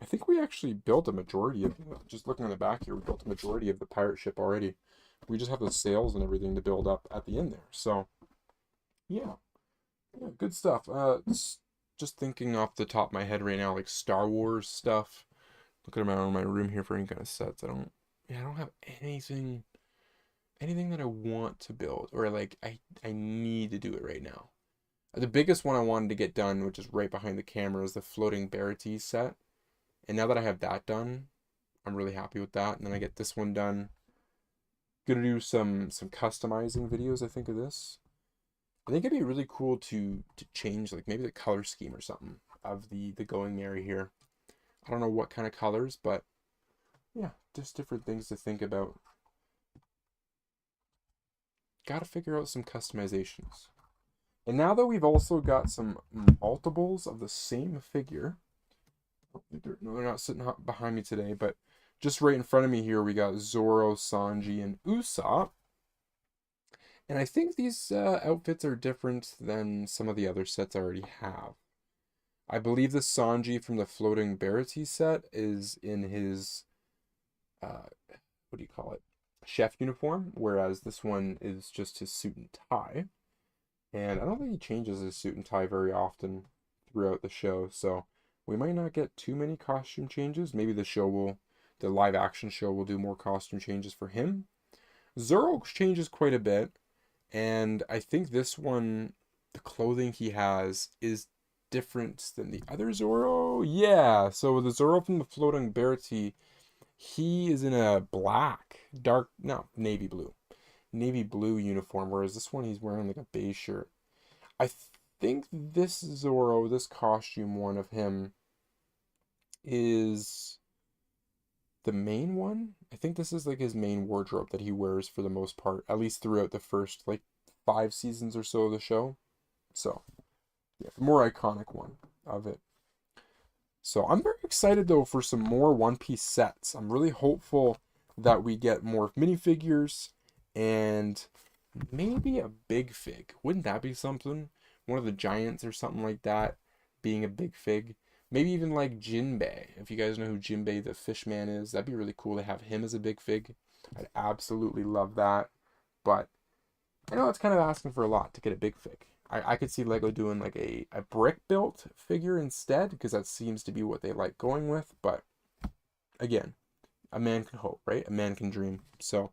I think we actually built a majority of, just looking on the back here, we built a majority of the pirate ship already. We just have the sails and everything to build up at the end there. So, yeah, good stuff. Just thinking off the top of my head right now, like Star Wars stuff. Looking around my room here for any kind of sets. I don't have anything that I want to build or like I need to do it right now. The biggest one I wanted to get done, which is right behind the camera, is the floating Baraties set. And now that I have that done, I'm really happy with that. And then I get this one done. Gonna do some customizing videos, I think, of this. I think it'd be really cool to change like maybe the color scheme or something of the Going Merry here. I don't know what kind of colors, but yeah, just different things to think about. Gotta figure out some customizations. And now that we've also got some multiples of the same figure, they're not sitting behind me today, but just right in front of me here, we got Zoro, Sanji, and Usopp. And I think these outfits are different than some of the other sets I already have. I believe the Sanji from the Floating Baraties set is in his, what do you call it? Chef uniform, whereas this one is just his suit and tie. And I don't think he changes his suit and tie very often throughout the show, so we might not get too many costume changes. Maybe the live action show will do more costume changes for him. Zoro changes quite a bit, and I think this one, the clothing he has is different than the other Zoro. Yeah, so the Zoro from the Floating Baratie, he is in a navy blue uniform, whereas this one he's wearing like a beige shirt. I think this Zoro, this costume one of him, is the main one. I think this is like his main wardrobe that he wears for the most part, at least throughout the first like 5 seasons or so of the show. So yeah, the more iconic one of it. So I'm very excited though for some more One Piece sets. I'm really hopeful that we get more minifigures and maybe a big fig. Wouldn't that be something? One of the giants or something like that being a big fig. Maybe even like Jinbei. If you guys know who Jinbei the fish man is, that'd be really cool to have him as a big fig. I'd absolutely love that. But I know it's kind of asking for a lot to get a big fig. I could see Lego doing like a brick built figure instead, because that seems to be what they like going with. But again, a man can hope, right? A man can dream. So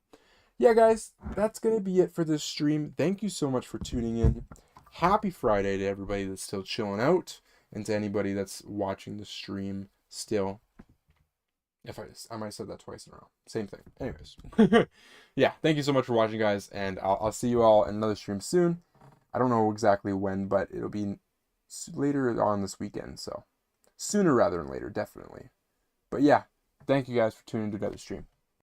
yeah, guys, that's going to be it for this stream. Thank you so much for tuning in. Happy Friday to everybody that's still chilling out, and to anybody that's watching the stream still. If I might have said that twice in a row. Same thing. Anyways. Yeah, thank you so much for watching, guys, and I'll see you all in another stream soon. I don't know exactly when, but it'll be later on this weekend. So sooner rather than later, definitely. But yeah, thank you guys for tuning into another stream.